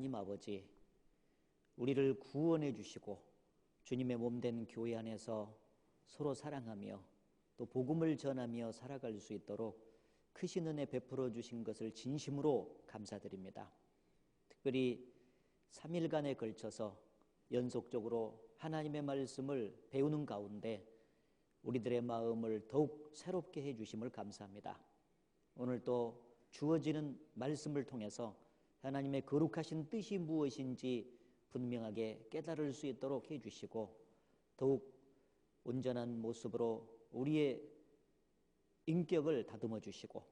하나님 아버지, 우리를 구원해 주시고 주님의 몸된 교회 안에서 서로 사랑하며 또 복음을 전하며 살아갈 수 있도록 크신 은혜 베풀어 주신 것을 진심으로 감사드립니다. 특별히 3일간에 걸쳐서 연속적으로 하나님의 말씀을 배우는 가운데 우리들의 마음을 더욱 새롭게 해주심을 감사합니다. 오늘 또 주어지는 말씀을 통해서 하나님의 거룩하신 뜻이 무엇인지 분명하게 깨달을 수 있도록 해주시고 더욱 온전한 모습으로 우리의 인격을 다듬어 주시고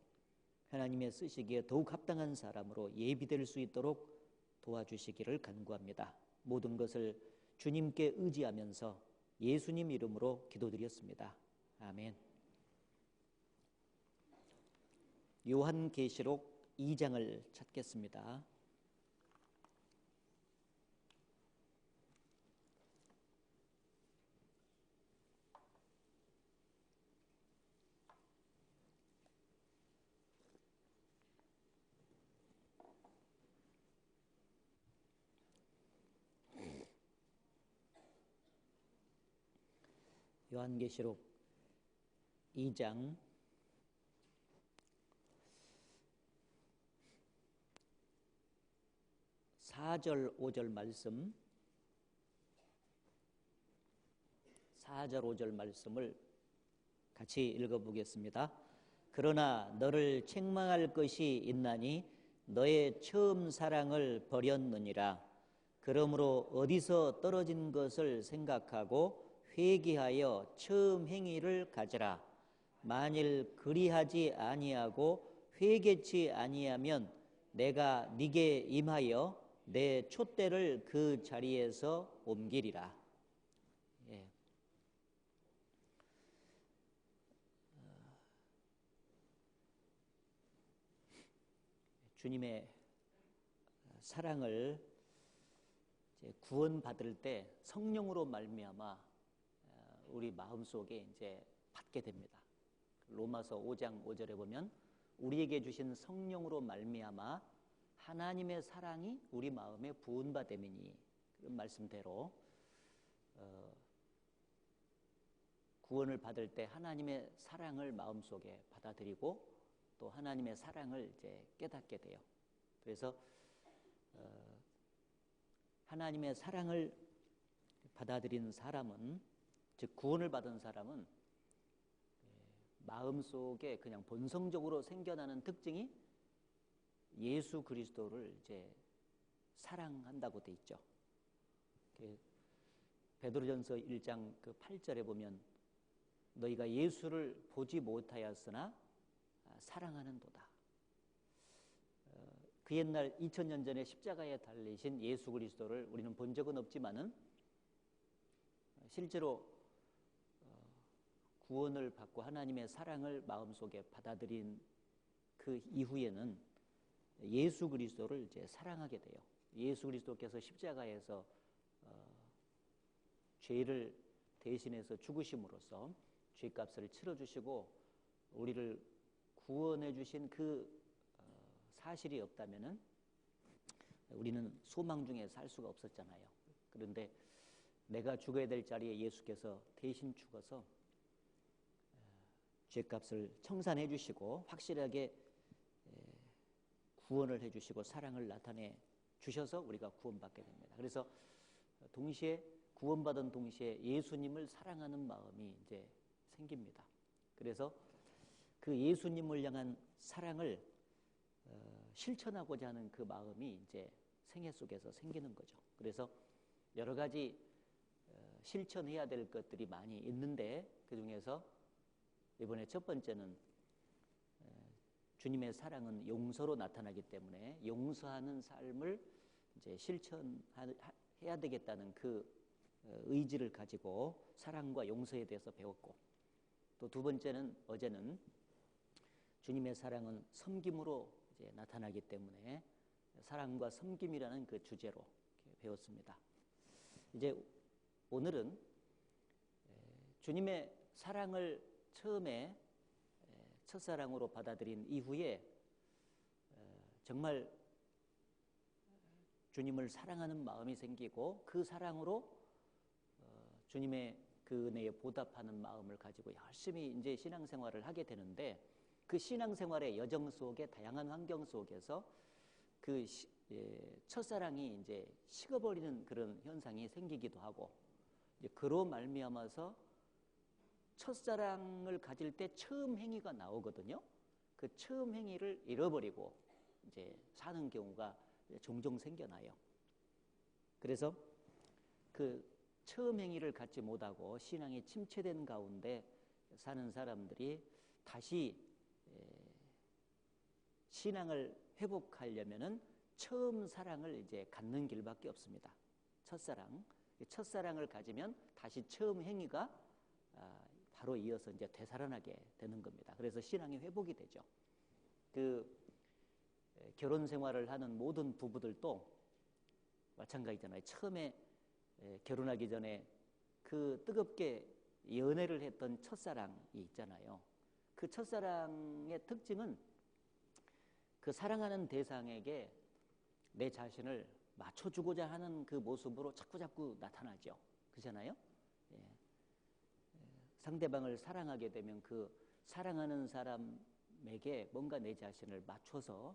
하나님의 쓰시기에 더욱 합당한 사람으로 예비될 수 있도록 도와주시기를 간구합니다. 모든 것을 주님께 의지하면서 예수님 이름으로 기도드렸습니다. 아멘. 요한계시록 2장을 찾겠습니다. 요한계시록 2장 4절 5절 말씀, 4절 5절 말씀을 같이 읽어보겠습니다. 그러나 너를 책망할 것이 있나니 너의 처음 사랑을 버렸느니라. 그러므로 어디서 떨어진 것을 생각하고 회개하여 처음 행위를 가져라. 만일 그리하지 아니하고 회개치 아니하면 내가 네게 임하여 내 촛대를 그 자리에서 옮기리라. 예. 주님의 사랑을 이제 구원받을 때 성령으로 말미암아 우리 마음속에 이제 받게 됩니다. 로마서 5장 5절에 보면 우리에게 주신 성령으로 말미암아 하나님의 사랑이 우리 마음에 부은바됨이니, 그런 말씀대로 구원을 받을 때 하나님의 사랑을 마음속에 받아들이고 또 하나님의 사랑을 이제 깨닫게 돼요. 그래서 하나님의 사랑을 받아들인 사람은, 즉 구원을 받은 사람은 마음속에 그냥 본성적으로 생겨나는 특징이 예수 그리스도를 이제 사랑한다고 돼 있죠. 베드로전서 1장 그 8절에 보면 너희가 예수를 보지 못하였으나 사랑하는도다. 그 옛날 2000년 전에 십자가에 달리신 예수 그리스도를 우리는 본 적은 없지만은 실제로 구원을 받고 하나님의 사랑을 마음속에 받아들인 그 이후에는 예수 그리스도를 이제 사랑하게 돼요. 예수 그리스도께서 십자가에서 죄를 대신해서 죽으심으로써 죄값을 치러주시고 우리를 구원해 주신 그 사실이 없다면은 우리는 소망 중에 살 수가 없었잖아요. 그런데 내가 죽어야 될 자리에 예수께서 대신 죽어서 죄값을 청산해 주시고 확실하게 구원을 해 주시고 사랑을 나타내 주셔서 우리가 구원받게 됩니다. 그래서 동시에 구원받은 동시에 예수님을 사랑하는 마음이 이제 생깁니다. 그래서 그 예수님을 향한 사랑을 실천하고자 하는 그 마음이 이제 생애 속에서 생기는 거죠. 그래서 여러 가지 실천해야 될 것들이 많이 있는데 그 중에서 이번에 첫 번째는 주님의 사랑은 용서로 나타나기 때문에 용서하는 삶을 이제 실천해야 되겠다는 그 의지를 가지고 사랑과 용서에 대해서 배웠고, 또 두 번째는 어제는 주님의 사랑은 섬김으로 이제 나타나기 때문에 사랑과 섬김이라는 그 주제로 배웠습니다. 이제 오늘은 주님의 사랑을 처음에 첫사랑으로 받아들인 이후에 정말 주님을 사랑하는 마음이 생기고 그 사랑으로 주님의 그 은혜에 보답하는 마음을 가지고 열심히 이제 신앙생활을 하게 되는데, 그 신앙생활의 여정 속에 다양한 환경 속에서 그 첫사랑이 이제 식어버리는 그런 현상이 생기기도 하고, 이제 그로 말미암아서 첫사랑을 가질 때 처음 행위가 나오거든요. 그 처음 행위를 잃어버리고 이제 사는 경우가 종종 생겨나요. 그래서 그 처음 행위를 갖지 못하고 신앙이 침체된 가운데 사는 사람들이 다시 신앙을 회복하려면은 처음 사랑을 이제 갖는 길밖에 없습니다. 첫사랑을 가지면 다시 처음 행위가 바로 이어서 이제 되살아나게 되는 겁니다. 그래서 신앙이 회복이 되죠. 그 결혼 생활을 하는 모든 부부들도 마찬가지잖아요. 처음에 결혼하기 전에 그 뜨겁게 연애를 했던 첫사랑이 있잖아요. 그 첫사랑의 특징은 그 사랑하는 대상에게 내 자신을 맞춰주고자 하는 그 모습으로 자꾸 나타나죠. 그렇잖아요. 상대방을 사랑하게 되면 그 사랑하는 사람에게 뭔가 내 자신을 맞춰서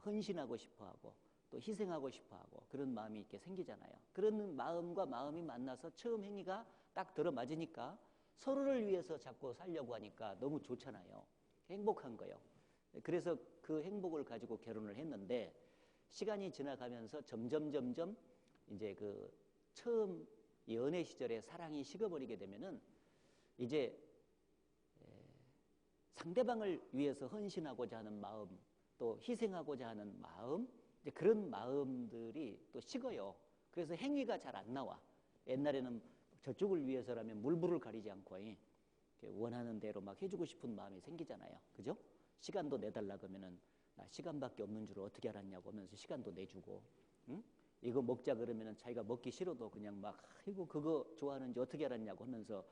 헌신하고 싶어하고 또 희생하고 싶어하고 그런 마음이 이렇게 생기잖아요. 그런 마음과 마음이 만나서 처음 행위가 딱 들어맞으니까 서로를 위해서 자꾸 살려고 하니까 너무 좋잖아요. 행복한 거예요. 그래서 그 행복을 가지고 결혼을 했는데, 시간이 지나가면서 점점 이제 그 처음 연애 시절에 사랑이 식어버리게 되면은 이제 상대방을 위해서 헌신하고자 하는 마음, 또 희생하고자 하는 마음, 이제 그런 마음들이 또 식어요. 그래서 행위가 잘 안 나와. 옛날에는 저쪽을 위해서라면 물불을 가리지 않고 원하는 대로 막 해주고 싶은 마음이 생기잖아요. 그죠? 시간도 내달라 그러면은 나 시간밖에 없는 줄 어떻게 알았냐고 하면서 시간도 내주고, 응? 이거 먹자 그러면은 자기가 먹기 싫어도 그냥 막 이거 그거 좋아하는지 어떻게 알았냐고 하면서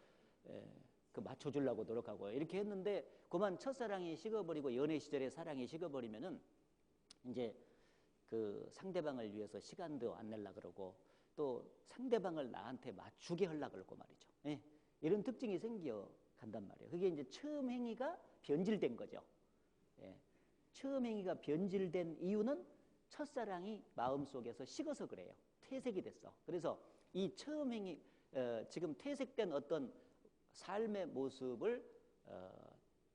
그 맞춰주려고 노력하고 이렇게 했는데, 그만 첫사랑이 식어버리고 연애 시절의 사랑이 식어버리면은 이제 그 상대방을 위해서 시간도 안 내려 그러고 또 상대방을 나한테 맞추게 하려고 그러고 말이죠. 이런 특징이 생겨 간단 말이에요. 그게 이제 처음 행위가 변질된 거죠. 처음 행위가 변질된 이유는 첫사랑이 마음속에서 식어서 그래요. 퇴색이 됐어. 그래서 이 처음 행위, 지금 퇴색된 어떤 삶의 모습을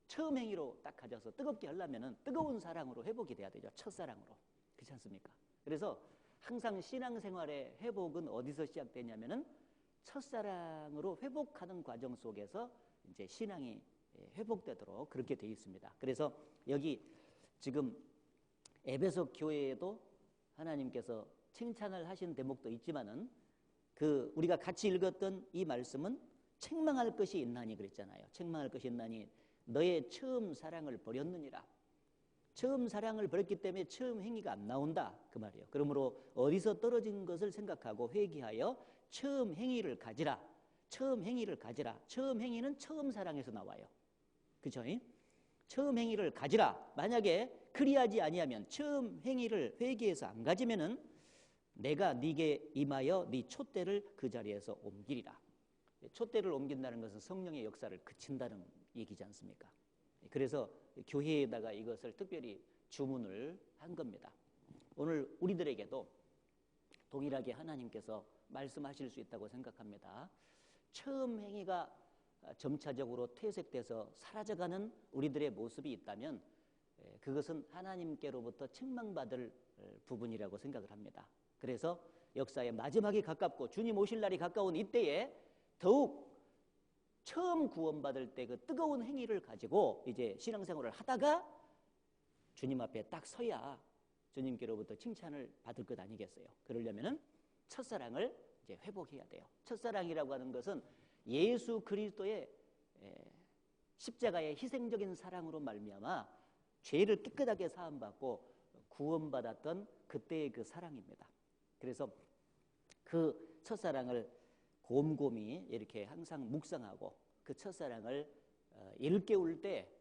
처음 행위로 딱 가져서 뜨겁게 하려면은 뜨거운 사랑으로 회복이 돼야 되죠. 첫사랑으로. 그렇지 않습니까? 그래서 항상 신앙생활의 회복은 어디서 시작되냐면은 첫사랑으로 회복하는 과정 속에서 이제 신앙이 회복되도록 그렇게 되어 있습니다. 그래서 여기 지금 에베소 교회에도 하나님께서 칭찬을 하신 대목도 있지만은 그 우리가 같이 읽었던 이 말씀은 책망할 것이 있나니 그랬잖아요. 책망할 것이 있나니 너의 처음 사랑을 버렸느니라. 처음 사랑을 버렸기 때문에 처음 행위가 안 나온다 그 말이에요. 그러므로 어디서 떨어진 것을 생각하고 회개하여 처음 행위를 가지라. 처음 행위를 가지라. 처음 행위는 처음 사랑에서 나와요. 그죠? 처음 행위를 가지라. 만약에 그리하지 아니하면 처음 행위를 회개해서 안 가지면은 내가 네게 임하여 네 촛대를 그 자리에서 옮기리라. 촛대를 옮긴다는 것은 성령의 역사를 그친다는 얘기지 않습니까? 그래서 교회에다가 이것을 특별히 주문을 한 겁니다. 오늘 우리들에게도 동일하게 하나님께서 말씀하실 수 있다고 생각합니다. 처음 행위가 점차적으로 퇴색돼서 사라져가는 우리들의 모습이 있다면 그것은 하나님께로부터 책망받을 부분이라고 생각을 합니다. 그래서 역사의 마지막이 가깝고 주님 오실 날이 가까운 이때에 더욱 처음 구원받을 때 그 뜨거운 행위를 가지고 이제 신앙생활을 하다가 주님 앞에 딱 서야 주님께로부터 칭찬을 받을 것 아니겠어요? 그러려면은 첫사랑을 이제 회복해야 돼요. 첫사랑이라고 하는 것은 예수 그리스도의 십자가의 희생적인 사랑으로 말미암아 죄를 깨끗하게 사함받고 구원받았던 그때의 그 사랑입니다. 그래서 그 첫사랑을 곰곰이 이렇게 항상 묵상하고 그 첫사랑을 일깨울 때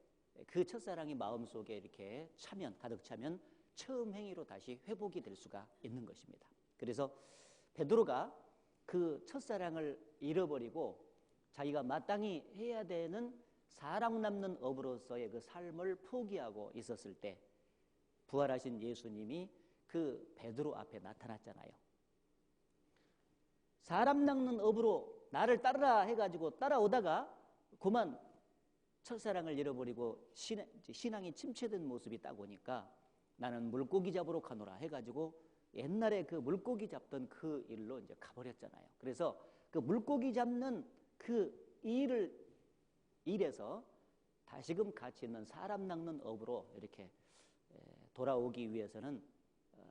그 첫사랑이 마음속에 이렇게 차면 가득 차면 처음 행위로 다시 회복이 될 수가 있는 것입니다. 그래서 베드로가 그 첫사랑을 잃어버리고 자기가 마땅히 해야 되는 사랑 남는 업으로서의 그 삶을 포기하고 있었을 때 부활하신 예수님이 그 베드로 앞에 나타났잖아요. 사람 낚는 업으로 나를 따르라 해가지고 따라오다가 그만 첫사랑을 잃어버리고 신앙이 침체된 모습이 딱 오니까 나는 물고기 잡으러 가노라 해가지고 옛날에 그 물고기 잡던 그 일로 이제 가버렸잖아요. 그래서 그 물고기 잡는 그 일에서 다시금 가치 있는 사람 낚는 업으로 이렇게 돌아오기 위해서는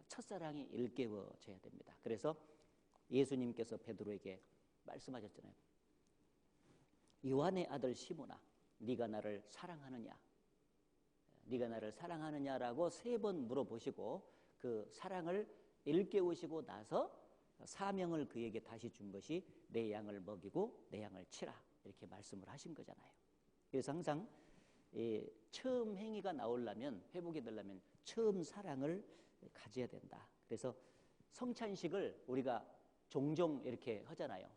첫사랑이 일깨워져야 됩니다. 그래서 예수님께서 베드로에게 말씀하셨잖아요. 요한의 아들 시몬아, 네가 나를 사랑하느냐? 네가 나를 사랑하느냐라고 3번 물어보시고 그 사랑을 일깨우시고 나서 사명을 그에게 다시 준 것이 내 양을 먹이고 내 양을 치라 이렇게 말씀을 하신 거잖아요. 그래서 항상 처음 행위가 나오려면 회복이 되려면 처음 사랑을 가져야 된다. 그래서 성찬식을 우리가 종종 이렇게 하잖아요.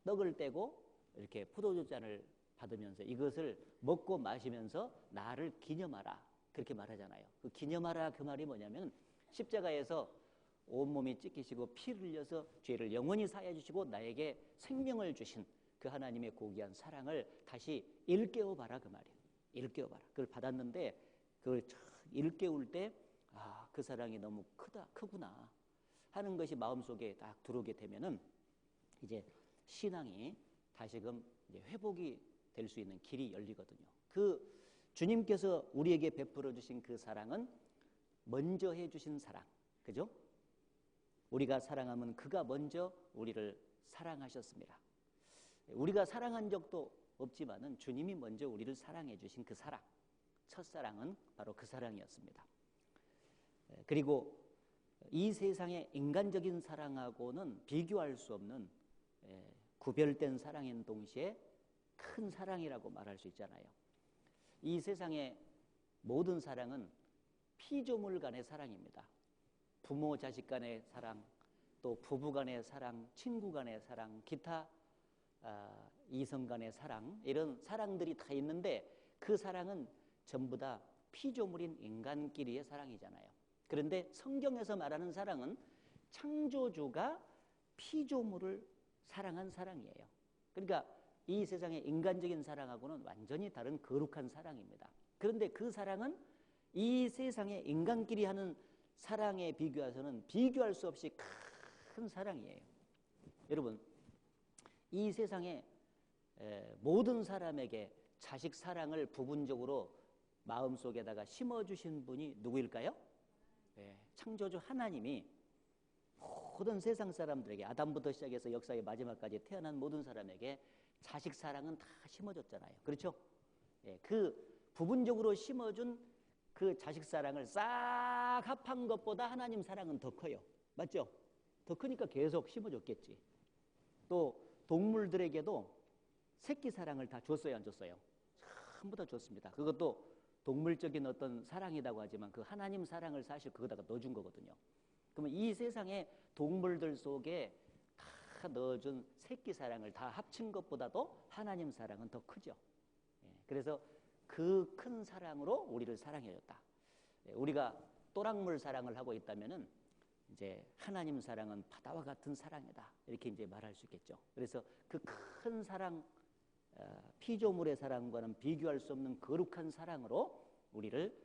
떡을 떼고 이렇게 포도주 잔을 받으면서 이것을 먹고 마시면서 나를 기념하라 그렇게 말하잖아요. 그 기념하라 그 말이 뭐냐면 십자가에서 온몸이 찢기시고 피를 흘려서 죄를 영원히 사해 주시고 나에게 생명을 주신 그 하나님의 고귀한 사랑을 다시 일깨워봐라 그 말이에요. 일깨워봐라. 그걸 받았는데 그걸 일깨울 때 그 사랑이 너무 크구나 하는 것이 마음속에 딱 들어오게 되면은 이제 신앙이 다시금 이제 회복이 될 수 있는 길이 열리거든요. 그 주님께서 우리에게 베풀어 주신 그 사랑은 먼저 해주신 사랑, 그죠? 우리가 사랑하면 그가 먼저 우리를 사랑하셨습니다. 우리가 사랑한 적도 없지만은 주님이 먼저 우리를 사랑해 주신 그 사랑, 첫사랑은 바로 그 사랑이었습니다. 그리고 이 세상의 인간적인 사랑하고는 비교할 수 없는 구별된 사랑인 동시에 큰 사랑이라고 말할 수 있잖아요. 이 세상의 모든 사랑은 피조물 간의 사랑입니다. 부모 자식 간의 사랑, 또 부부 간의 사랑, 친구 간의 사랑, 기타 이성 간의 사랑, 이런 사랑들이 다 있는데 그 사랑은 전부 다 피조물인 인간끼리의 사랑이잖아요. 그런데 성경에서 말하는 사랑은 창조주가 피조물을 사랑한 사랑이에요. 그러니까 이 세상의 인간적인 사랑하고는 완전히 다른 거룩한 사랑입니다. 그런데 그 사랑은 이 세상의 인간끼리 하는 사랑에 비교해서는 비교할 수 없이 큰 사랑이에요. 여러분, 이 세상의 모든 사람에게 자식 사랑을 부분적으로 마음속에다가 심어주신 분이 누구일까요? 창조주 하나님이 모든 세상 사람들에게 아담부터 시작해서 역사의 마지막까지 태어난 모든 사람에게 자식 사랑은 다 심어줬잖아요. 그렇죠? 그 부분적으로 심어준 그 자식 사랑을 싹 합한 것보다 하나님 사랑은 더 커요. 맞죠? 더 크니까 계속 심어줬겠지. 또 동물들에게도 새끼 사랑을 다 줬어요, 안 줬어요? 전부 다 줬습니다. 그것도 동물적인 어떤 사랑이라고 하지만 그 하나님 사랑을 사실 그거다가 넣어준 거거든요. 그러면 이 세상의 동물들 속에 다 넣어준 새끼 사랑을 다 합친 것보다도 하나님 사랑은 더 크죠. 그래서 그 큰 사랑으로 우리를 사랑해줬다. 우리가 또랑물 사랑을 하고 있다면은 이제 하나님 사랑은 바다와 같은 사랑이다. 이렇게 이제 말할 수 있겠죠. 그래서 그 큰 사랑, 피조물의 사랑과는 비교할 수 없는 거룩한 사랑으로 우리를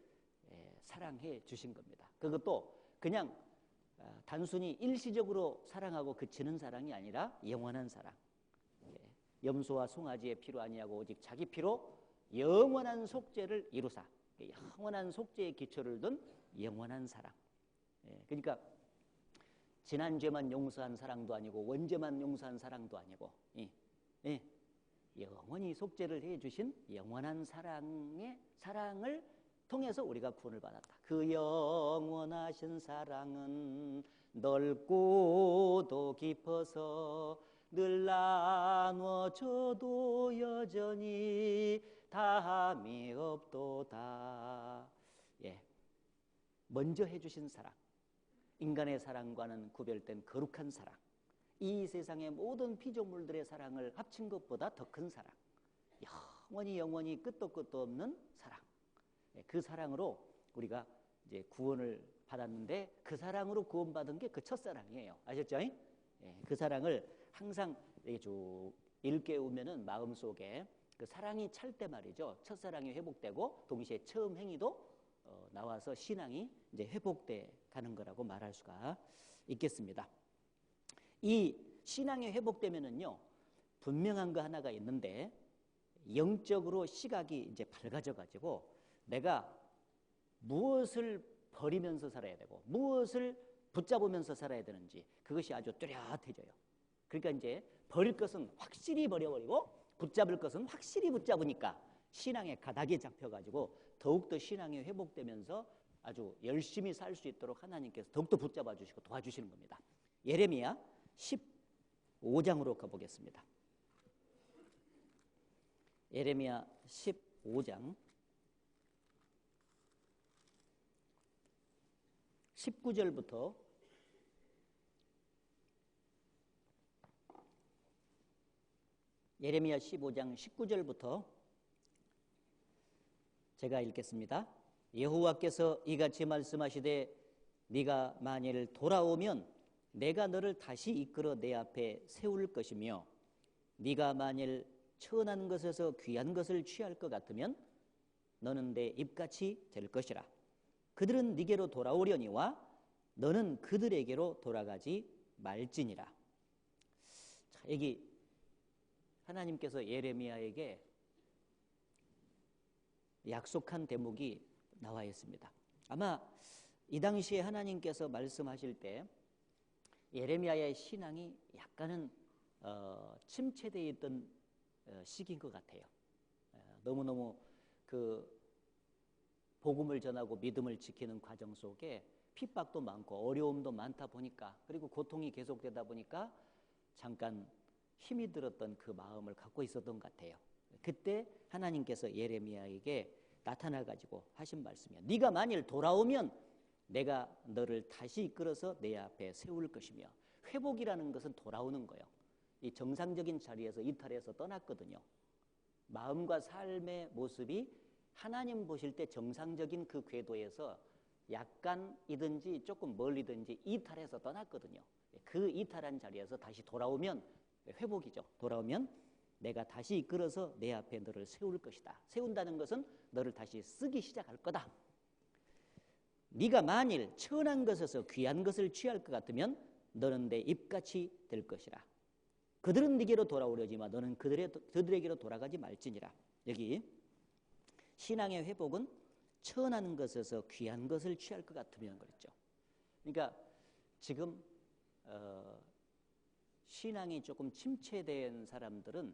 사랑해 주신 겁니다. 그것도 그냥 단순히 일시적으로 사랑하고 그치는 사랑이 아니라 영원한 사랑. 염소와 송아지의 피로 아니하고 오직 자기 피로 영원한 속죄를 이루사. 영원한 속죄의 기초를 둔 영원한 사랑. 그러니까 지난 죄만 용서한 사랑도 아니고 원죄만 용서한 사랑도 아니고 영원히 속죄를 해주신 영원한 사랑을 통해서 우리가 구원을 받았다. 그 영원하신 사랑은 넓고도 깊어서 늘 나눠줘도 여전히 다함이 없도다. 먼저 해주신 사랑, 인간의 사랑과는 구별된 거룩한 사랑, 이 세상의 모든 피조물들의 사랑을 합친 것보다 더 큰 사랑, 영원히 영원히 끝도 없는 사랑. 그 사랑으로 우리가 이제 구원을 받았는데 그 사랑으로 구원받은 게 그 첫사랑이에요. 아셨죠? 그 사랑을 항상 쭉 일깨우면은 마음속에 그 사랑이 찰 때 말이죠. 첫사랑이 회복되고 동시에 처음 행위도 나와서 신앙이 이제 회복돼 가는 거라고 말할 수가 있겠습니다. 이 신앙이 회복되면은요, 분명한 거 하나가 있는데 영적으로 시각이 이제 밝아져 가지고 내가 무엇을 버리면서 살아야 되고 무엇을 붙잡으면서 살아야 되는지 그것이 아주 뚜렷해져요. 그러니까 이제 버릴 것은 확실히 버려버리고 붙잡을 것은 확실히 붙잡으니까 신앙의 가닥이 잡혀가지고 더욱더 신앙이 회복되면서 아주 열심히 살 수 있도록 하나님께서 더욱더 붙잡아 주시고 도와주시는 겁니다. 예레미야 15장으로 가보겠습니다. 예레미야 15장 19절부터 예레미야 15장 19절부터 제가 읽겠습니다. 여호와께서 이같이 말씀하시되 네가 만일 돌아오면 내가 너를 다시 이끌어 내 앞에 세울 것이며 네가 만일 천한 것에서 귀한 것을 취할 것 같으면 너는 내 입같이 될 것이라. 그들은 네게로 돌아오려니와 너는 그들에게로 돌아가지 말지니라. 자, 여기 하나님께서 예레미야에게 약속한 대목이 나와 있습니다. 아마 이 당시에 하나님께서 말씀하실 때 예레미야의 신앙이 약간은 침체되어 있던 시기인 것 같아요. 너무너무 그 복음을 전하고 믿음을 지키는 과정 속에 핍박도 많고 어려움도 많다 보니까, 그리고 고통이 계속되다 보니까 잠깐 힘이 들었던 그 마음을 갖고 있었던 것 같아요. 그때 하나님께서 예레미야에게 나타나가지고 하신 말씀이야. 네가 만일 돌아오면 내가 너를 다시 이끌어서 내 앞에 세울 것이며, 회복이라는 것은 돌아오는 거예요. 이 정상적인 자리에서 이탈해서 떠났거든요. 마음과 삶의 모습이 하나님 보실 때 정상적인 그 궤도에서 약간이든지 조금 멀리든지 이탈해서 떠났거든요. 그 이탈한 자리에서 다시 돌아오면 회복이죠. 돌아오면 내가 다시 이끌어서 내 앞에 너를 세울 것이다. 세운다는 것은 너를 다시 쓰기 시작할 거다. 네가 만일 천한 것에서 귀한 것을 취할 것 같으면 너는 내 입같이 될 것이라. 그들은 네게로 돌아오려지만 너는 그들에게로 돌아가지 말지니라. 여기 신앙의 회복은 천한 것에서 귀한 것을 취할 것 같으면 그랬죠. 그러니까 지금 신앙이 조금 침체된 사람들은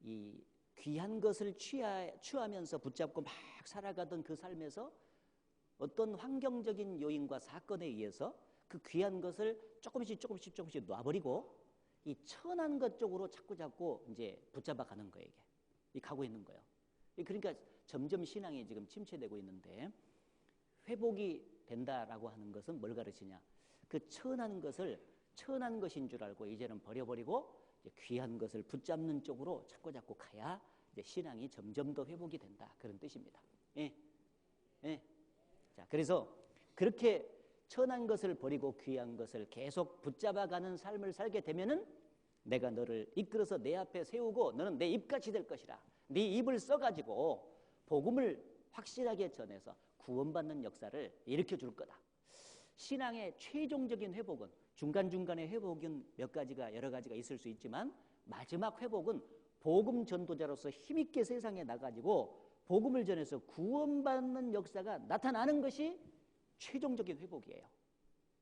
이 귀한 것을 취하면서 붙잡고 막 살아가던 그 삶에서 어떤 환경적인 요인과 사건에 의해서 그 귀한 것을 조금씩 놔버리고 이 천한 것 쪽으로 자꾸 이제 붙잡아가는 거예요. 이게 가고 있는 거예요. 그러니까 점점 신앙이 지금 침체되고 있는데, 회복이 된다라고 하는 것은 뭘 가르치냐? 그 천한 것을 천한 것인 줄 알고 이제는 버려버리고 이제 귀한 것을 붙잡는 쪽으로 자꾸 가야 이제 신앙이 점점 더 회복이 된다, 그런 뜻입니다. 예. 자, 그래서 그렇게 천한 것을 버리고 귀한 것을 계속 붙잡아가는 삶을 살게 되면은 내가 너를 이끌어서 내 앞에 세우고 너는 내 입같이 될 것이라. 네 입을 써가지고 복음을 확실하게 전해서 구원받는 역사를 일으켜 줄 거다. 신앙의 최종적인 회복은, 중간중간의 회복은 몇 가지가 여러 가지가 있을 수 있지만 마지막 회복은 복음 전도자로서 힘있게 세상에 나가지고 복음을 전해서 구원받는 역사가 나타나는 것이 최종적인 회복이에요.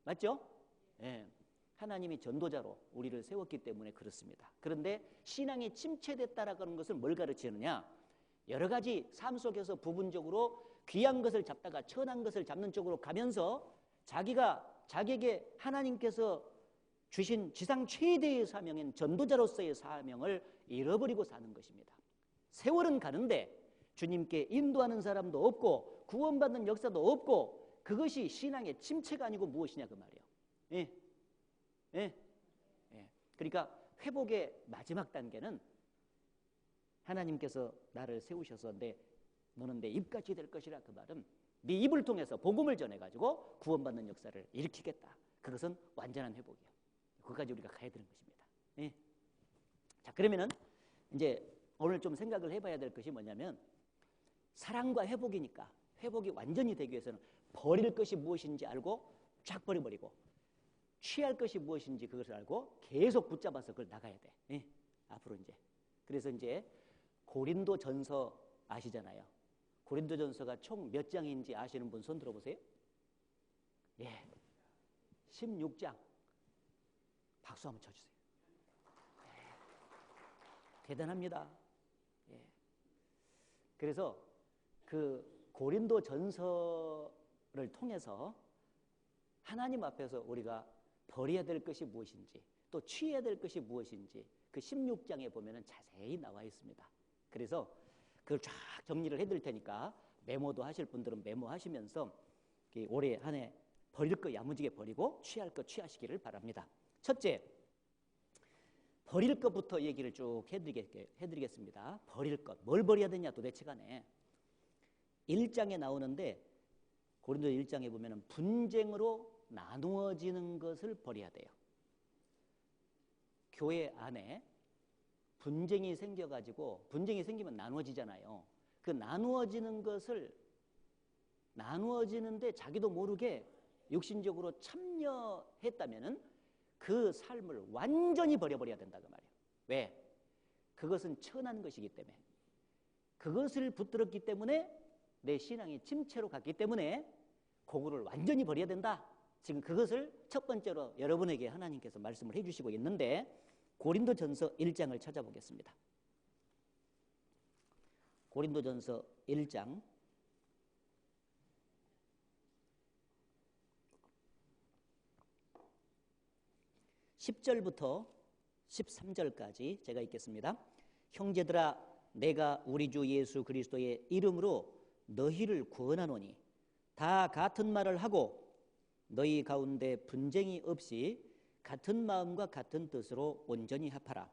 맞죠? 예. 하나님이 전도자로 우리를 세웠기 때문에 그렇습니다. 그런데 신앙이 침체됐다라고 하는 것을 뭘 가르치느냐? 여러 가지 삶 속에서 부분적으로 귀한 것을 잡다가 천한 것을 잡는 쪽으로 가면서 자기에게 하나님께서 주신 지상 최대의 사명인 전도자로서의 사명을 잃어버리고 사는 것입니다. 세월은 가는데 주님께 인도하는 사람도 없고 구원받는 역사도 없고 그것이 신앙의 침체가 아니고 무엇이냐 그 말이에요. 예. 예. 예. 그러니까 회복의 마지막 단계는 하나님께서 나를 세우셔서 너는 내 입같이 될 것이라 그 말은 네 입을 통해서 복음을 전해가지고 구원받는 역사를 일으키겠다. 그것은 완전한 회복이에요. 그것까지 우리가 가야 되는 것입니다. 예. 자, 그러면은 이제 오늘 좀 생각을 해봐야 될 것이 뭐냐면 사랑과 회복이니까 회복이 완전히 되기 위해서는 버릴 것이 무엇인지 알고 쫙 버려버리고 취할 것이 무엇인지 그것을 알고 계속 붙잡아서 그걸 나가야 돼. 예. 앞으로 이제 그래서 이제 고린도전서 아시잖아요. 고린도전서가 총 몇 장인지 아시는 분 손 들어보세요. 예, 16장. 박수 한번 쳐주세요. 예. 대단합니다. 예. 그래서 그 고린도전서를 통해서 하나님 앞에서 우리가 버려야 될 것이 무엇인지 또 취해야 될 것이 무엇인지 그 16장에 보면은 자세히 나와 있습니다. 그래서 그걸 쫙 정리를 해드릴 테니까 메모도 하실 분들은 메모하시면서 올해 한 해 버릴 거 야무지게 버리고 취할 거 취하시기를 바랍니다. 첫째, 버릴 것부터 얘기를 쭉 해드리겠습니다. 버릴 것, 뭘 버려야 되냐 도대체 간에 1장에 나오는데 고린도 1장에 보면은 분쟁으로 나누어지는 것을 버려야 돼요. 교회 안에 분쟁이 생겨가지고 분쟁이 생기면 나누어지잖아요. 그 나누어지는데 자기도 모르게 육신적으로 참여했다면은 그 삶을 완전히 버려버려야 된다 그 말이에요. 왜? 그것은 천한 것이기 때문에 그것을 붙들었기 때문에 내 신앙이 침체로 갔기 때문에 그거를 완전히 버려야 된다. 지금 그것을 첫 번째로 여러분에게 하나님께서 말씀을 해주시고 있는데 고린도전서 1장을 찾아보겠습니다. 고린도전서 1장 10절부터 13절까지 제가 읽겠습니다. 형제들아 내가 우리 주 예수 그리스도의 이름으로 너희를 구원하노니 다 같은 말을 하고 너희 가운데 분쟁이 없이 같은 마음과 같은 뜻으로 온전히 합하라.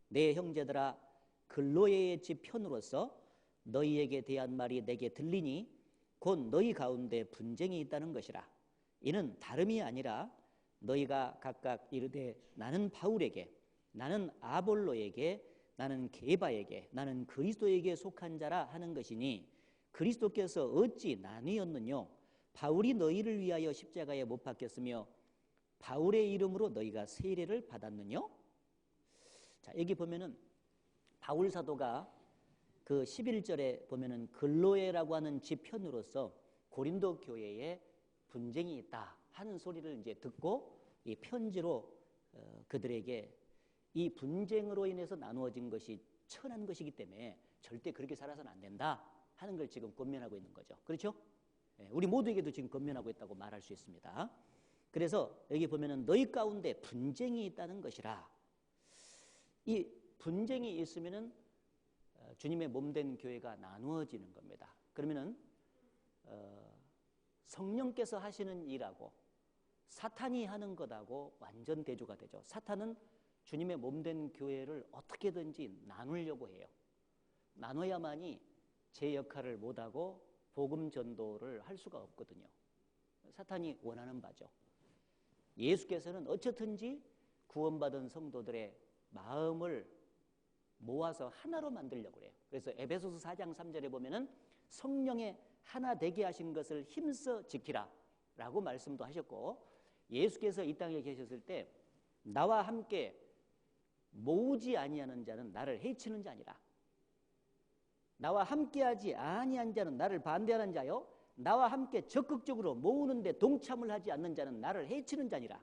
내 형제들아 글로에의 집 편으로서 너희에게 대한 말이 내게 들리니 곧 너희 가운데 분쟁이 있다는 것이라. 이는 다름이 아니라 너희가 각각 이르되 나는 바울에게 나는 아볼로에게 나는 게바에게 나는 그리스도에게 속한 자라 하는 것이니 그리스도께서 어찌 나뉘었느뇨? 바울이 너희를 위하여 십자가에 못 박혔으며 바울의 이름으로 너희가 세례를 받았느뇨? 자, 여기 보면은 바울 사도가 그 11절에 보면은 글로에라고 하는 지편으로서 고린도 교회에 분쟁이 있다 하는 소리를 이제 듣고 이 편지로 그들에게 이 분쟁으로 인해서 나누어진 것이 천한 것이기 때문에 절대 그렇게 살아서는 안 된다 하는 걸 지금 권면하고 있는 거죠. 그렇죠? 우리 모두에게도 지금 권면하고 있다고 말할 수 있습니다. 그래서 여기 보면은 너희 가운데 분쟁이 있다는 것이라. 이 분쟁이 있으면은 주님의 몸된 교회가 나누어지는 겁니다. 그러면은 성령께서 하시는 일하고 사탄이 하는 것하고 완전 대조가 되죠. 사탄은 주님의 몸된 교회를 어떻게든지 나누려고 해요. 나눠야만이 제 역할을 못하고 복음 전도를 할 수가 없거든요. 사탄이 원하는 바죠. 예수께서는 어쨌든지 구원받은 성도들의 마음을 모아서 하나로 만들려고 해요. 그래서 에베소서 4장 3절에 보면은 성령의 하나 되게 하신 것을 힘써 지키라 라고 말씀도 하셨고, 예수께서 이 땅에 계셨을 때 나와 함께 모으지 아니하는 자는 나를 해치는 자니라. 나와 함께하지 아니한 자는 나를 반대하는 자요, 나와 함께 적극적으로 모으는데 동참을 하지 않는 자는 나를 해치는 자니라.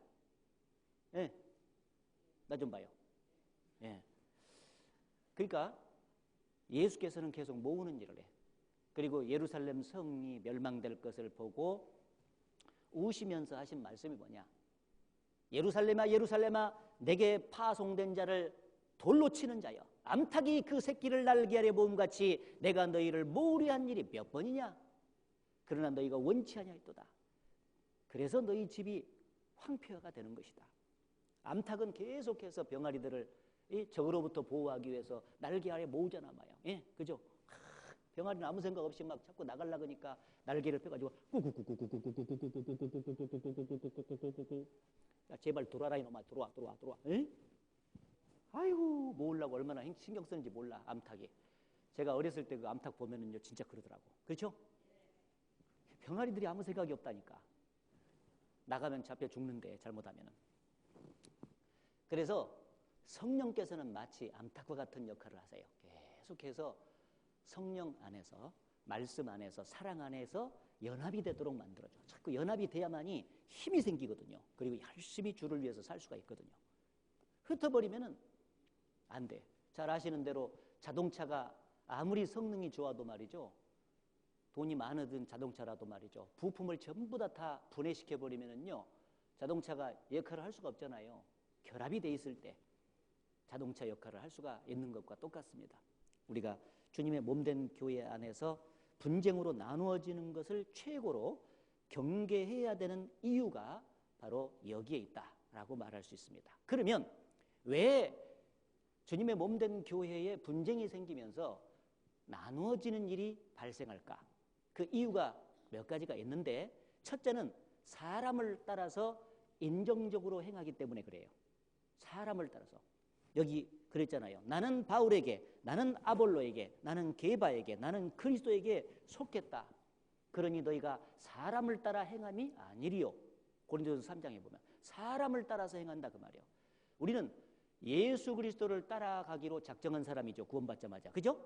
예, 나 좀 봐요. 예. 그러니까 예수께서는 계속 모으는 일을 해. 그리고 예루살렘 성이 멸망될 것을 보고 우시면서 하신 말씀이 뭐냐? 예루살렘아 예루살렘아 내게 파송된 자를 돌로 치는 자여, 암탉이 그 새끼를 날게 하려 모음같이 내가 너희를 모으려 한 일이 몇 번이냐? 그러나 너희가 원치 아니하였도다. 그래서 너희 집이 황폐화가 되는 것이다. 암탉은 계속해서 병아리들을 적으로부터 보호하기 위해서 날개 아래 모으잖아 마요. 예, 그죠? 병아리는 아무 생각 없이 막 자꾸 나가려고 하니까 날개를 펴가지고 제발 돌아라 이놈아, 들어와. 아이고 모으려고 얼마나 신경 쓰는지 몰라 암탉이. 제가 어렸을 때 그 암탉 보면은요 진짜 그러더라고. 그렇죠? 병아리들이 아무 생각이 없다니까. 나가면 잡혀 죽는데 잘못하면은. 그래서 성령께서는 마치 암탉과 같은 역할을 하세요. 계속해서 성령 안에서, 말씀 안에서, 사랑 안에서 연합이 되도록 만들어줘. 자꾸 연합이 돼야만이 힘이 생기거든요. 그리고 열심히 주를 위해서 살 수가 있거든요. 흩어버리면은 안 돼. 잘 아시는 대로 자동차가 아무리 성능이 좋아도 말이죠, 돈이 많으든 자동차라도 말이죠, 부품을 전부 다 분해시켜버리면은요 자동차가 역할을 할 수가 없잖아요. 결합이 돼 있을 때 자동차 역할을 할 수가 있는 것과 똑같습니다. 우리가 주님의 몸된 교회 안에서 분쟁으로 나누어지는 것을 최고로 경계해야 되는 이유가 바로 여기에 있다라고 말할 수 있습니다. 그러면 왜 주님의 몸된 교회에 분쟁이 생기면서 나누어지는 일이 발생할까? 그 이유가 몇 가지가 있는데, 첫째는 사람을 따라서 인정적으로 행하기 때문에 그래요. 사람을 따라서. 여기 그랬잖아요. 나는 바울에게, 나는 아볼로에게, 나는 게바에게, 나는 그리스도에게 속했다. 그러니 너희가 사람을 따라 행함이 아니리요. 고린도전서 3장에 보면 사람을 따라서 행한다 그 말이에요. 우리는 예수 그리스도를 따라가기로 작정한 사람이죠. 구원받자마자. 그죠?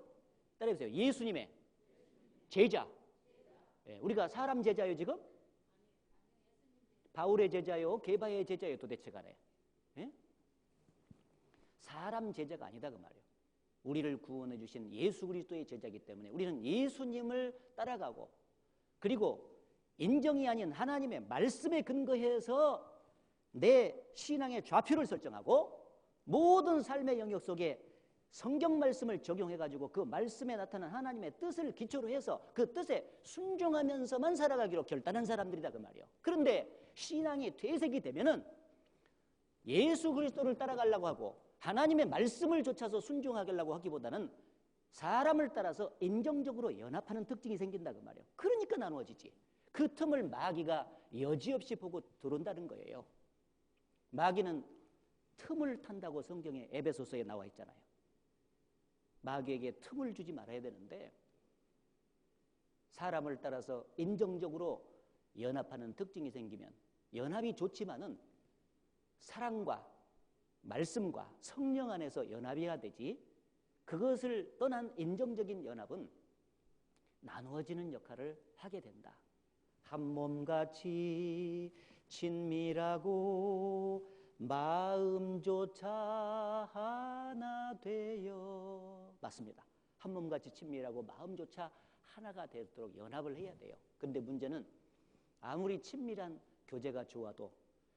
따라해보세요. 예수님의 제자. 예, 우리가 사람 제자요 지금? 바울의 제자요, 게바의 제자요 도대체 간에. 예? 사람 제자가 아니다 그 말이에요. 우리를 구원해 주신 예수 그리스도의 제자이기 때문에 우리는 예수님을 따라가고, 그리고 인정이 아닌 하나님의 말씀에 근거해서 내 신앙의 좌표를 설정하고 모든 삶의 영역 속에 성경 말씀을 적용해가지고 그 말씀에 나타난 하나님의 뜻을 기초로 해서 그 뜻에 순종하면서만 살아가기로 결단한 사람들이다 그 말이에요. 그런데 신앙이 퇴색이 되면은 예수 그리스도를 따라가려고 하고 하나님의 말씀을 좇아서 순종하려고 하기보다는 사람을 따라서 인정적으로 연합하는 특징이 생긴다 그 말이에요. 그러니까 나누어지지. 그 틈을 마귀가 여지없이 보고 들어온다는 거예요. 마귀는 틈을 탄다고 성경에 에베소서에 나와 있잖아요. 마귀에게 틈을 주지 말아야 되는데 사람을 따라서 인정적으로 연합하는 특징이 생기면 연합이 좋지만은 사랑과 말씀과 성령 안에서 연합해야 되지, 그것을 떠난 인정적인 연합은 나누어지는 역할을 하게 된다. 한 몸같이 친밀하고 마음조차 하나 되어. 맞습니다. 한 몸같이 친밀하고 마음조차 하나가 되도록 연합을 해야 돼요. 그런데 문제는 아무리 친밀한 교제가 좋아도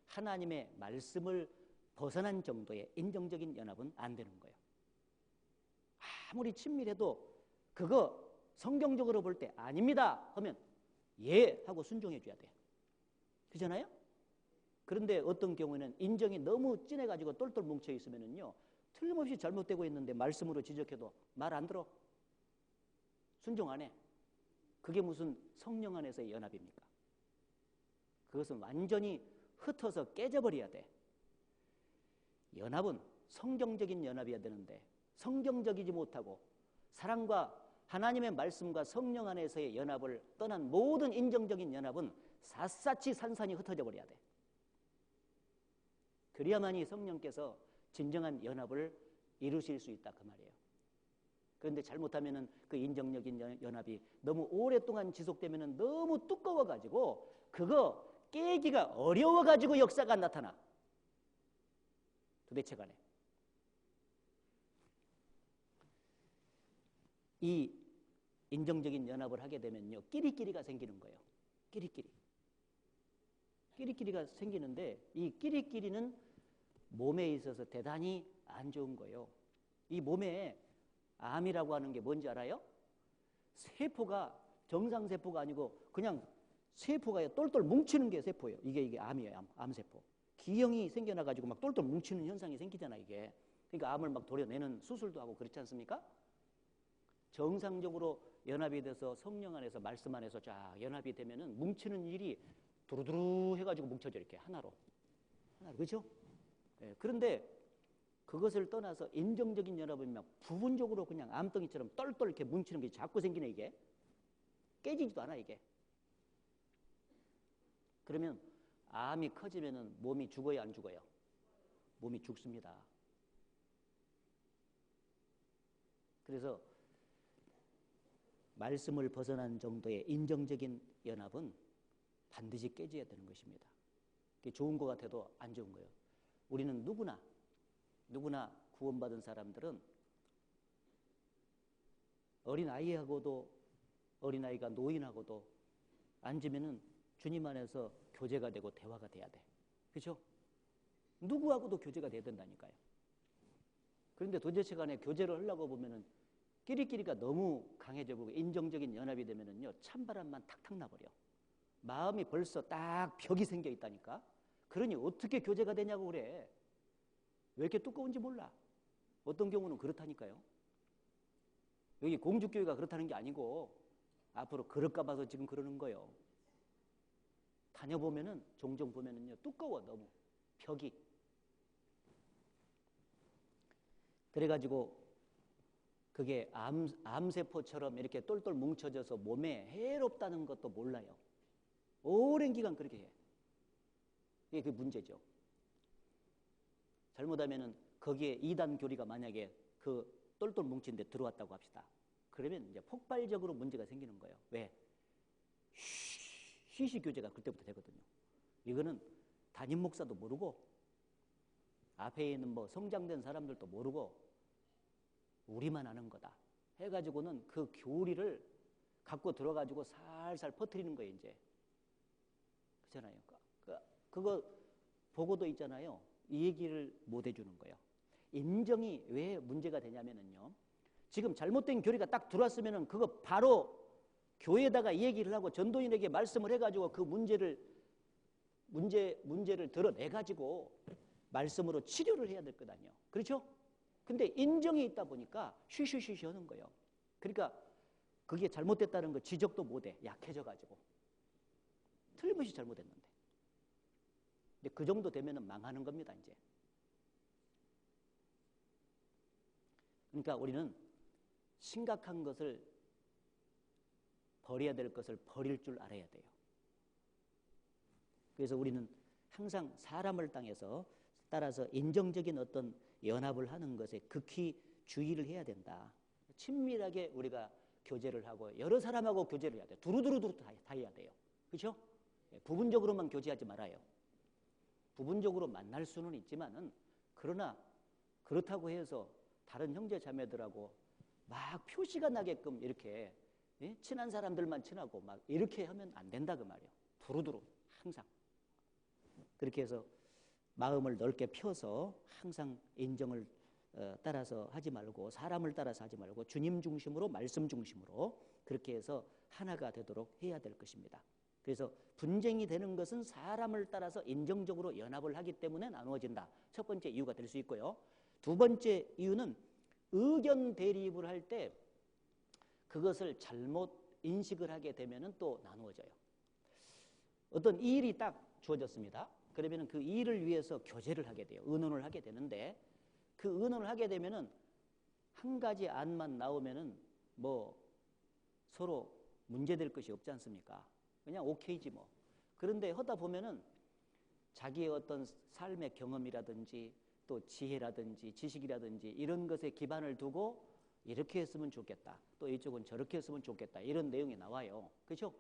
하나님의 말씀을 벗어난 정도의 인정적인 연합은 안 되는 거예요. 아무리 친밀해도 그거 성경적으로 볼 때 아닙니다 하면 예 하고 순종해 줘야 돼. 그렇잖아요? 그런데 어떤 경우에는 인정이 너무 진해가지고 똘똘 뭉쳐 있으면은요, 틀림없이 잘못되고 있는데 말씀으로 지적해도 말 안 들어. 순종 안 해. 그게 무슨 성령 안에서의 연합입니까? 그것은 완전히 흩어서 깨져버려야 돼. 연합은 성경적인 연합이어야 되는데 성경적이지 못하고 사랑과 하나님의 말씀과 성령 안에서의 연합을 떠난 모든 인정적인 연합은 샅샅이 산산이 흩어져 버려야 돼. 그래야만이 성령께서 진정한 연합을 이루실 수 있다 그 말이에요. 그런데 잘못하면은 그 인정적인 연합이 너무 오랫동안 지속되면은 너무 두꺼워가지고 그거 깨기가 어려워가지고 역사가 나타나. 도대체 간에 이 인정적인 연합을 하게 되면요, 끼리끼리가 생기는 거예요. 끼리끼리가 생기는데 이 끼리끼리는 몸에 있어서 대단히 안 좋은 거예요. 이 몸에 암이라고 하는 게 뭔지 알아요? 세포가 정상세포가 아니고 그냥 세포가 똘똘 뭉치는 게 세포예요. 이게 암이에요. 암세포. 기형이 생겨나가지고 막 똘똘 뭉치는 현상이 생기잖아, 이게. 그러니까 암을 막 도려내는 수술도 하고 그렇지 않습니까? 정상적으로 연합이 돼서 성령 안에서 말씀 안에서 쫙 연합이 되면은 뭉치는 일이 두루두루 해가지고 뭉쳐져 이렇게 하나로. 그렇죠? 예, 그런데 그것을 떠나서 인정적인 연합은 부분적으로 그냥 암덩이처럼 똘똘 이렇게 뭉치는 게 자꾸 생기네, 이게. 깨지지도 않아, 이게. 그러면 암이 커지면은 몸이 죽어요, 안 죽어요? 몸이 죽습니다. 그래서 말씀을 벗어난 정도의 인정적인 연합은 반드시 깨져야 되는 것입니다. 그게 좋은 것 같아도 안 좋은 거예요. 우리는 누구나 구원받은 사람들은 어린아이하고도 어린아이가 노인하고도 앉으면은 주님 안에서 교제가 되고 대화가 돼야 돼. 그렇죠? 누구하고도 교제가 돼야 된다니까요. 그런데 도대체 간에 교제를 하려고 보면은 끼리끼리가 너무 강해져 보고 인정적인 연합이 되면은요, 찬바람만 탁탁 나버려. 마음이 벌써 딱 벽이 생겨 있다니까. 그러니 어떻게 교제가 되냐고 그래. 왜 이렇게 두꺼운지 몰라. 어떤 경우는 그렇다니까요. 여기 공주교회가 그렇다는 게 아니고 앞으로 그럴까 봐서 지금 그러는 거예요. 다녀보면은 종종 보면은요, 두꺼워 너무 벽이. 그래가지고 그게 암세포처럼 이렇게 똘똘 뭉쳐져서 몸에 해롭다는 것도 몰라요. 오랜 기간 그렇게 해. 이게 그 문제죠. 잘못하면은 거기에 이단 교리가 만약에 그 똘똘 뭉친 데 들어왔다고 합시다. 그러면 이제 폭발적으로 문제가 생기는 거예요. 왜? 시시 교제가 그때부터 되거든요. 이거는 담임 목사도 모르고 앞에 있는 뭐 성장된 사람들도 모르고 우리만 아는 거다 해가지고는 그 교리를 갖고 들어가지고 살살 퍼뜨리는 거예요, 이제. 그렇잖아요. 그거 보고도 있잖아요. 이 얘기를 못 해주는 거예요. 인정이 왜 문제가 되냐면은요, 지금 잘못된 교리가 딱 들어왔으면은 그거 바로 교회에다가 이 얘기를 하고 전도인에게 말씀을 해가지고 그 문제를 드러내가지고 말씀으로 치료를 해야 될 거 아니에요. 그렇죠? 근데 인정이 있다 보니까 쉬쉬쉬쉬 하는 거예요. 그러니까 그게 잘못됐다는 거 지적도 못해. 약해져가지고. 틀림없이 잘못했는데. 근데 그 정도 되면은 망하는 겁니다, 이제. 그러니까 우리는 심각한 것을 버려야 될 것을 버릴 줄 알아야 돼요. 그래서 우리는 항상 사람을 따라서 인정적인 어떤 연합을 하는 것에 극히 주의를 해야 된다. 친밀하게 우리가 교제를 하고 여러 사람하고 교제를 해야 돼요. 두루두루 다 해야 돼요. 그렇죠? 부분적으로만 교제하지 말아요. 부분적으로 만날 수는 있지만은 그러나 그렇다고 해서 다른 형제 자매들하고 막 표시가 나게끔 이렇게 친한 사람들만 친하고 막 이렇게 하면 안 된다 그 말이에요. 두루두루 항상. 그렇게 해서 마음을 넓게 펴서 항상 인정을 따라서 하지 말고 사람을 따라서 하지 말고 주님 중심으로 말씀 중심으로 그렇게 해서 하나가 되도록 해야 될 것입니다. 그래서 분쟁이 되는 것은 사람을 따라서 인정적으로 연합을 하기 때문에 나누어진다. 첫 번째 이유가 될 수 있고요. 두 번째 이유는 의견 대립을 할 때 그것을 잘못 인식을 하게 되면은 또 나누어져요. 어떤 일이 딱 주어졌습니다. 그러면은 그 일을 위해서 교제를 하게 돼요. 의논을 하게 되는데 그 의논을 하게 되면은 한 가지 안만 나오면은 뭐 서로 문제될 것이 없지 않습니까? 그냥 오케이지 뭐. 그런데 하다 보면은 자기의 어떤 삶의 경험이라든지 또 지혜라든지 지식이라든지 이런 것에 기반을 두고 이렇게 했으면 좋겠다. 또 이쪽은 저렇게 했으면 좋겠다. 이런 내용이 나와요. 그렇죠?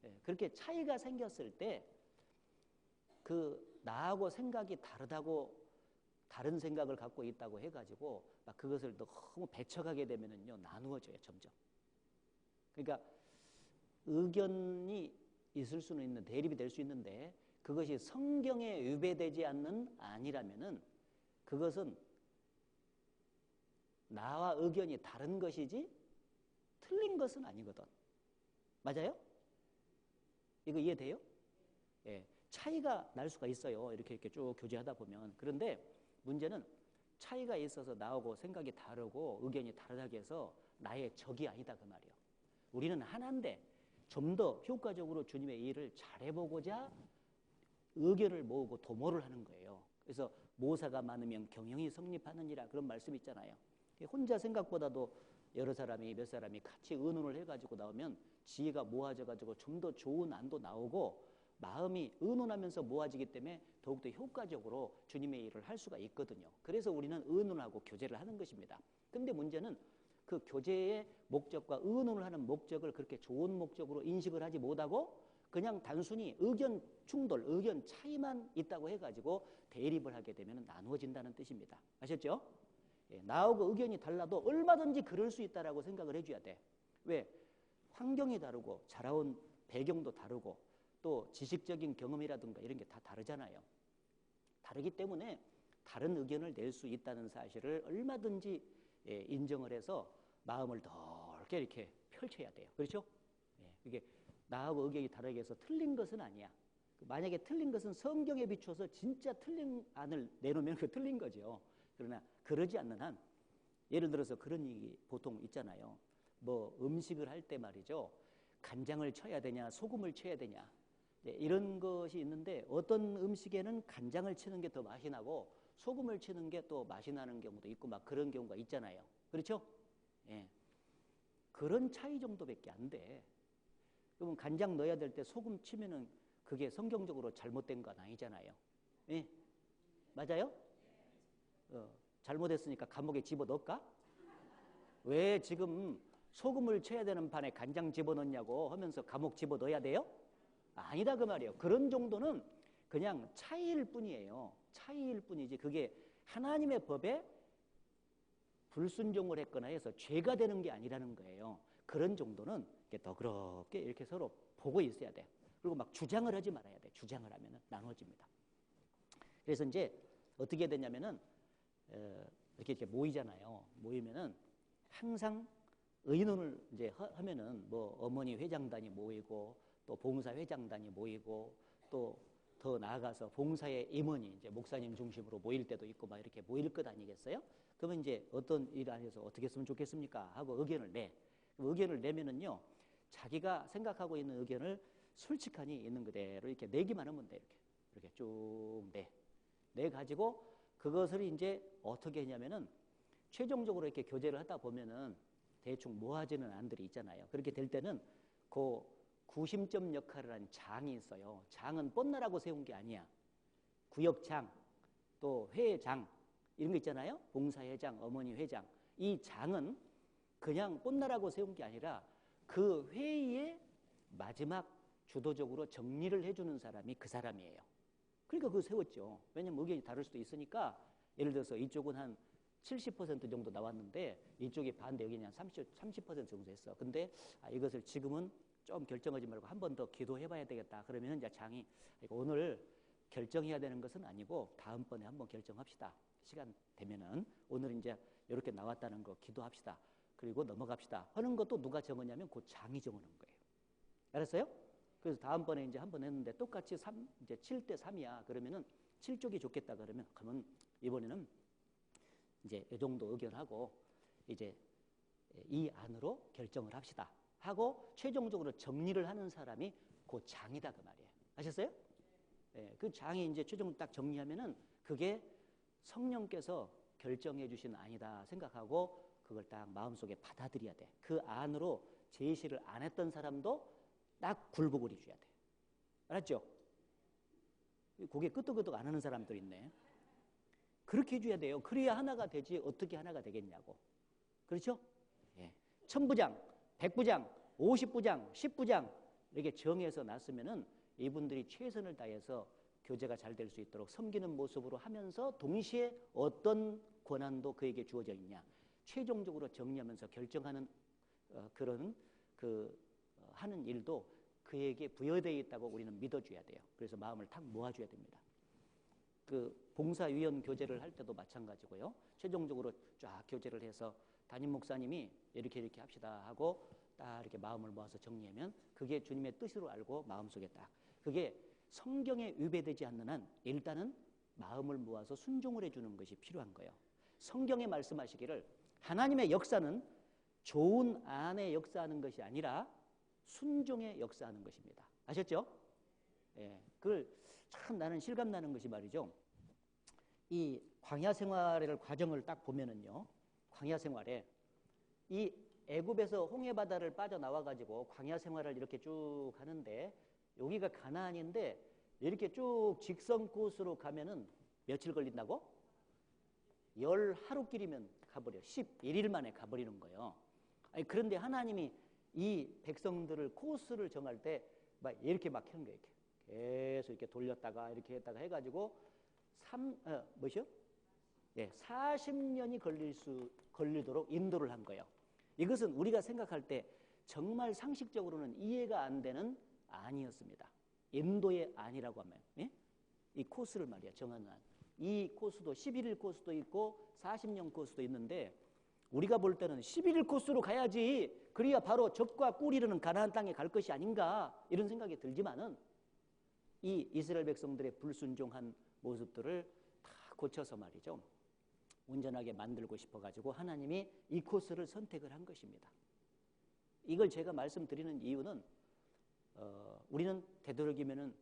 네, 그렇게 차이가 생겼을 때 그 나하고 생각이 다르다고 다른 생각을 갖고 있다고 해가지고 막 그것을 너무 배척하게 되면은요 나누어져요 점점. 그러니까 의견이 있을 수는 있는 대립이 될 수 있는데 그것이 성경에 위배되지 않는 아니라면은 그것은 나와 의견이 다른 것이지 틀린 것은 아니거든. 맞아요? 이거 이해돼요? 예, 차이가 날 수가 있어요. 이렇게 쭉 교제하다 보면. 그런데 문제는 차이가 있어서 나오고 생각이 다르고 의견이 다르다고 해서 나의 적이 아니다 그 말이에요. 우리는 하나인데 좀 더 효과적으로 주님의 일을 잘해보고자 의견을 모으고 도모를 하는 거예요. 그래서 모사가 많으면 경영이 성립하느니라 그런 말씀 있잖아요. 혼자 생각보다도 여러 사람이 몇 사람이 같이 의논을 해가지고 나오면 지혜가 모아져가지고 좀 더 좋은 안도 나오고 마음이 의논하면서 모아지기 때문에 더욱더 효과적으로 주님의 일을 할 수가 있거든요. 그래서 우리는 의논하고 교제를 하는 것입니다. 근데 문제는 그 교제의 목적과 의논을 하는 목적을 그렇게 좋은 목적으로 인식을 하지 못하고 그냥 단순히 의견 충돌, 의견 차이만 있다고 해가지고 대립을 하게 되면 나누어진다는 뜻입니다. 아셨죠? 예, 나하고 의견이 달라도 얼마든지 그럴 수 있다라고 생각을 해줘야 돼. 왜? 환경이 다르고 자라온 배경도 다르고 또 지식적인 경험이라든가 이런 게 다 다르잖아요. 다르기 때문에 다른 의견을 낼 수 있다는 사실을 얼마든지 인정을 해서 마음을 넓게 이렇게 펼쳐야 돼요. 그렇죠? 이게 나하고 의견이 다르게 해서 틀린 것은 아니야. 만약에 틀린 것은 성경에 비춰서 진짜 틀린 안을 내놓으면 그 틀린 거죠. 그러나 그러지 않는 한 예를 들어서 그런 얘기 보통 있잖아요. 뭐 음식을 할 때 말이죠. 간장을 쳐야 되냐 소금을 쳐야 되냐 이런 것이 있는데 어떤 음식에는 간장을 치는 게 더 맛이 나고 소금을 치는 게 또 맛이 나는 경우도 있고 막 그런 경우가 있잖아요. 그렇죠? 예. 그런 차이 정도밖에 안 돼. 그러면 간장 넣어야 될 때 소금 치면은 그게 성경적으로 잘못된 건 아니잖아요. 예. 맞아요? 잘못했으니까 감옥에 집어 넣을까? 왜 지금 소금을 쳐야 되는 판에 간장 집어넣냐고 하면서 감옥 집어넣어야 돼요? 아니다 그 말이에요. 그런 정도는 그냥 차이일 뿐이에요. 차이일 뿐이지 그게 하나님의 법에 불순종을 했거나 해서 죄가 되는 게 아니라는 거예요. 그런 정도는 너그럽게 이렇게 서로 보고 있어야 돼. 그리고 막 주장을 하지 말아야 돼. 주장을 하면 나눠집니다. 그래서 이제 어떻게 되냐면은 이렇게 모이잖아요. 모이면은 항상 의논을 이제 하면은 뭐 어머니 회장단이 모이고 또 봉사 회장단이 모이고 또 더 나아가서 봉사의 임원이 이제 목사님 중심으로 모일 때도 있고 막 이렇게 모일 것 아니겠어요? 그러면 이제 어떤 일 안에서 어떻게 했으면 좋겠습니까? 하고 의견을 내. 의견을 내면은요, 자기가 생각하고 있는 의견을 솔직하니 있는 그대로 이렇게 내기만 하면 돼. 이렇게 쭉 내 가지고 그것을 이제 어떻게 했냐면은 최종적으로 이렇게 교제를 하다 보면은 대충 모아지는 안들이 있잖아요. 그렇게 될 때는 그 구심점 역할을 하는 장이 있어요. 장은 뻔나라고 세운 게 아니야. 구역장, 또 회장 이런 거 있잖아요. 봉사회장, 어머니 회장. 이 장은 그냥 뻔나라고 세운 게 아니라 그 회의의 마지막 주도적으로 정리를 해주는 사람이 그 사람이에요. 그러니까 그거 세웠죠. 왜냐면 의견이 다를 수도 있으니까 예를 들어서 이쪽은 한 70% 정도 나왔는데 이쪽이 반대 의견이 한 30% 정도 했어. 근데 이것을 지금은 좀 결정하지 말고 한 번 더 기도해 봐야 되겠다. 그러면 이제 장이 오늘 결정해야 되는 것은 아니고 다음번에 한번 결정합시다. 시간 되면은 오늘 이제 이렇게 나왔다는 거 기도합시다. 그리고 넘어갑시다. 하는 것도 누가 정하냐면 그 장이 정하는 거예요. 알았어요? 그래서 다음번에 이제 한번 했는데 똑같이 이제 7대 3이야. 그러면은 7쪽이 좋겠다. 그러면 이번에는 이제 이 정도 의견하고 이제 이 안으로 결정을 합시다. 하고 최종적으로 정리를 하는 사람이 그 장이다 그 말이에요. 아셨어요? 네, 그 장이 이제 최종 딱 정리하면은 그게 성령께서 결정해 주신 안이다 생각하고 그걸 딱 마음속에 받아들여야 돼. 그 안으로 제시를 안 했던 사람도 딱 굴복을 해줘야 돼. 알았죠? 고개 끄덕끄덕 안 하는 사람들 있네. 그렇게 해줘야 돼요. 그래야 하나가 되지 어떻게 하나가 되겠냐고. 그렇죠? 예. 1000부장, 100부장, 50부장, 10부장 이렇게 정해서 놨으면은 이분들이 최선을 다해서 교제가 잘 될 수 있도록 섬기는 모습으로 하면서 동시에 어떤 권한도 그에게 주어져 있냐. 최종적으로 정리하면서 결정하는 그런 하는 일도 그에게 부여되어 있다고 우리는 믿어줘야 돼요. 그래서 마음을 탁 모아줘야 됩니다. 그 봉사위원 교제를 할 때도 마찬가지고요. 최종적으로 쫙 교제를 해서 담임 목사님이 이렇게 합시다 하고 딱 이렇게 마음을 모아서 정리하면 그게 주님의 뜻으로 알고 마음속에 딱 그게 성경에 위배되지 않는 한 일단은 마음을 모아서 순종을 해주는 것이 필요한 거예요. 성경에 말씀하시기를 하나님의 역사는 좋은 안에 역사하는 것이 아니라 순종에 역사하는 것입니다. 아셨죠? 예, 그걸 참 나는 실감나는 것이 말이죠. 이 광야 생활의 과정을 딱 보면은요, 광야 생활에 이 애굽에서 홍해 바다를 빠져나와 가지고 광야 생활을 이렇게 쭉 하는데 여기가 가나안인데 이렇게 쭉 직선 코스로 가면은 며칠 걸린다고? 10하루길이면 가버려. 11일 만에 가버리는 거예요. 아니, 그런데 하나님이 이 백성들을 코스를 정할 때 막 이렇게 막 하는 거예요. 계속 이렇게 돌렸다가 이렇게 했다가 해가지고 40년이 걸리도록 인도를 한 거예요. 이것은 우리가 생각할 때 정말 상식적으로는 이해가 안 되는 안이었습니다. 인도의 안이라고 하면, 예? 이 코스를 말이야, 정하는 안. 이 코스도 11일 코스도 있고 40년 코스도 있는데 우리가 볼 때는 11일 코스로 가야지 그래야 바로 적과 꿀 이르는 가나안 땅에 갈 것이 아닌가 이런 생각이 들지만은 이 이스라엘 백성들의 불순종한 모습들을 다 고쳐서 말이죠, 온전하게 만들고 싶어가지고 하나님이 이 코스를 선택을 한 것입니다. 이걸 제가 말씀드리는 이유는 우리는 되도록이면은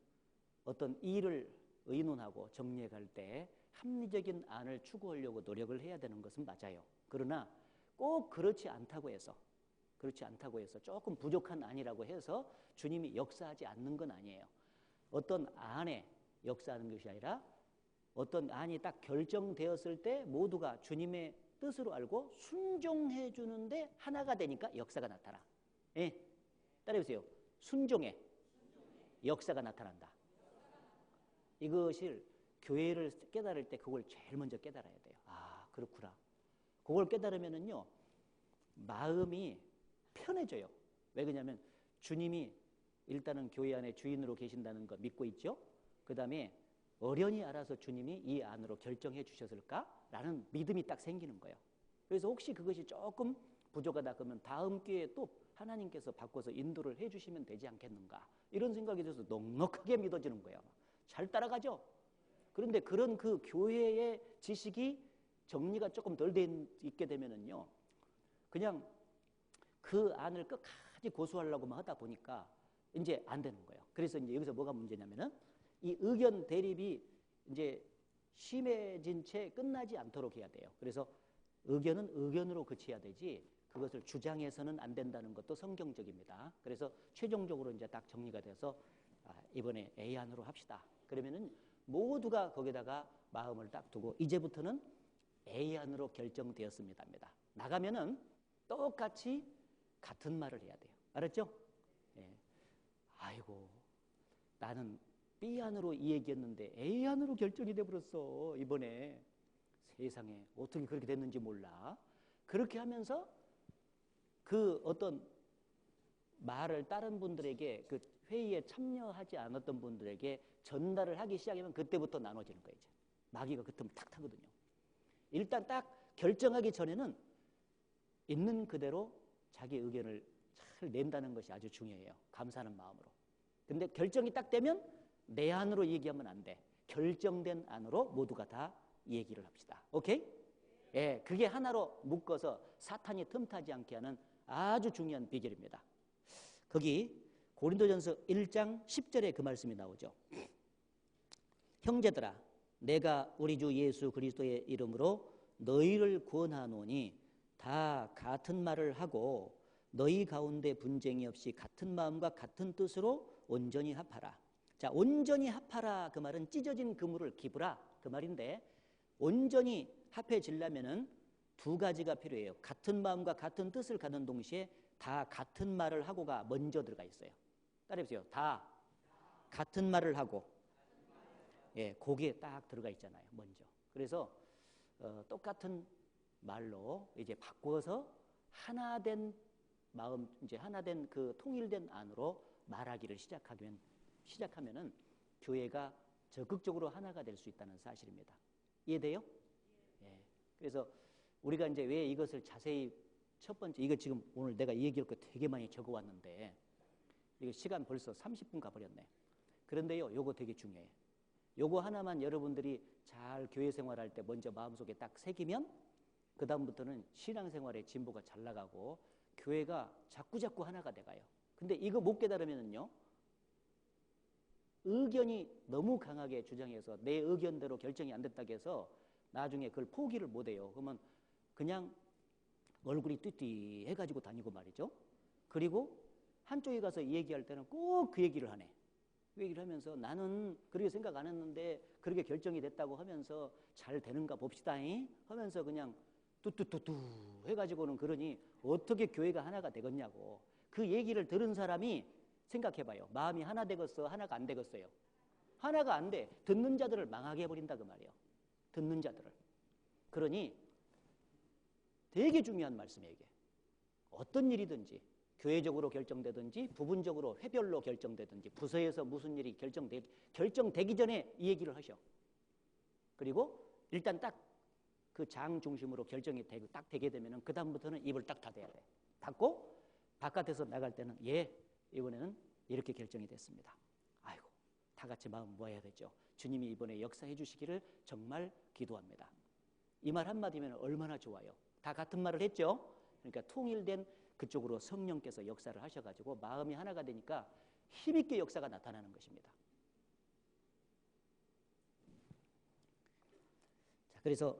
어떤 일을 의논하고 정리해갈 때 합리적인 안을 추구하려고 노력을 해야 되는 것은 맞아요. 그러나 꼭 그렇지 않다고 해서 조금 부족한 안이라고 해서 주님이 역사하지 않는 건 아니에요. 어떤 안에 역사하는 것이 아니라 어떤 안이 딱 결정되었을 때 모두가 주님의 뜻으로 알고 순종해 주는데 하나가 되니까 역사가 나타나. 예, 따라해보세요. 순종에 역사가 나타난다. 이것을 교회를 깨달을 때 그걸 제일 먼저 깨달아야 돼요. 아, 그렇구나. 그걸 깨달으면은요, 마음이 편해져요. 왜 그러냐면 주님이 일단은 교회 안에 주인으로 계신다는 거 믿고 있죠. 그 다음에 어련히 알아서 주님이 이 안으로 결정해 주셨을까라는 믿음이 딱 생기는 거예요. 그래서 혹시 그것이 조금 부족하다 그러면 다음 기회에 또 하나님께서 바꿔서 인도를 해 주시면 되지 않겠는가 이런 생각이 들어서 넉넉하게 믿어지는 거예요. 잘 따라가죠. 그런데 그런 그 교회의 지식이 정리가 조금 덜 돼 있게 되면은요, 그냥 그 안을 끝까지 고수하려고만 하다 보니까 이제 안 되는 거예요. 그래서 이제 여기서 뭐가 문제냐면은 이 의견 대립이 이제 심해진 채 끝나지 않도록 해야 돼요. 그래서 의견은 의견으로 그쳐야 되지 그것을 주장해서는 안 된다는 것도 성경적입니다. 그래서 최종적으로 이제 딱 정리가 돼서 이번에 A안으로 합시다. 그러면은 모두가 거기다가 마음을 딱 두고 이제부터는 A안으로 결정되었습니다입니다. 나가면은 똑같이 같은 말을 해야 돼요. 알았죠? 예. 아이고, 나는 B안으로 이 얘기했는데 A안으로 결정이 돼버렸어. 이번에 세상에 어떻게 그렇게 됐는지 몰라. 그렇게 하면서 그 어떤 말을 다른 분들에게 그 회의에 참여하지 않았던 분들에게 전달을 하기 시작하면 그때부터 나눠지는 거예요. 이제 마귀가 그때부터 탁 타거든요. 일단 딱 결정하기 전에는 있는 그대로 자기 의견을 잘 낸다는 것이 아주 중요해요. 감사하는 마음으로. 근데 결정이 딱 되면 내 안으로 얘기하면 안 돼. 결정된 안으로 모두가 다 얘기를 합시다. 오케이? 예, 그게 하나로 묶어서 사탄이 틈타지 않게 하는 아주 중요한 비결입니다. 거기 고린도전서 1장 10절에 그 말씀이 나오죠. 형제들아, 내가 우리 주 예수 그리스도의 이름으로 너희를 구원하노니 다 같은 말을 하고 너희 가운데 분쟁이 없이 같은 마음과 같은 뜻으로 온전히 합하라. 자, 온전히 합하라 그 말은 찢어진 그물을 기부라 그 말인데, 온전히 합해지려면은 두 가지가 필요해요. 같은 마음과 같은 뜻을 가는 동시에 다 같은 말을 하고가 먼저 들어가 있어요. 따라해보세요. 다 같은 말을 하고, 예, 거기에 딱 들어가 있잖아요. 먼저. 그래서 똑같은 말로 이제 바꿔서 하나된 마음, 이제 하나된 그 통일된 안으로 말하기를 시작하면은 교회가 적극적으로 하나가 될 수 있다는 사실입니다. 이해돼요? 예. 그래서 우리가 이제 왜 이것을 자세히 첫 번째, 이거 지금 오늘 내가 이 얘기할 거 되게 많이 적어왔는데 이거 시간 벌써 30분 가버렸네. 그런데요, 요거 되게 중요해. 요거 하나만 여러분들이 잘 교회 생활할 때 먼저 마음속에 딱 새기면 그 다음부터는 신앙생활의 진보가 잘 나가고 교회가 자꾸자꾸 하나가 돼가요. 근데 이거 못 깨달으면은요, 의견이 너무 강하게 주장해서 내 의견대로 결정이 안 됐다고 해서 나중에 그걸 포기를 못 해요. 그러면 그냥 얼굴이 띠띠해가지고 다니고 말이죠. 그리고 한쪽에 가서 이 얘기할 때는 꼭 그 얘기를 하네. 그 얘기를 하면서 나는 그렇게 생각 안 했는데 그렇게 결정이 됐다고 하면서 잘 되는가 봅시다 하면서 그냥 뚜뚜뚜뚜 해가지고는 그러니 어떻게 교회가 하나가 되겠냐고. 그 얘기를 들은 사람이 생각해봐요. 마음이 하나 되겠어, 하나가 안 되겠어요? 하나가 안 돼. 듣는 자들을 망하게 해버린다 그 말이에요. 듣는 자들을. 그러니 되게 중요한 말씀이에요 이게. 어떤 일이든지 교회적으로 결정되든지 부분적으로 회별로 결정되든지 부서에서 무슨 일이 결정되기 전에 이 얘기를 하셔. 그리고 일단 딱 그 장 중심으로 결정이 되고 딱 되게 되면은 그 다음부터는 입을 딱 닫아야 돼. 닫고 바깥에서 나갈 때는 이번에는 이렇게 결정이 됐습니다. 아이고, 다 같이 마음 모아야 되죠. 주님이 이번에 역사해 주시기를 정말 기도합니다. 이 말 한마디면 얼마나 좋아요. 다 같은 말을 했죠. 그러니까 통일된 그쪽으로 성령께서 역사를 하셔가지고 마음이 하나가 되니까 힘있게 역사가 나타나는 것입니다. 자, 그래서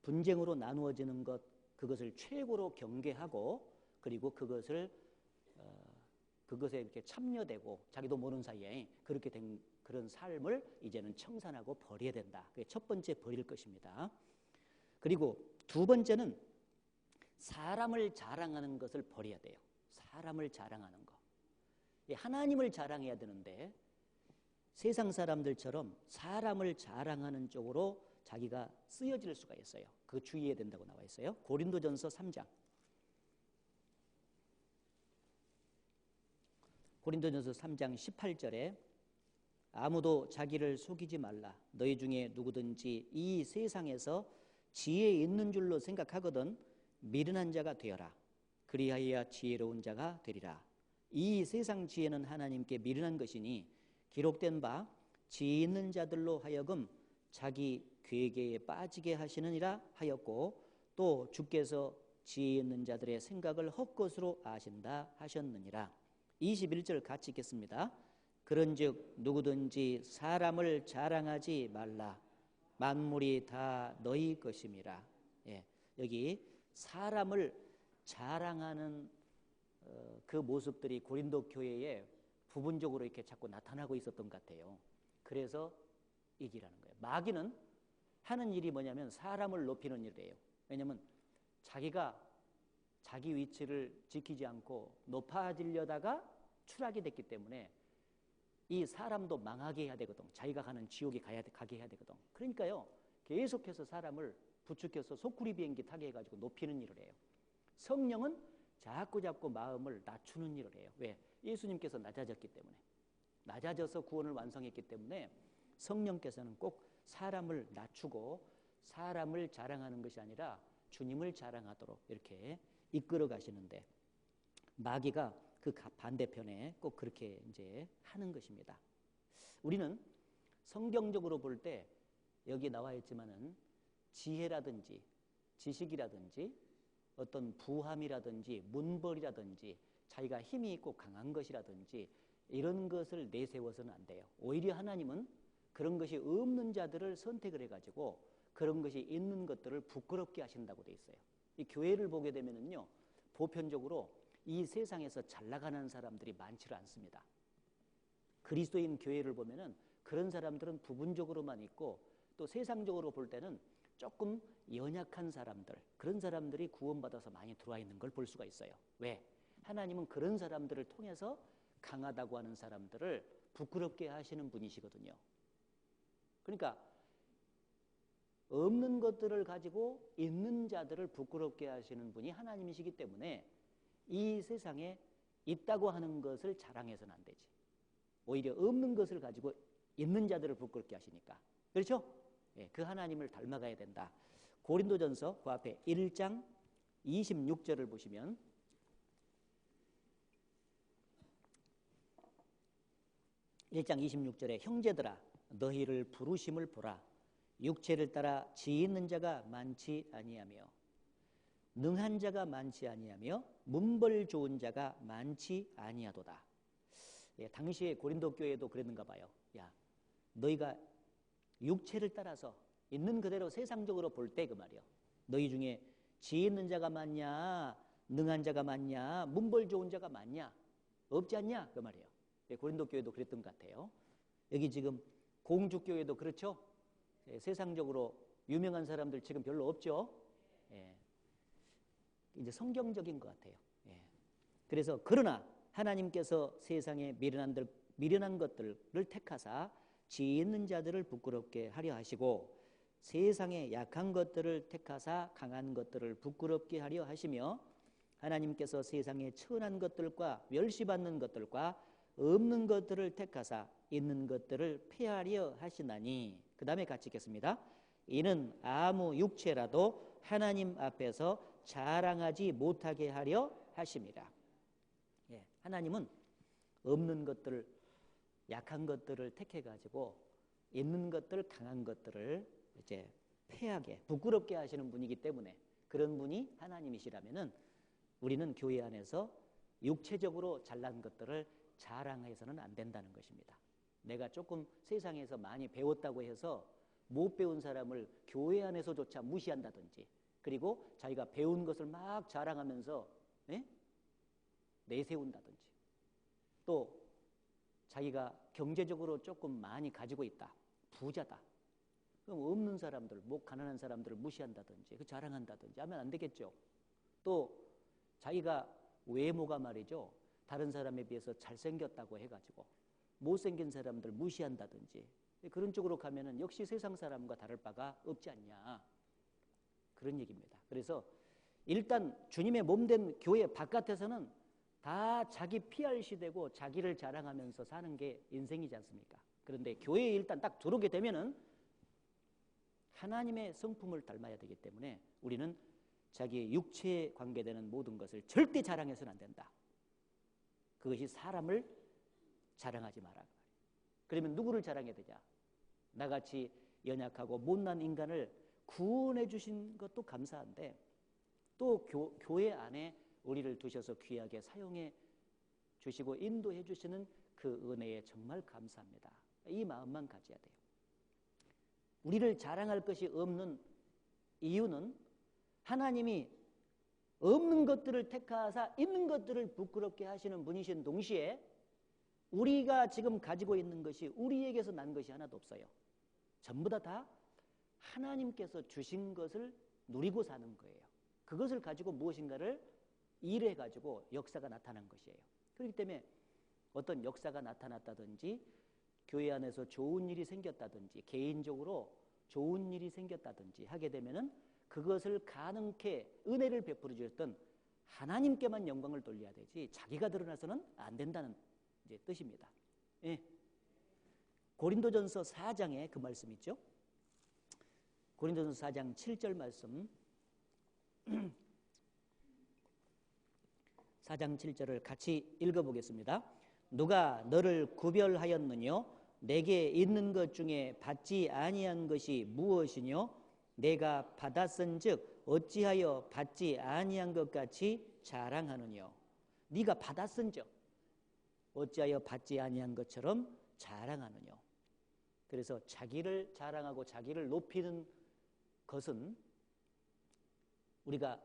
분쟁으로 나누어지는 것, 그것을 최고로 경계하고 그리고 그것에 이렇게 참여되고 자기도 모르는 사이에 그렇게 된 그런 삶을 이제는 청산하고 버려야 된다. 그게 첫 번째 버릴 것입니다. 그리고 두 번째는 사람을 자랑하는 것을 버려야 돼요. 사람을 자랑하는 거. 하나님을 자랑해야 되는데 세상 사람들처럼 사람을 자랑하는 쪽으로 자기가 쓰여질 수가 있어요. 그거 주의해야 된다고 나와 있어요. 고린도전서 3장. 고린도전서 3장 18절에 아무도 자기를 속이지 말라. 너희 중에 누구든지 이 세상에서 지혜 있는 줄로 생각하거든 미련한 자가 되어라. 그리하여야 지혜로운 자가 되리라. 이 세상 지혜는 하나님께 미련한 것이니 기록된 바 지혜 있는 자들로 하여금 자기 괴계에 빠지게 하시느니라 하였고 또 주께서 지혜 있는 자들의 생각을 헛것으로 아신다 하셨느니라. 21절 같이 읽겠습니다. 그런즉 누구든지 사람을 자랑하지 말라. 만물이 다 너희 것임이라. 여기 사람을 자랑하는 그 모습들이 고린도 교회에 부분적으로 이렇게 자꾸 나타나고 있었던 것 같아요. 그래서 얘기라는 거예요. 마귀는 하는 일이 뭐냐면 사람을 높이는 일이에요. 왜냐하면 자기가 자기 위치를 지키지 않고 높아지려다가 추락이 됐기 때문에 이 사람도 망하게 해야 되거든. 자기가 가는 지옥에 가게 해야 되거든. 그러니까요, 계속해서 사람을 부축해서 소쿠리 비행기 타게 해가지고 높이는 일을 해요. 성령은 자꾸 마음을 낮추는 일을 해요. 왜? 예수님께서 낮아졌기 때문에. 낮아져서 구원을 완성했기 때문에 성령께서는 꼭 사람을 낮추고 사람을 자랑하는 것이 아니라 주님을 자랑하도록 이렇게 이끌어 가시는데 마귀가 그 반대편에 꼭 그렇게 이제 하는 것입니다. 우리는 성경적으로 볼 때 여기 나와 있지만은 지혜라든지 지식이라든지 어떤 부함이라든지 문벌이라든지 자기가 힘이 있고 강한 것이라든지 이런 것을 내세워서는 안 돼요. 오히려 하나님은 그런 것이 없는 자들을 선택을 해가지고 그런 것이 있는 것들을 부끄럽게 하신다고 돼 있어요. 이 교회를 보게 되면은요, 보편적으로 이 세상에서 잘 나가는 사람들이 많지를 않습니다. 그리스도인 교회를 보면은 그런 사람들은 부분적으로만 있고 또 세상적으로 볼 때는 조금 연약한 사람들, 그런 사람들이 구원받아서 많이 들어와 있는 걸 볼 수가 있어요. 왜? 하나님은 그런 사람들을 통해서 강하다고 하는 사람들을 부끄럽게 하시는 분이시거든요. 그러니까 없는 것들을 가지고 있는 자들을 부끄럽게 하시는 분이 하나님이시기 때문에 이 세상에 있다고 하는 것을 자랑해서는 안 되지. 오히려 없는 것을 가지고 있는 자들을 부끄럽게 하시니까. 그렇죠? 그 하나님을 닮아가야 된다. 고린도전서 그 앞에 1장 26절을 보시면 1장 26절에 형제들아 너희를 부르심을 보라. 육체를 따라 지 있는 자가 많지 아니하며 능한 자가 많지 아니하며 문벌 좋은 자가 많지 아니하도다. 예, 당시에 고린도 교회도 그랬는가 봐요. 야, 너희가 육체를 따라서 있는 그대로 세상적으로 볼 때 그 말이요. 너희 중에 지 있는 자가 많냐, 능한 자가 많냐, 문벌 좋은 자가 많냐, 없지 않냐 그 말이에요. 예, 고린도 교회도 그랬던 것 같아요. 여기 지금 공주 교회도 그렇죠. 예, 세상적으로 유명한 사람들 지금 별로 없죠. 예, 이제 성경적인 것 같아요. 예. 그래서 그러나 하나님께서 세상에 미련한 것들을 택하사 지 있는 자들을 부끄럽게 하려 하시고 세상에 약한 것들을 택하사 강한 것들을 부끄럽게 하려 하시며 하나님께서 세상에 천한 것들과 멸시받는 것들과 없는 것들을 택하사 있는 것들을 폐하려 하시나니 그 다음에 같이 읽겠습니다. 이는 아무 육체라도 하나님 앞에서 자랑하지 못하게 하려 하심이라. 예, 하나님은 없는 것들을 약한 것들을 택해가지고 있는 것들 강한 것들을 이제 폐하게 부끄럽게 하시는 분이기 때문에 그런 분이 하나님이시라면은 우리는 교회 안에서 육체적으로 잘난 것들을 자랑해서는 안 된다는 것입니다. 내가 조금 세상에서 많이 배웠다고 해서 못 배운 사람을 교회 안에서조차 무시한다든지 그리고 자기가 배운 것을 막 자랑하면서 내세운다든지 또 자기가 경제적으로 조금 많이 가지고 있다, 부자다. 그럼 없는 사람들, 목 가난한 사람들을 무시한다든지 그 자랑한다든지 하면 안 되겠죠. 또 자기가 외모가 말이죠. 다른 사람에 비해서 잘생겼다고 해가지고 못생긴 사람들 무시한다든지 그런 쪽으로 가면은 역시 세상 사람과 다를 바가 없지 않냐. 그런 얘기입니다. 그래서 일단 주님의 몸된 교회 바깥에서는 다 자기 PRC 되고 자기를 자랑하면서 사는 게 인생이지 않습니까? 그런데 교회에 일단 딱 들어오게 되면은 하나님의 성품을 닮아야 되기 때문에 우리는 자기의 육체에 관계되는 모든 것을 절대 자랑해서는 안 된다. 그것이 사람을 자랑하지 마라. 그러면 누구를 자랑해야 되냐? 나같이 연약하고 못난 인간을 구원해 주신 것도 감사한데 또 교회 안에 우리를 두셔서 귀하게 사용해 주시고 인도해 주시는 그 은혜에 정말 감사합니다. 이 마음만 가져야 돼요. 우리를 자랑할 것이 없는 이유는 하나님이 없는 것들을 택하사 있는 것들을 부끄럽게 하시는 분이신 동시에 우리가 지금 가지고 있는 것이 우리에게서 난 것이 하나도 없어요. 전부 다 하나님께서 주신 것을 누리고 사는 거예요. 그것을 가지고 무엇인가를 일해가지고 역사가 나타난 것이에요. 그렇기 때문에 어떤 역사가 나타났다든지 교회 안에서 좋은 일이 생겼다든지 개인적으로 좋은 일이 생겼다든지 하게 되면은 그것을 가능케 은혜를 베풀어 주셨던 하나님께만 영광을 돌려야 되지 자기가 드러나서는 안 된다는 이제 뜻입니다. 예. 고린도전서 4장에 그 말씀 있죠. 고린도전서 4장 7절 말씀 4장 7절을 같이 읽어보겠습니다. 누가 너를 구별하였느뇨? 내게 있는 것 중에 받지 아니한 것이 무엇이뇨? 내가 받았은즉 어찌하여 받지 아니한 것 같이 자랑하느뇨? 네가 받았은즉 어찌하여 받지 아니한 것처럼 자랑하느뇨? 그래서 자기를 자랑하고 자기를 높이는 것은 우리가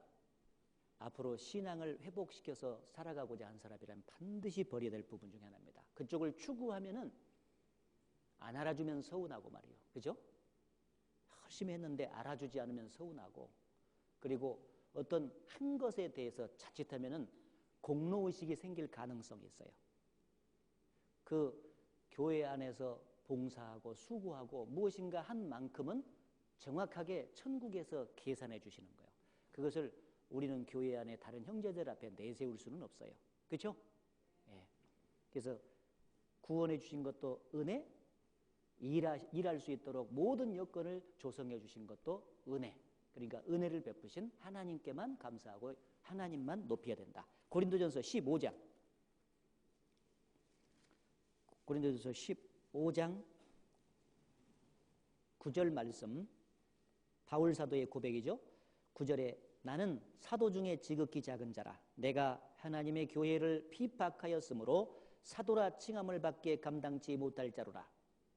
앞으로 신앙을 회복시켜서 살아가고자 하는 사람이라면 반드시 버려야 될 부분 중에 하나입니다. 그쪽을 추구하면은 안 알아주면 서운하고 말이요. 그죠? 열심히 했는데 알아주지 않으면 서운하고 그리고 어떤 한 것에 대해서 자칫하면은 공로의식이 생길 가능성이 있어요. 그 교회 안에서 봉사하고 수고하고 무엇인가 한 만큼은 정확하게 천국에서 계산해 주시는 거예요. 그것을 우리는 교회 안에 다른 형제들 앞에 내세울 수는 없어요. 그렇죠? 예. 그래서 구원해 주신 것도 은혜, 일할 수 있도록 모든 여건을 조성해 주신 것도 은혜. 그러니까 은혜를 베푸신 하나님께만 감사하고 하나님만 높여야 된다. 고린도전서 15장 9절 말씀, 바울 사도의 고백이죠. 9절에 나는 사도 중에 지극히 작은 자라 내가 하나님의 교회를 핍박하였으므로 사도라 칭함을 받게 감당치 못할 자로라.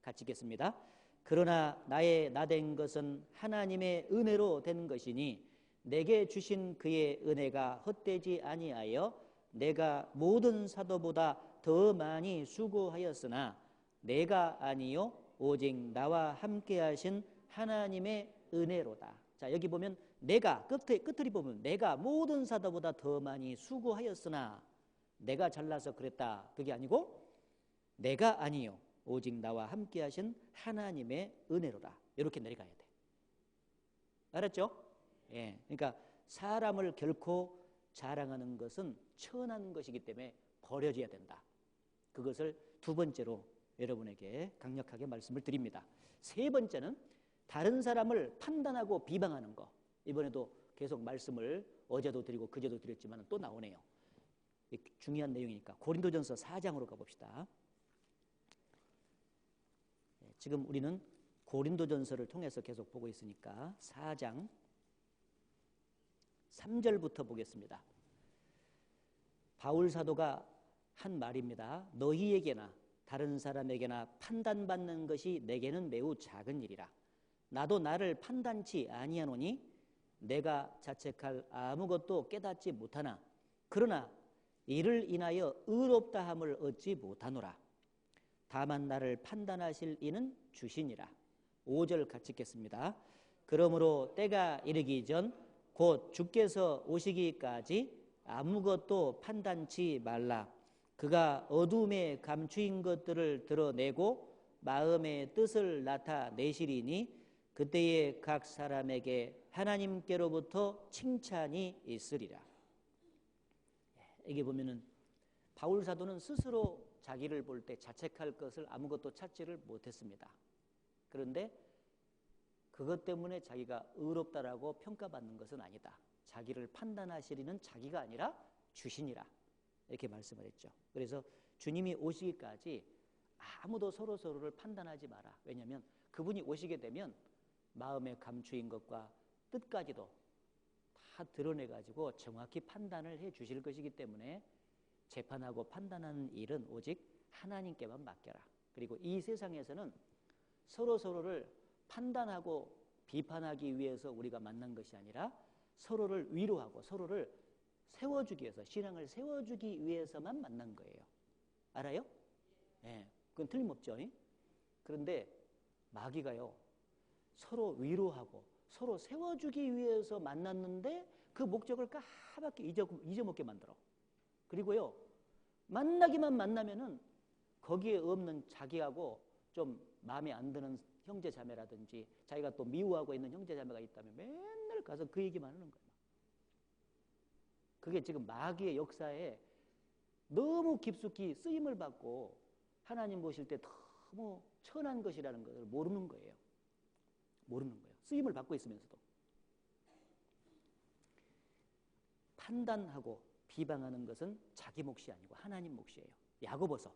같이 읽겠습니다. 그러나 나의 나된 것은 하나님의 은혜로 된 것이니 내게 주신 그의 은혜가 헛되지 아니하여 내가 모든 사도보다 더 많이 수고하였으나 내가 아니요 오직 나와 함께 하신 하나님의 은혜로다. 자, 여기 보면 내가 끝을 보면 내가 모든 사도보다 더 많이 수고하였으나 내가 잘나서 그랬다. 그게 아니고 내가 아니요 오직 나와 함께 하신 하나님의 은혜로다. 이렇게 내려가야 돼. 알았죠? 예. 그러니까 사람을 결코 자랑하는 것은 천한 것이기 때문에 버려져야 된다. 그것을 두 번째로 여러분에게 강력하게 말씀을 드립니다. 세 번째는 다른 사람을 판단하고 비방하는 거. 이번에도 계속 말씀을 어제도 드리고 그제도 드렸지만 또 나오네요. 중요한 내용이니까 고린도전서 4장으로 가봅시다. 지금 우리는 고린도전서를 통해서 계속 보고 있으니까 4장 3절부터 보겠습니다. 바울 사도가 한 말입니다. 너희에게나 다른 사람에게나 판단받는 것이 내게는 매우 작은 일이라. 나도 나를 판단치 아니하노니 내가 자책할 아무것도 깨닫지 못하나 그러나 이를 인하여 의롭다함을 얻지 못하노라. 다만 나를 판단하실 이는 주시니라. 5절 같이 읽겠습니다. 그러므로 때가 이르기 전 곧 주께서 오시기까지 아무것도 판단치 말라. 그가 어둠에 감추인 것들을 드러내고 마음의 뜻을 나타내시리니 그때에 각 사람에게 하나님께로부터 칭찬이 있으리라. 여기 보면은 바울 사도는 스스로 자기를 볼 때 자책할 것을 아무것도 찾지를 못했습니다. 그런데 그것 때문에 자기가 의롭다라고 평가받는 것은 아니다. 자기를 판단하시리는 자기가 아니라 주시니라. 이렇게 말씀을 했죠. 그래서 주님이 오시기까지 아무도 서로를 판단하지 마라. 왜냐하면 그분이 오시게 되면 마음에 감추인 것과 뜻까지도 다 드러내가지고 정확히 판단을 해 주실 것이기 때문에 재판하고 판단하는 일은 오직 하나님께만 맡겨라. 그리고 이 세상에서는 서로를 판단하고 비판하기 위해서 우리가 만난 것이 아니라 서로를 위로하고 서로를 세워주기 위해서, 신앙을 세워주기 위해서만 만난 거예요. 알아요? 네, 그건 틀림없죠. 그런데 마귀가요, 서로 위로하고 서로 세워주기 위해서 만났는데 그 목적을 까맣게 잊어먹게 만들어. 그리고요, 만나기만 만나면은 거기에 없는 자기하고 좀 마음에 안 드는 형제 자매라든지 자기가 또 미워하고 있는 형제 자매가 있다면 맨날 가서 그 얘기만 하는 거예요. 그게 지금 마귀의 역사에 너무 깊숙이 쓰임을 받고 하나님 보실 때 너무 천한 것이라는 것을 모르는 거예요. 모르는 거예요. 쓰임을 받고 있으면서도. 판단하고 비방하는 것은 자기 몫이 아니고 하나님 몫이에요. 야고보서.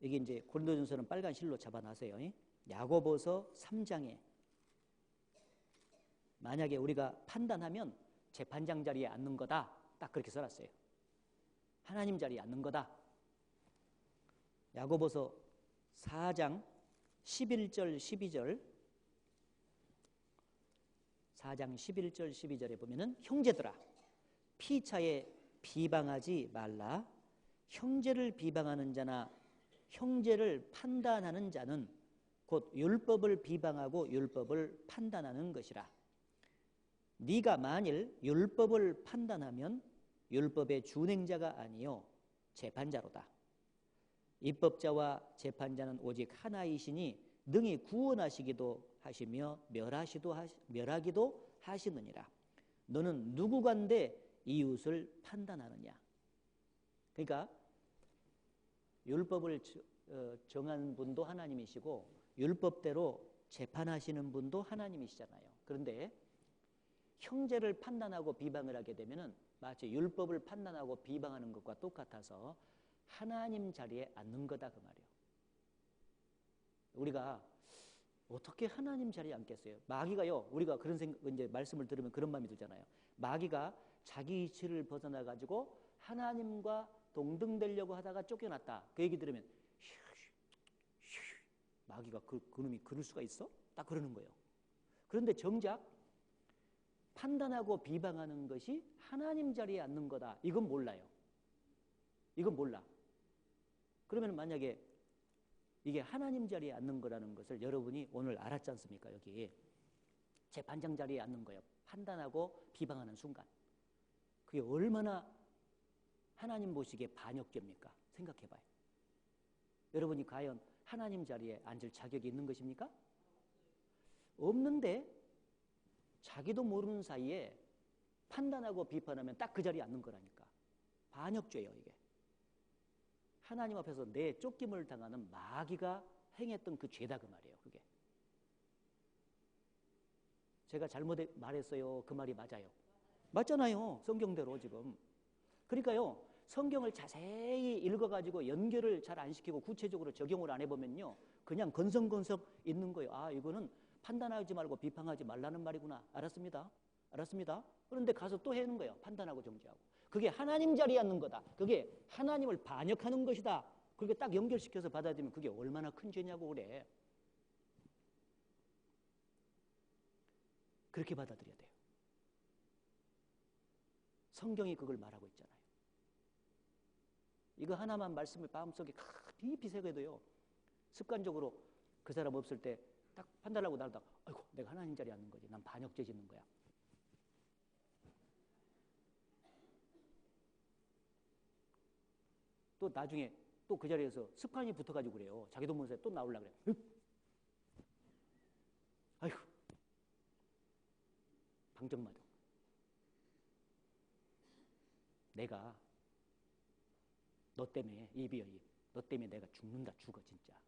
여기 이제 고린도전서는 빨간 실로 잡아놨어요. 야고보서 3장에 만약에 우리가 판단하면 재판장 자리에 앉는 거다. 딱 그렇게 써놨어요. 하나님 자리에 앉는 거다. 야고보서 4장 11절 12절 4장 11절 12절에 보면은 형제들아 피차에 비방하지 말라. 형제를 비방하는 자나 형제를 판단하는 자는 곧 율법을 비방하고 율법을 판단하는 것이라. 네가 만일 율법을 판단하면 율법의 준행자가 아니요 재판자로다. 입법자와 재판자는 오직 하나이시니 능히 구원하시기도 하시며 멸하기도 하시느니라. 너는 누구간데 이웃을 판단하느냐. 그러니까 율법을 정한 분도 하나님이시고 율법대로 재판하시는 분도 하나님이시잖아요. 그런데 형제를 판단하고 비방을 하게 되면은 마치 율법을 판단하고 비방하는 것과 똑같아서 하나님 자리에 앉는 거다 그 말이에요. 우리가 어떻게 하나님 자리에 앉겠어요? 마귀가요, 우리가 그런 생각, 이제 말씀을 들으면 그런 마음이 들잖아요. 마귀가 자기 이치를 벗어나 가지고 하나님과 동등되려고 하다가 쫓겨났다. 그 얘기 들으면 마귀가 그놈이 그럴 수가 있어? 딱 그러는 거예요. 그런데 정작 판단하고 비방하는 것이 하나님 자리에 앉는 거다. 이건 몰라요. 이건 몰라. 그러면 만약에 이게 하나님 자리에 앉는 거라는 것을 여러분이 오늘 알았지 않습니까? 여기 재판장 자리에 앉는 거예요. 판단하고 비방하는 순간. 그게 얼마나 하나님 보시기에 반역죄입니까? 생각해봐요. 여러분이 과연 하나님 자리에 앉을 자격이 있는 것입니까? 없는데 자기도 모르는 사이에 판단하고 비판하면 딱 그 자리에 앉는 거라니까. 반역죄예요, 이게. 하나님 앞에서 내 쫓김을 당하는 마귀가 행했던 그 죄다 그 말이에요, 그게. 제가 잘못 말했어요. 그 말이 맞아요. 맞잖아요, 성경대로 지금. 그러니까요, 성경을 자세히 읽어가지고 연결을 잘 안 시키고 구체적으로 적용을 안 해보면요, 그냥 건성건성 있는 거예요. 아, 이거는 판단하지 말고 비판하지 말라는 말이구나. 알았습니다. 알았습니다. 그런데 가서 또 해는 거예요. 판단하고 정죄하고. 그게 하나님 자리에 앉는 거다. 그게 하나님을 반역하는 것이다. 그렇게 딱 연결시켜서 받아들이면 그게 얼마나 큰 죄냐고 그래. 그렇게 받아들여야 돼요. 성경이 그걸 말하고 있잖아요. 이거 하나만 말씀을 마음속에 깊이 새겨도요, 습관적으로 그 사람 없을 때 딱 판단하고 나르다, 아이고 내가 하나님 자리에 앉는 거지. 난 반역죄 짓는 거야. 또 나중에 또 그 자리에서 습관이 붙어가지고 그래요. 자기도 모르면서 또 나오려고 그래. 아이고 방정맞아. 내가 너 때문에 이비여 입, 너 때문에 내가 죽는다 죽어 진짜.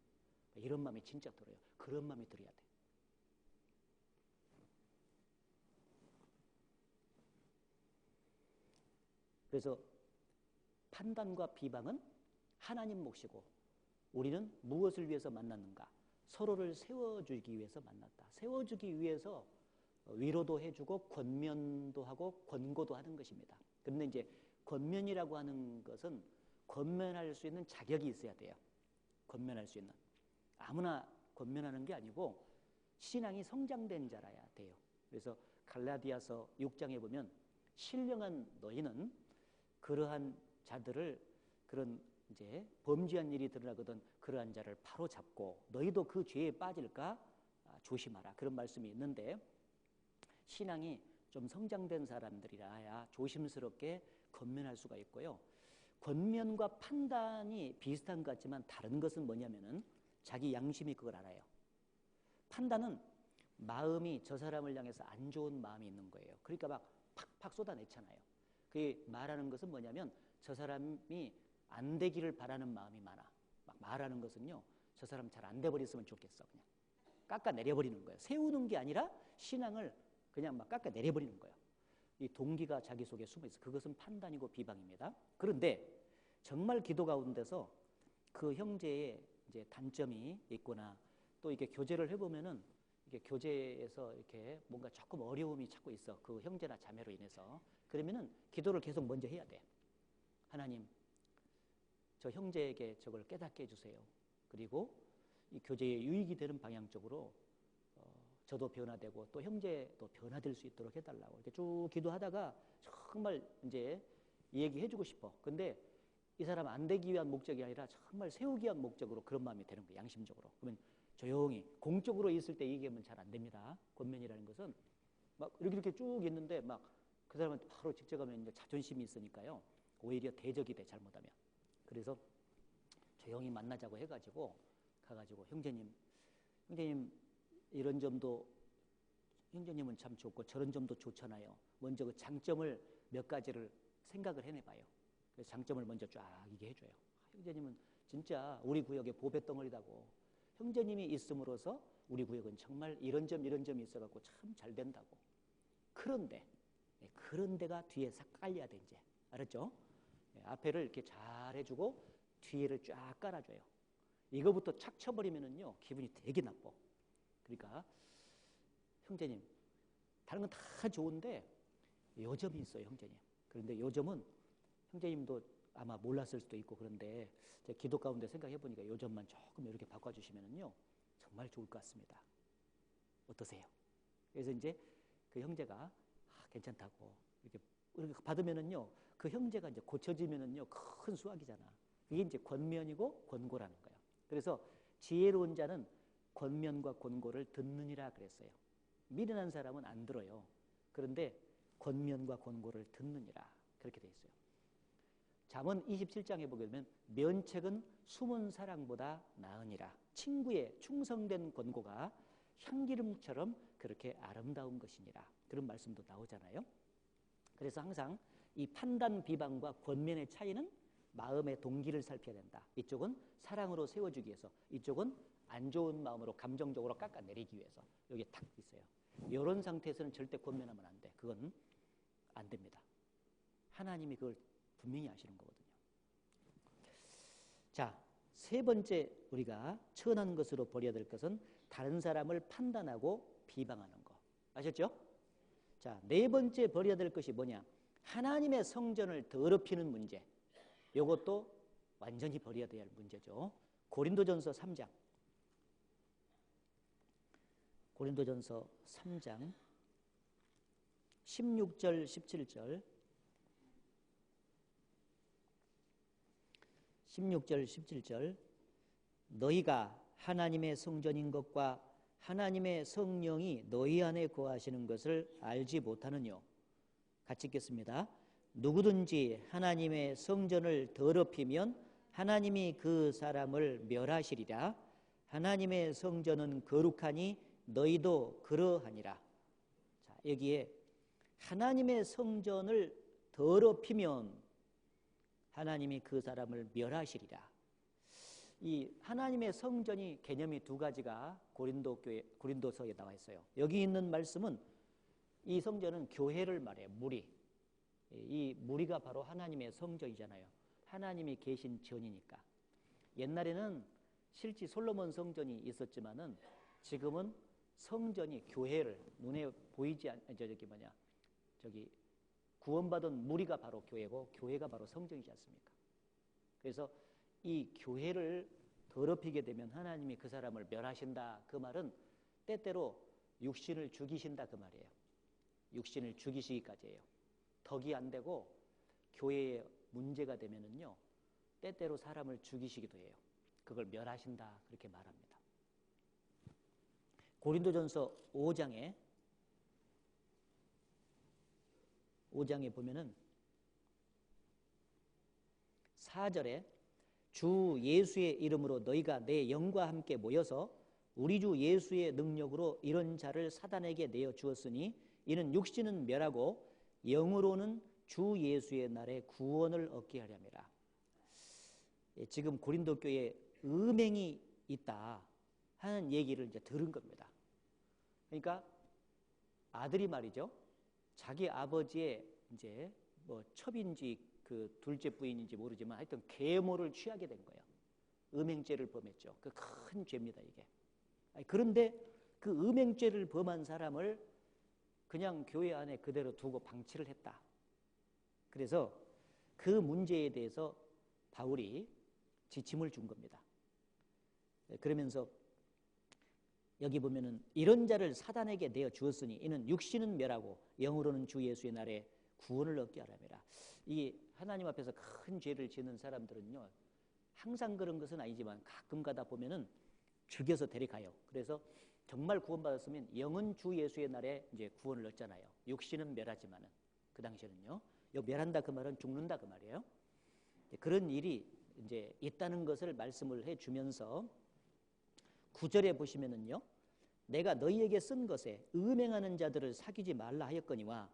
이런 마음이 진짜 들어요. 그런 마음이 들어야 돼. 그래서 판단과 비방은 하나님 몫이고 우리는 무엇을 위해서 만났는가? 서로를 세워주기 위해서 만났다. 세워주기 위해서 위로도 해주고 권면도 하고 권고도 하는 것입니다. 그런데 이제 권면이라고 하는 것은 권면할 수 있는 자격이 있어야 돼요. 권면할 수 있는. 아무나 권면하는 게 아니고 신앙이 성장된 자라야 돼요. 그래서 갈라디아서 6장에 보면 신령한 너희는 그러한 자들을 그런 이제 범죄한 일이 드러나거든 그러한 자를 바로 잡고 너희도 그 죄에 빠질까 조심하라. 그런 말씀이 있는데 신앙이 좀 성장된 사람들이라야 조심스럽게 권면할 수가 있고요. 권면과 판단이 비슷한 것 같지만 다른 것은 뭐냐면은 자기 양심이 그걸 알아요. 판단은 마음이 저 사람을 향해서 안 좋은 마음이 있는 거예요. 그러니까 막 팍팍 쏟아내잖아요. 그게 말하는 것은 뭐냐면 저 사람이 안 되기를 바라는 마음이 많아. 막 말하는 것은요, 저 사람 잘 안 돼버렸으면 좋겠어. 그냥 깎아내려버리는 거예요. 세우는 게 아니라 신앙을 그냥 막 깎아내려버리는 거예요. 이 동기가 자기 속에 숨어있어. 그것은 판단이고 비방입니다. 그런데 정말 기도 가운데서 그 형제의 이제 단점이 있거나 또 이렇게 교제를 해보면은 이게 교제에서 이렇게 뭔가 조금 어려움이 자꾸 있어. 그 형제나 자매로 인해서. 그러면은 기도를 계속 먼저 해야 돼. 하나님, 저 형제에게 저걸 깨닫게 해주세요. 그리고 이 교제에 유익이 되는 방향 쪽으로 저도 변화되고 또 형제도 변화될 수 있도록 해달라고 이렇게 쭉 기도하다가 정말 이제 얘기해주고 싶어. 근데 이 사람 안 되기 위한 목적이 아니라 정말 세우기 위한 목적으로 그런 마음이 되는 거예요. 양심적으로. 그러면 조용히 공적으로 있을 때 얘기하면 잘 안 됩니다. 권면이라는 것은 막 이렇게 쭉 있는데 막 그 사람한테 바로 직접 가면 이제 자존심이 있으니까요. 오히려 대적이 돼 잘못하면. 그래서 조용히 만나자고 해가지고 가가지고 형제님 이런 점도 형제님은 참 좋고 저런 점도 좋잖아요. 먼저 그 장점을 몇 가지를 생각을 해내봐요. 그래서 장점을 먼저 쫙 얘기해줘요. 형제님은 진짜 우리 구역의 보배 덩어리다고. 형제님이 있음으로써 우리 구역은 정말 이런 점이 있어갖고 참 잘 된다고. 그런데 그런 데가 뒤에 싹 깔려야 돼. 이제 알았죠? 앞에를 이렇게 잘 해주고 뒤에를 쫙 깔아줘요. 이거부터 착 쳐버리면은요 기분이 되게 나빠. 그러니까 형제님, 다른 건 다 좋은데 요점이 있어요, 형제님. 그런데 요점은 형제님도 아마 몰랐을 수도 있고, 그런데 제가 기도 가운데 생각해 보니까 요점만 조금 이렇게 바꿔주시면은요 정말 좋을 것 같습니다. 어떠세요? 그래서 이제 그 형제가 괜찮다고 이렇게 받으면은요 그 형제가 이제 고쳐지면은요 큰 수확이잖아. 이게 이제 권면이고 권고라는 거예요. 그래서 지혜로운 자는 권면과 권고를 듣느니라 그랬어요. 미련한 사람은 안 들어요. 그런데 권면과 권고를 듣느니라 그렇게 돼 있어요. 잠언 27장에 보게 되면 면책은 숨은 사랑보다 나으니라. 친구의 충성된 권고가 향기름처럼 그렇게 아름다운 것이니라. 그런 말씀도 나오잖아요. 그래서 항상 이 판단 비방과 권면의 차이는 마음의 동기를 살펴야 된다. 이쪽은 사랑으로 세워주기 위해서, 이쪽은 안 좋은 마음으로 감정적으로 깎아내리기 위해서. 여기 탁 있어요. 이런 상태에서는 절대 권면하면 안 돼. 그건 안 됩니다. 하나님이 그걸 분명히 아시는 거거든요. 자, 세 번째 우리가 천한 것으로 버려야 될 것은 다른 사람을 판단하고 비방하는 거. 아셨죠? 자, 네 번째 버려야 될 것이 뭐냐? 하나님의 성전을 더럽히는 문제. 이것도 완전히 버려야 될 문제죠. 고린도전서 3장. 고린도전서 3장 16절 17절 16절 17절 너희가 하나님의 성전인 것과 하나님의 성령이 너희 안에 거하시는 것을 알지 못하느뇨. 같이 읽겠습니다. 누구든지 하나님의 성전을 더럽히면 하나님이 그 사람을 멸하시리라. 하나님의 성전은 거룩하니 너희도 그러하니라. 자, 여기에 하나님의 성전을 더럽히면 하나님이 그 사람을 멸하시리라. 이 하나님의 성전이 개념이 두 가지가 고린도서에 나와 있어요. 여기 있는 말씀은 이 성전은 교회를 말해요. 무리. 이 무리가 바로 하나님의 성전이잖아요. 하나님이 계신 전이니까. 옛날에는 실제 솔로몬 성전이 있었지만은 지금은 성전이 교회를 눈에 보이지 저기 구원받은 무리가 바로 교회고 교회가 바로 성전이지 않습니까? 그래서 이 교회를 더럽히게 되면 하나님이 그 사람을 멸하신다. 그 말은 때때로 육신을 죽이신다 그 말이에요. 육신을 죽이시기까지예요. 덕이 안 되고 교회에 문제가 되면은요 때때로 사람을 죽이시기도 해요. 그걸 멸하신다 그렇게 말합니다. 고린도전서 5장에 보면은 4절에 주 예수의 이름으로 너희가 내 영과 함께 모여서 우리 주 예수의 능력으로 이런 자를 사단에게 내어 주었으니 이는 육신은 멸하고 영으로는 주 예수의 날에 구원을 얻게 하려니라. 지금 고린도 교회에 음행이 있다 하는 얘기를 이제 들은 겁니다. 그러니까 아들이 말이죠. 자기 아버지의 이제 뭐 첩인지 그 둘째 부인인지 모르지만 하여튼 계모를 취하게 된 거예요. 음행죄를 범했죠. 그 큰 죄입니다, 이게. 그런데 그 음행죄를 범한 사람을 그냥 교회 안에 그대로 두고 방치를 했다. 그래서 그 문제에 대해서 바울이 지침을 준 겁니다. 그러면서 여기 보면은 이런 자를 사단에게 내어 주었으니 이는 육신은 멸하고 영으로는 주 예수의 날에 구원을 얻게 하라매라. 이 하나님 앞에서 큰 죄를 짓는 사람들은요 항상 그런 것은 아니지만 가끔 가다 보면은 죽여서 데려가요. 그래서 정말 구원받았으면 영은 주 예수의 날에 이제 구원을 얻잖아요. 육신은 멸하지만은 그 당시에는요. 여기 멸한다 그 말은 죽는다 그 말이에요. 그런 일이 이제 있다는 것을 말씀을 해주면서 9절에 보시면은요. 내가 너희에게 쓴 것에 음행하는 자들을 사귀지 말라 하였거니와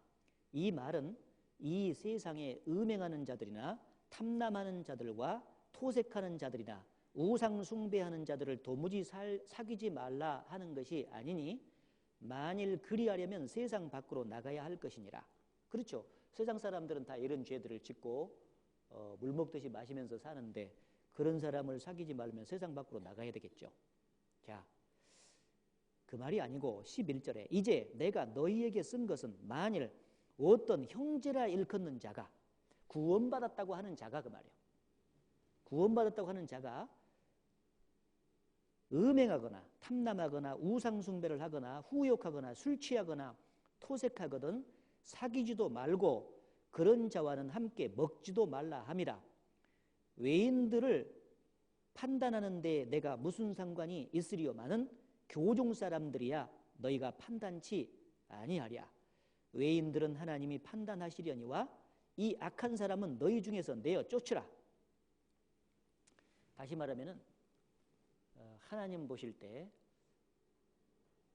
이 말은 이 세상에 음행하는 자들이나 탐남하는 자들과 토색하는 자들이나 우상 숭배하는 자들을 도무지 사귀지 말라 하는 것이 아니니 만일 그리하려면 세상 밖으로 나가야 할 것이니라. 그렇죠. 세상 사람들은 다 이런 죄들을 짓고 물 먹듯이 마시면서 사는데 그런 사람을 사귀지 말면 세상 밖으로 나가야 되겠죠. 자, 그 말이 아니고 11절에 이제 내가 너희에게 쓴 것은 만일 어떤 형제라 일컫는 자가 구원받았다고 하는 자가, 그 말이에요. 구원받았다고 하는 자가 음행하거나 탐남하거나 우상숭배를 하거나 후욕하거나 술 취하거나 토색하거든 사귀지도 말고 그런 자와는 함께 먹지도 말라 함이라. 외인들을 판단하는 데 내가 무슨 상관이 있으리요마는 교종 사람들이야 너희가 판단치 아니하랴. 외인들은 하나님이 판단하시려니와 이 악한 사람은 너희 중에서 내어 쫓으라. 다시 말하면은 하나님 보실 때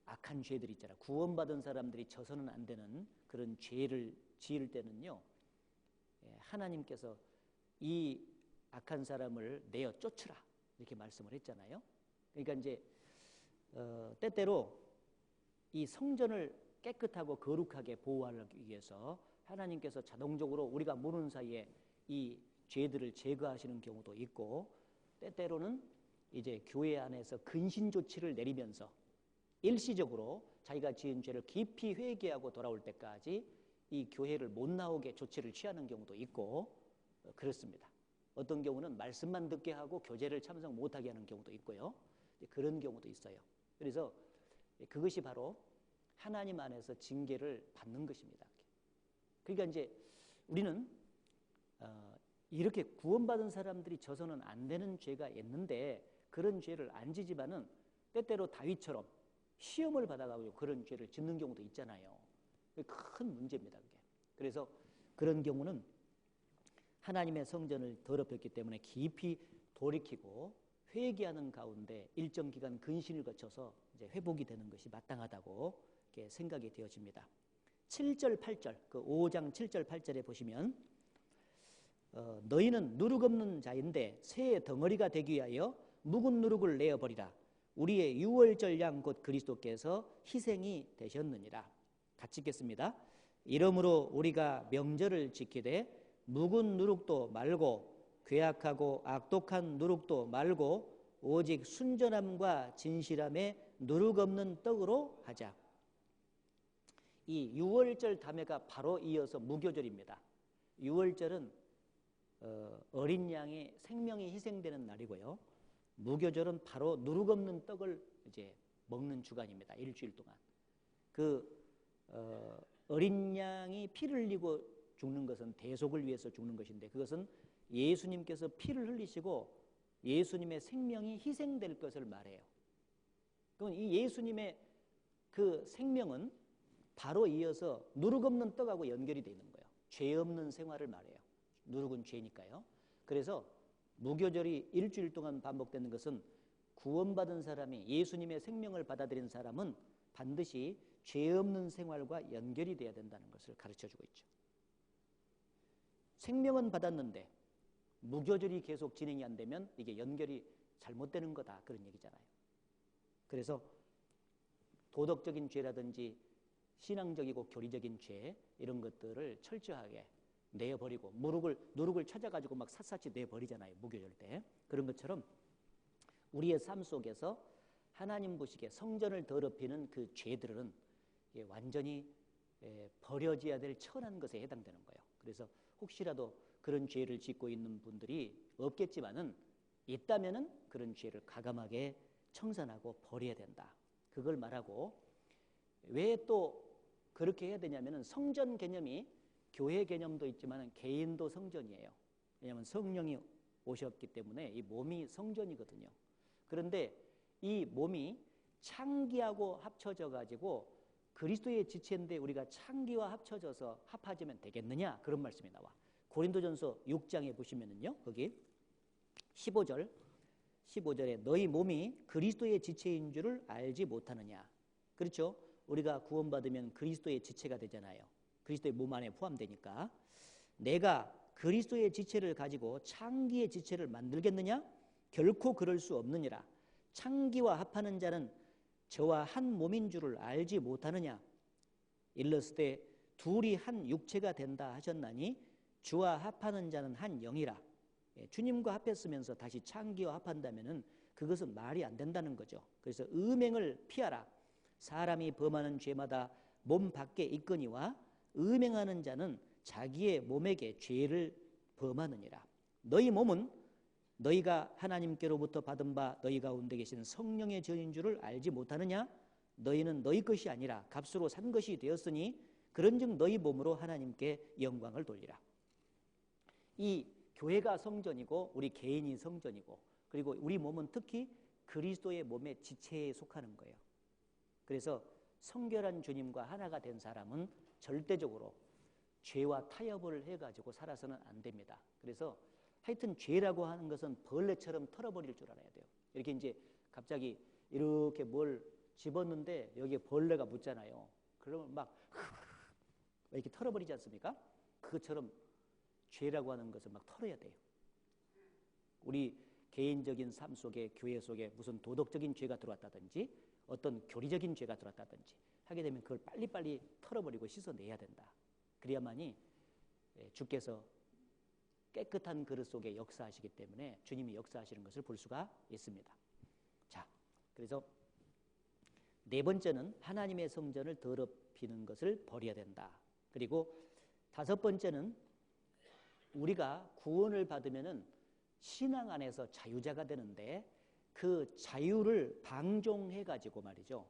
악한 죄들 있잖아. 구원받은 사람들이 져서는 안 되는 그런 죄를 지을 때는요, 하나님께서 이 악한 사람을 내어 쫓으라 이렇게 말씀을 했잖아요. 그러니까 이제 때때로 이 성전을 깨끗하고 거룩하게 보호하기 위해서 하나님께서 자동적으로 우리가 모르는 사이에 이 죄들을 제거하시는 경우도 있고, 때때로는 이제 교회 안에서 근신 조치를 내리면서 일시적으로 자기가 지은 죄를 깊이 회개하고 돌아올 때까지 이 교회를 못 나오게 조치를 취하는 경우도 있고 그렇습니다. 어떤 경우는 말씀만 듣게 하고 교제를 참석 못하게 하는 경우도 있고요. 그런 경우도 있어요. 그래서 그것이 바로 하나님 안에서 징계를 받는 것입니다. 그러니까 이제 우리는 이렇게 구원받은 사람들이 져서는 안 되는 죄가 있는데 그런 죄를 안 지지만은 때때로 다윗처럼 시험을 받아가지고 그런 죄를 짓는 경우도 있잖아요. 큰 문제입니다, 그게. 그래서 그런 경우는 하나님의 성전을 더럽혔기 때문에 깊이 돌이키고 회개하는 가운데 일정 기간 근신을 거쳐서 이제 회복이 되는 것이 마땅하다고 이렇게 생각이 되어집니다. 7절, 8절, 그 5장 7절, 8절에 보시면 너희는 누룩 없는 자인데 새의 덩어리가 되기 위하여 묵은 누룩을 내어버리라. 우리의 유월절 양 곧 그리스도께서 희생이 되셨느니라. 같이 읽겠습니다. 이러므로 우리가 명절을 지키되 묵은 누룩도 말고 괴악하고 악독한 누룩도 말고 오직 순전함과 진실함에 누룩 없는 떡으로 하자. 이 유월절 담회가 바로 이어서 무교절입니다. 유월절은 어린 양의 생명이 희생되는 날이고요. 무교절은 바로 누룩 없는 떡을 이제 먹는 주간입니다. 일주일 동안. 어린 양이 피를 흘리고 죽는 것은 대속을 위해서 죽는 것인데 그것은 예수님께서 피를 흘리시고 예수님의 생명이 희생될 것을 말해요. 그럼 이 예수님의 그 생명은 바로 이어서 누룩 없는 떡하고 연결이 되어 있는 거예요. 죄 없는 생활을 말해요. 누룩은 죄니까요. 그래서 무교절이 일주일 동안 반복되는 것은 구원받은 사람이 예수님의 생명을 받아들인 사람은 반드시 죄 없는 생활과 연결이 돼야 된다는 것을 가르쳐주고 있죠. 생명은 받았는데 무교절이 계속 진행이 안 되면 이게 연결이 잘못되는 거다, 그런 얘기잖아요. 그래서 도덕적인 죄라든지 신앙적이고 교리적인 죄 이런 것들을 철저하게 내어버리고 누룩을 찾아가지고 막 샅샅이 내버리잖아요, 무교절 때. 그런 것처럼 우리의 삶 속에서 하나님 보시기에 성전을 더럽히는 그 죄들은 완전히 버려져야 될 천한 것에 해당되는 거예요. 그래서 혹시라도 그런 죄를 짓고 있는 분들이 없겠지만은 있다면은 그런 죄를 과감하게 청산하고 버려야 된다, 그걸 말하고, 왜 또 그렇게 해야 되냐면은 성전 개념이 교회 개념도 있지만 개인도 성전이에요. 왜냐하면 성령이 오셨기 때문에 이 몸이 성전이거든요. 그런데 이 몸이 창기하고 합쳐져 가지고 그리스도의 지체인데 우리가 창기와 합쳐져서 합하지면 되겠느냐, 그런 말씀이 나와. 고린도전서 6장에 보시면은요, 거기 15절에 너희 몸이 그리스도의 지체인 줄을 알지 못하느냐. 그렇죠? 우리가 구원받으면 그리스도의 지체가 되잖아요. 그리스도의 몸 안에 포함되니까. 내가 그리스도의 지체를 가지고 창기의 지체를 만들겠느냐? 결코 그럴 수 없느니라. 창기와 합하는 자는 저와 한 몸인 줄을 알지 못하느냐. 일렀을 둘이 한 육체가 된다 하셨나니 주와 합하는 자는 한 영이라. 주님과 합했으면서 다시 창기와 합한다면은 그것은 말이 안 된다는 거죠. 그래서 음행을 피하라. 사람이 범하는 죄마다 몸 밖에 있거니와 음행하는 자는 자기의 몸에게 죄를 범하느니라. 너희 몸은 너희가 하나님께로부터 받은 바 너희 가운데 계신 성령의 전인 줄을 알지 못하느냐. 너희는 너희 것이 아니라 값으로 산 것이 되었으니 그런즉 너희 몸으로 하나님께 영광을 돌리라. 이 교회가 성전이고 우리 개인이 성전이고 그리고 우리 몸은 특히 그리스도의 몸의 지체에 속하는 거예요. 그래서 성결한 주님과 하나가 된 사람은 절대적으로 죄와 타협을 해가지고 살아서는 안 됩니다. 그래서 하여튼 죄라고 하는 것은 벌레처럼 털어버릴 줄 알아야 돼요. 이렇게 이제 갑자기 이렇게 뭘 집었는데 여기에 벌레가 묻잖아요. 그러면 막 이렇게 털어버리지 않습니까? 그것처럼 죄라고 하는 것을 막 털어야 돼요. 우리 개인적인 삶 속에 교회 속에 무슨 도덕적인 죄가 들어왔다든지 어떤 교리적인 죄가 들어왔다든지 하게 되면 그걸 빨리빨리 털어버리고 씻어내야 된다. 그래야만이 주께서 깨끗한 그릇 속에 역사하시기 때문에 주님이 역사하시는 것을 볼 수가 있습니다. 자, 그래서 네 번째는 하나님의 성전을 더럽히는 것을 버려야 된다. 그리고 다섯 번째는 우리가 구원을 받으면은 신앙 안에서 자유자가 되는데 그 자유를 방종해가지고 말이죠.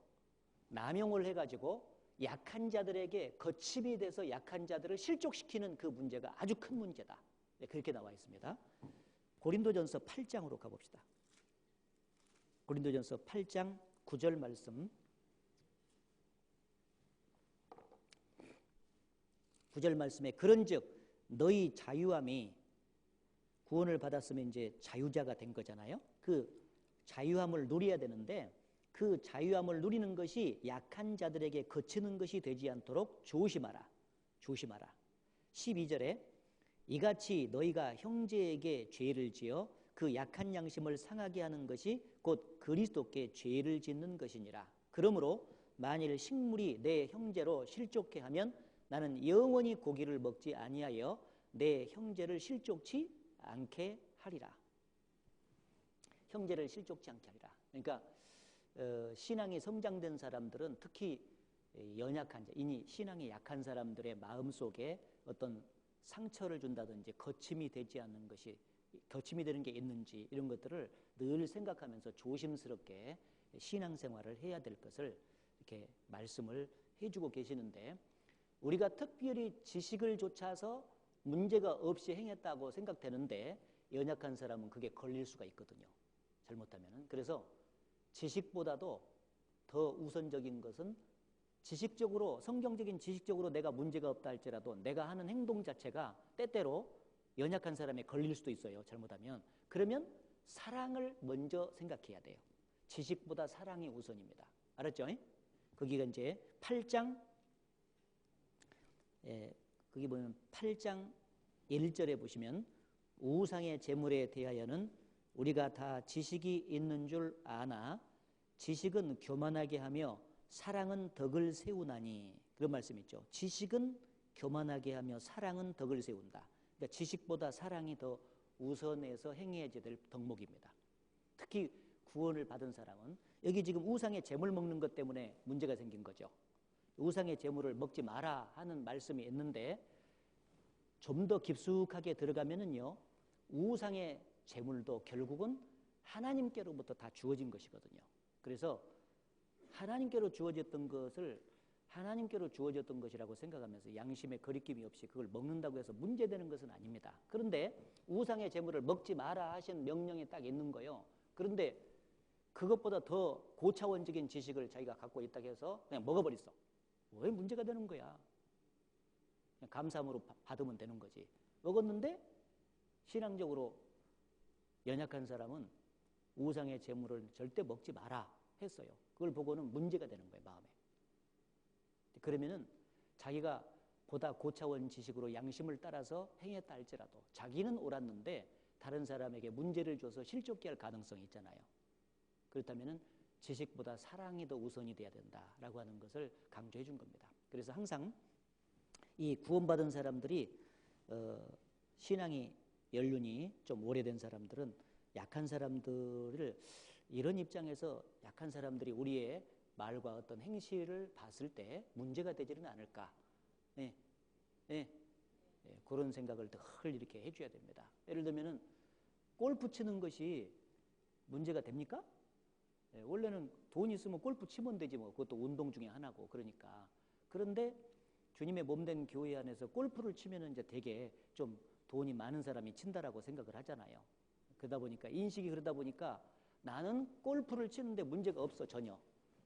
남용을 해가지고 약한 자들에게 거침이 돼서 약한 자들을 실족시키는 그 문제가 아주 큰 문제다. 네, 그렇게 나와 있습니다. 고린도전서 8장으로 가봅시다. 고린도전서 8장 9절 말씀. 9절 말씀에 그런즉 너희 자유함이 구원을 받았으면 이제 자유자가 된 거잖아요. 그 자유함을 누려야 되는데 그 자유함을 누리는 것이 약한 자들에게 거치는 것이 되지 않도록 조심하라. 조심하라. 12절에 이같이 너희가 형제에게 죄를 지어 그 약한 양심을 상하게 하는 것이 곧 그리스도께 죄를 짓는 것이니라. 그러므로 만일 식물이 내 형제로 실족해 하면 나는 영원히 고기를 먹지 아니하여 내 형제를 실족치 않게 하리라. 형제를 실족치 않게 하리라. 그러니까 신앙이 성장된 사람들은 특히 연약한 자, 이니 신앙이 약한 사람들의 마음속에 어떤 상처를 준다든지 거침이 되지 않는 것이 거침이 되는 게 있는지 이런 것들을 늘 생각하면서 조심스럽게 신앙생활을 해야 될 것을 이렇게 말씀을 해주고 계시는데 우리가 특별히 지식을 좇아서 문제가 없이 행했다고 생각되는데 연약한 사람은 그게 걸릴 수가 있거든요. 잘못하면은. 그래서 지식보다도 더 우선적인 것은 지식적으로 성경적인 지식적으로 내가 문제가 없다 할지라도 내가 하는 행동 자체가 때때로 연약한 사람에 걸릴 수도 있어요. 잘못하면. 그러면 사랑을 먼저 생각해야 돼요. 지식보다 사랑이 우선입니다. 알았죠? 거기가 이제 8장 거기 보면 8장 1절에 보시면 우상의 제물에 대하여는 우리가 다 지식이 있는 줄 아나 지식은 교만하게 하며 사랑은 덕을 세우나니 그런 말씀 있죠. 지식은 교만하게 하며 사랑은 덕을 세운다. 그러니까 지식보다 사랑이 더 우선해서 행해야 될 덕목입니다. 특히 구원을 받은 사람은 여기 지금 우상의 제물 먹는 것 때문에 문제가 생긴 거죠. 우상의 제물을 먹지 마라 하는 말씀이 있는데 좀 더 깊숙하게 들어가면은요 우상의 제물도 결국은 하나님께로부터 다 주어진 것이거든요. 그래서 하나님께로 주어졌던 것을 하나님께로 주어졌던 것이라고 생각하면서 양심의 거리낌이 없이 그걸 먹는다고 해서 문제되는 것은 아닙니다. 그런데 우상의 제물을 먹지 마라 하신 명령이 딱 있는 거예요. 그런데 그것보다 더 고차원적인 지식을 자기가 갖고 있다고 해서 그냥 먹어버렸어. 왜 문제가 되는 거야? 그냥 감사함으로 받으면 되는 거지. 먹었는데 신앙적으로 연약한 사람은 우상의 제물을 절대 먹지 마라 했어요. 그걸 보고는 문제가 되는 거예요, 마음에. 그러면은 자기가 보다 고차원 지식으로 양심을 따라서 행했다 할지라도 자기는 옳았는데 다른 사람에게 문제를 줘서 실족해 할 가능성이 있잖아요. 그렇다면 지식보다 사랑이 더 우선이 돼야 된다라고 하는 것을 강조해 준 겁니다. 그래서 항상 이 구원받은 사람들이 신앙이 연륜이 좀 오래된 사람들은 약한 사람들을 이런 입장에서 약한 사람들이 우리의 말과 어떤 행실을 봤을 때 문제가 되지는 않을까. 네. 네. 네. 그런 생각을 늘 이렇게 해줘야 됩니다. 예를 들면은 골프 치는 것이 문제가 됩니까? 네. 원래는 돈 있으면 골프 치면 되지 뭐. 그것도 운동 중에 하나고. 그러니까. 그런데 주님의 몸된 교회 안에서 골프를 치면은 이제 되게 좀 돈이 많은 사람이 친다라고 생각을 하잖아요. 그러다 보니까 인식이 그러다 보니까 나는 골프를 치는데 문제가 없어 전혀.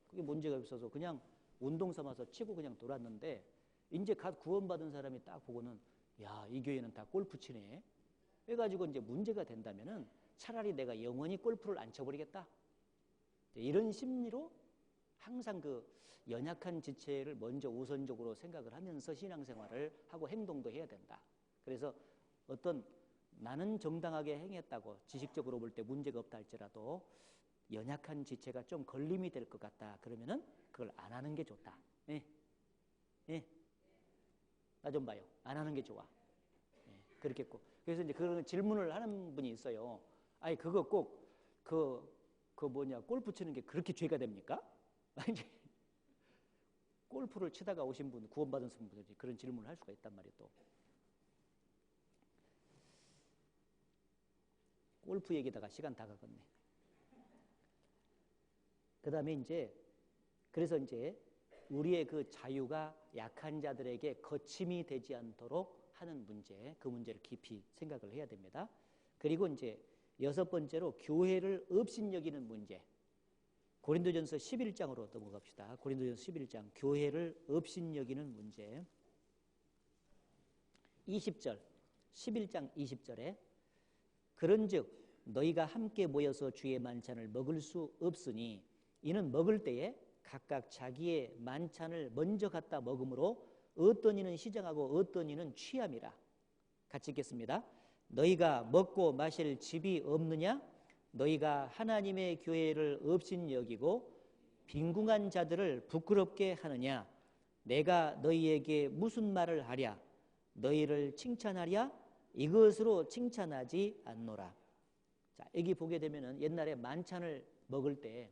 그게 문제가 없어서 그냥 운동 삼아서 치고 그냥 돌았는데 이제 갓 구원받은 사람이 딱 보고는 야, 이 교회는 다 골프 치네. 해가지고 이제 문제가 된다면은 차라리 내가 영원히 골프를 안 쳐버리겠다. 이런 심리로 항상 그 연약한 지체를 먼저 우선적으로 생각을 하면서 신앙생활을 하고 행동도 해야 된다. 그래서 어떤 나는 정당하게 행했다고 지식적으로 볼 때 문제가 없다 할지라도 연약한 지체가 좀 걸림이 될 것 같다. 그러면은 그걸 안 하는 게 좋다. 예. 예. 나 좀 봐요. 안 하는 게 좋아. 예. 그렇겠고. 그래서 이제 그런 질문을 하는 분이 있어요. 아니, 그거 꼭 골프 치는 게 그렇게 죄가 됩니까? 이제 골프를 치다가 오신 분, 구원받은 분들이 그런 질문을 할 수가 있단 말이에요, 또. 골프 얘기다가 시간 다 가겠네. 그 다음에 그래서 우리의 그 자유가 약한 자들에게 거침이 되지 않도록 하는 문제, 그 문제를 깊이 생각을 해야 됩니다. 그리고 여섯 번째로 교회를 업신여기는 문제. 고린도전서 11장으로 넘어갑시다. 고린도전서 11장, 교회를 업신여기는 문제. 20절, 11장 20절에 그런즉 너희가 함께 모여서 주의 만찬을 먹을 수 없으니 이는 먹을 때에 각각 자기의 만찬을 먼저 갖다 먹으므로 어떤 이는 시장하고 어떤 이는 취함이라. 같이 읽겠습니다. 너희가 먹고 마실 집이 없느냐? 너희가 하나님의 교회를 업신여기고 빈궁한 자들을 부끄럽게 하느냐? 내가 너희에게 무슨 말을 하랴? 너희를 칭찬하랴? 이것으로 칭찬하지 않노라. 자, 여기 보게 되면은 옛날에 만찬을 먹을 때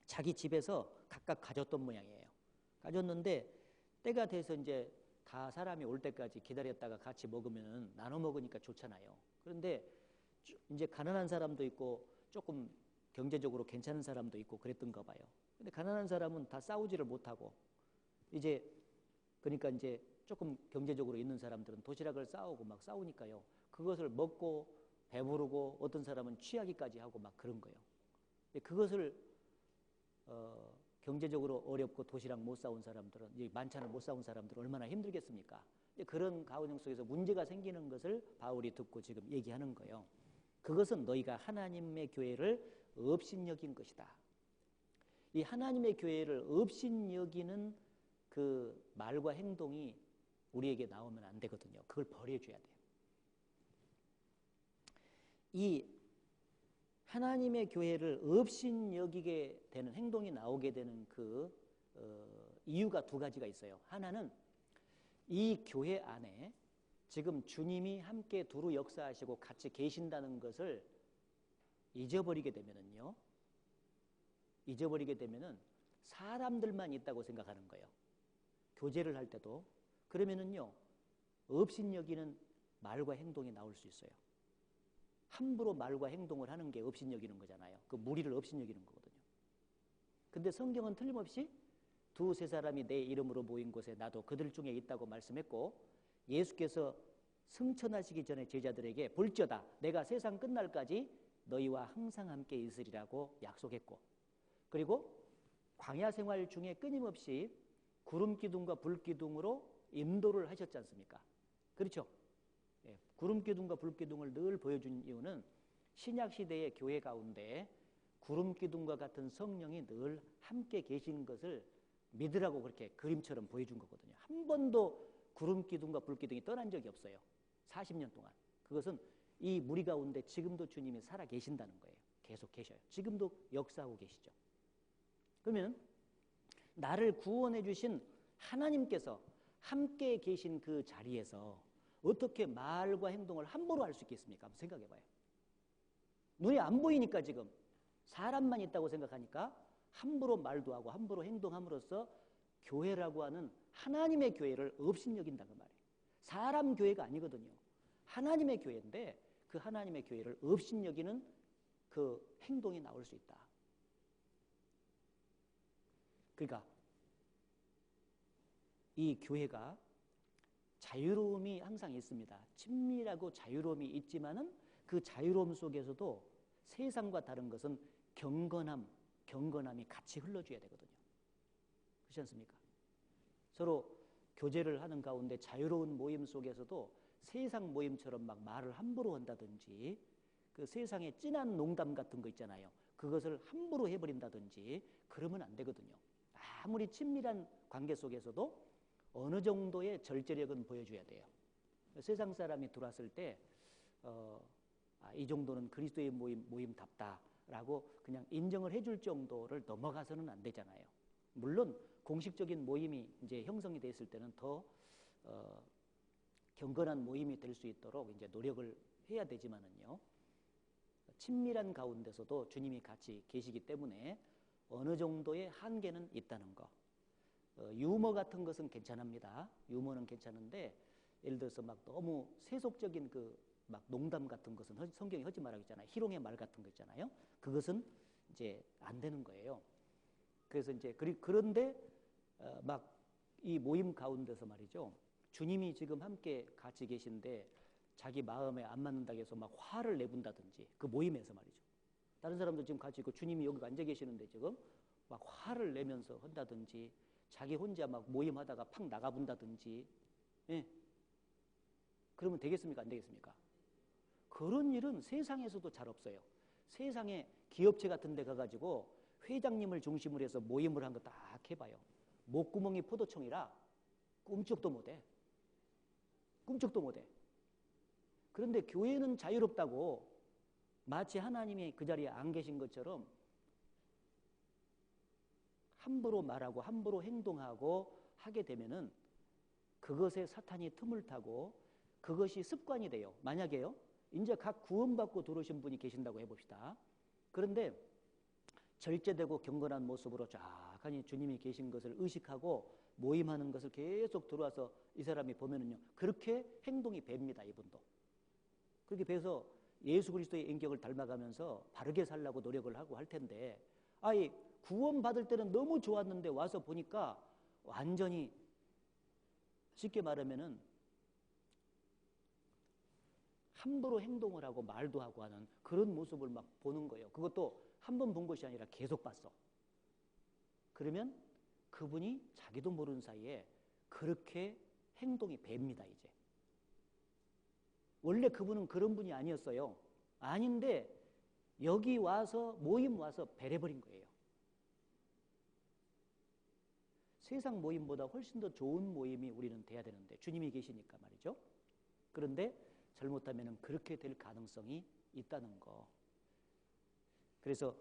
자기 집에서 각각 가졌던 모양이에요. 가졌는데 때가 돼서 다 사람이 올 때까지 기다렸다가 같이 먹으면 나눠 먹으니까 좋잖아요. 그런데 가난한 사람도 있고 조금 경제적으로 괜찮은 사람도 있고 그랬던가 봐요. 근데 가난한 사람은 다 싸우지를 못하고 그러니까 조금 경제적으로 있는 사람들은 도시락을 싸우고 막 싸우니까요. 그것을 먹고 배부르고 어떤 사람은 취하기까지 하고 막 그런 거예요. 그것을 경제적으로 어렵고 도시락 못 싸운 사람들은 만찬을 못 싸운 사람들은 얼마나 힘들겠습니까? 그런 가운데 속에서 문제가 생기는 것을 바울이 듣고 지금 얘기하는 거예요. 그것은 너희가 하나님의 교회를 업신여긴 것이다. 이 하나님의 교회를 업신여기는 그 말과 행동이 우리에게 나오면 안 되거든요. 그걸 버려줘야 돼요. 이 하나님의 교회를 업신여기게 되는 행동이 나오게 되는 그 이유가 두 가지가 있어요. 하나는 이 교회 안에 지금 주님이 함께 두루 역사하시고 같이 계신다는 것을 잊어버리게 되면은 사람들만 있다고 생각하는 거예요. 교제를 할 때도. 그러면은요, 업신여기는 말과 행동이 나올 수 있어요. 함부로 말과 행동을 하는 게 업신여기는 거잖아요. 그 무리를 업신여기는 거거든요. 근데 성경은 틀림없이 두세 사람이 내 이름으로 모인 곳에 나도 그들 중에 있다고 말씀했고, 예수께서 승천하시기 전에 제자들에게 볼지어다 내가 세상 끝날까지 너희와 항상 함께 있으리라고 약속했고, 그리고 광야 생활 중에 끊임없이 구름 기둥과 불 기둥으로 인도를 하셨지 않습니까? 그렇죠? 예, 구름 기둥과 불 기둥을 늘 보여준 이유는 신약 시대의 교회 가운데 구름 기둥과 같은 성령이 늘 함께 계시는 것을 믿으라고 그렇게 그림처럼 보여준 거거든요. 한 번도 구름 기둥과 불 기둥이 떠난 적이 없어요. 40년 동안. 그것은 이 무리 가운데 지금도 주님이 살아 계신다는 거예요. 계속 계셔요. 지금도 역사하고 계시죠. 그러면 나를 구원해 주신 하나님께서 함께 계신 그 자리에서 어떻게 말과 행동을 함부로 할 수 있겠습니까? 한번 생각해 봐요. 눈에 안 보이니까 지금 사람만 있다고 생각하니까 함부로 말도 하고 함부로 행동함으로써 교회라고 하는 하나님의 교회를 업신여긴다는 말이에요. 사람 교회가 아니거든요. 하나님의 교회인데 그 하나님의 교회를 업신여기는 그 행동이 나올 수 있다. 그러니까 이 교회가 자유로움이 항상 있습니다. 친밀하고 자유로움이 있지만은 그 자유로움 속에서도 세상과 다른 것은 경건함이 같이 흘러줘야 되거든요. 그렇지 않습니까? 서로 교제를 하는 가운데 자유로운 모임 속에서도 세상 모임처럼 막 말을 함부로 한다든지 그 세상의 진한 농담 같은 거 있잖아요. 그것을 함부로 해버린다든지 그러면 안 되거든요. 아무리 친밀한 관계 속에서도 어느 정도의 절제력은 보여줘야 돼요. 세상 사람이 들어왔을 때 이 정도는 그리스도의 모임답다라고 그냥 인정을 해줄 정도를 넘어가서는 안 되잖아요. 물론 공식적인 모임이 이제 형성이 됐을 때는 더 경건한 모임이 될 수 있도록 이제 노력을 해야 되지만은요. 친밀한 가운데서도 주님이 같이 계시기 때문에 어느 정도의 한계는 있다는 거. 유머 같은 것은 괜찮습니다. 유머는 괜찮은데 예를 들어서 막 너무 세속적인 그 막 농담 같은 것은 성경이 하지 말라고 했잖아요. 희롱의 말 같은 거 있잖아요. 그것은 이제 안 되는 거예요. 그래서 이제 그런데 막 이 모임 가운데서 말이죠. 주님이 지금 함께 같이 계신데 자기 마음에 안 맞는다고 해서 막 화를 내본다든지 그 모임에서 말이죠. 다른 사람도 지금 같이 있고 주님이 여기 앉아 계시는데 지금 막 화를 내면서 한다든지 자기 혼자 막 모임하다가 팍 나가본다든지 예. 그러면 되겠습니까? 안 되겠습니까? 그런 일은 세상에서도 잘 없어요. 세상에 기업체 같은 데 가가지고 회장님을 중심으로 해서 모임을 한 거 딱 해봐요. 목구멍이 포도청이라 꿈쩍도 못해. 꿈쩍도 못해. 그런데 교회는 자유롭다고 마치 하나님이 그 자리에 안 계신 것처럼 함부로 말하고 함부로 행동하고 하게 되면은 그것에 사탄이 틈을 타고 그것이 습관이 돼요. 만약에요. 이제 각 구원받고 들어오신 분이 계신다고 해봅시다. 그런데 절제되고 경건한 모습으로 쫙하니 주님이 계신 것을 의식하고 모임하는 것을 계속 들어와서 이 사람이 보면은요. 그렇게 행동이 뱄니다. 이분도. 그렇게 뵈서 예수 그리스도의 인격을 닮아가면서 바르게 살려고 노력을 하고 할 텐데 구원받을 때는 너무 좋았는데 와서 보니까 완전히 쉽게 말하면은 함부로 행동을 하고 말도 하고 하는 그런 모습을 막 보는 거예요. 그것도 한 번 본 것이 아니라 계속 봤어. 그러면 그분이 자기도 모르는 사이에 그렇게 행동이 뱄니다. 이제. 원래 그분은 그런 분이 아니었어요. 아닌데 여기 와서 모임 와서 배려버린 거예요. 세상 모임보다 훨씬 더 좋은 모임이 우리는 돼야 되는데 주님이 계시니까 말이죠. 그런데 잘못하면 그렇게 될 가능성이 있다는 거. 그래서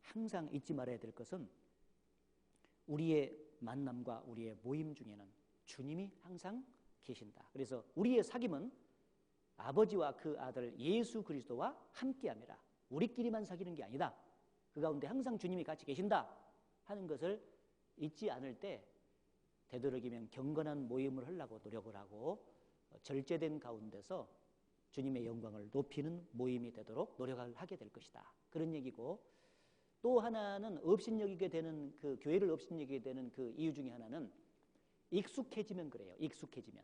항상 잊지 말아야 될 것은 우리의 만남과 우리의 모임 중에는 주님이 항상 계신다. 그래서 우리의 사귐은 아버지와 그 아들 예수 그리스도와 함께함이라. 우리끼리만 사귀는 게 아니다. 그 가운데 항상 주님이 같이 계신다 하는 것을 잊지 않을 때 되도록이면 경건한 모임을 하려고 노력을 하고 절제된 가운데서 주님의 영광을 높이는 모임이 되도록 노력을 하게 될 것이다. 그런 얘기고 또 하나는 업신여기게 되는 그 교회를 업신여기게 되는 그 이유 중에 하나는 익숙해지면 그래요. 익숙해지면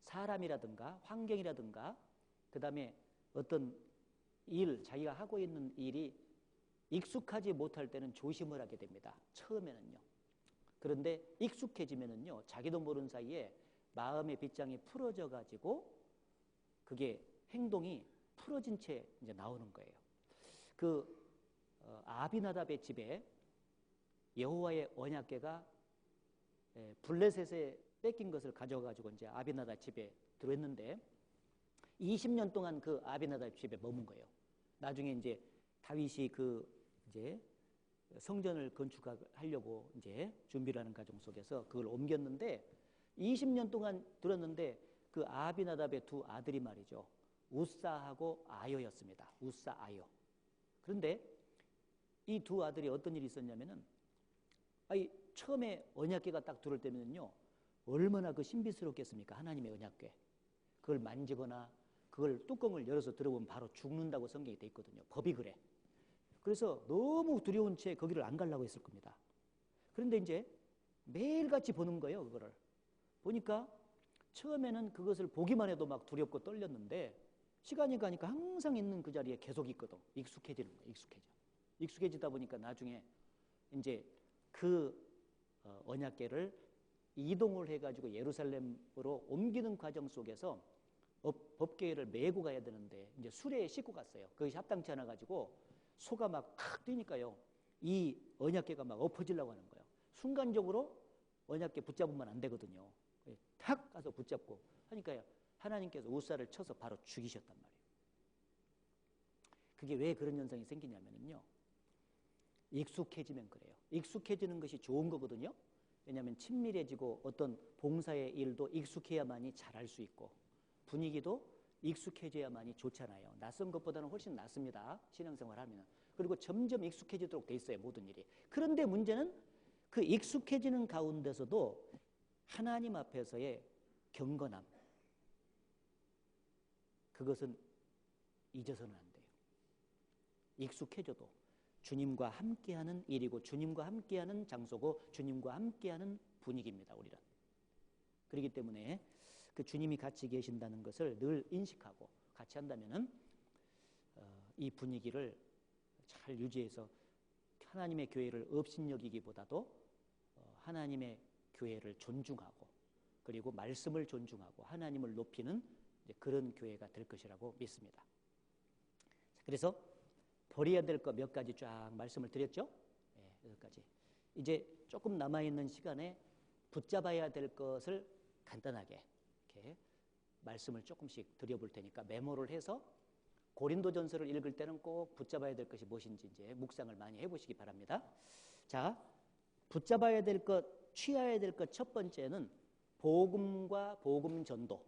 사람이라든가 환경이라든가 그 다음에 어떤 일 자기가 하고 있는 일이 익숙하지 못할 때는 조심을 하게 됩니다. 처음에는요. 그런데 익숙해지면은요 자기도 모르는 사이에 마음의 빗장이 풀어져 가지고 그게 행동이 풀어진 채 이제 나오는 거예요. 아비나답의 집에 여호와의 언약궤가 블레셋에 뺏긴 것을 가져가지고 이제 아비나답 집에 들어왔는데 20년 동안 그 아비나답 집에 머문 거예요. 나중에 이제 다윗이 이제 성전을 건축하려고 이제 준비를 하는 과정 속에서 그걸 옮겼는데 20년 동안 들었는데 그 아비나답의 두 아들이 말이죠. 우사하고 아요였습니다. 우사, 아요. 그런데 이 두 아들이 어떤 일이 있었냐면은 처음에 언약궤가 딱 들어올 때면요. 얼마나 그 신비스럽겠습니까? 하나님의 언약궤. 그걸 만지거나 그걸 뚜껑을 열어서 들어보면 바로 죽는다고 성경에 돼 있거든요. 법이 그래. 그래서 너무 두려운 채 거기를 안 가려고 했을 겁니다. 그런데 이제 매일같이 보는 거예요. 그거를. 보니까 처음에는 그것을 보기만 해도 막 두렵고 떨렸는데 시간이 가니까 항상 있는 그 자리에 계속 있거든. 익숙해지는 거예요. 익숙해지다 보니까 나중에 이제 그 언약궤를 이동을 해가지고 예루살렘으로 옮기는 과정 속에서 법궤를 메고 가야 되는데 이제 수레에 싣고 갔어요. 그것이 합당치 않아 가지고 소가 막 탁 뛰니까요. 이 언약궤가 막 엎어지려고 하는 거예요. 순간적으로 언약궤 붙잡으면 안 되거든요. 탁 가서 붙잡고 하니까요. 하나님께서 우사를 쳐서 바로 죽이셨단 말이에요. 그게 왜 그런 현상이 생기냐면요. 익숙해지면 그래요. 익숙해지는 것이 좋은 거거든요. 왜냐하면 친밀해지고 어떤 봉사의 일도 익숙해야만이 잘할 수 있고 분위기도 익숙해져야만이 좋잖아요. 낯선 것보다는 훨씬 낫습니다. 신앙생활 하면. 그리고 점점 익숙해지도록 돼 있어요. 모든 일이. 그런데 문제는 그 익숙해지는 가운데서도 하나님 앞에서의 경건함, 그것은 잊어서는 안 돼요. 익숙해져도 주님과 함께하는 일이고 주님과 함께하는 장소고 주님과 함께하는 분위기입니다. 우리는. 그렇기 때문에 그 주님이 같이 계신다는 것을 늘 인식하고 같이 한다면은 이 분위기를 잘 유지해서 하나님의 교회를 업신여기기보다도 하나님의 교회를 존중하고 그리고 말씀을 존중하고 하나님을 높이는 그런 교회가 될 것이라고 믿습니다. 그래서 버려야 될 것 몇 가지 쫙 말씀을 드렸죠. 네, 6가지. 이제 조금 남아있는 시간에 붙잡아야 될 것을 간단하게 이렇게 말씀을 조금씩 드려볼 테니까 메모를 해서 고린도전서를 읽을 때는 꼭 붙잡아야 될 것이 무엇인지 이제 묵상을 많이 해보시기 바랍니다. 자, 붙잡아야 될 것, 취해야 될 것 첫 번째는 복음과 복음 전도.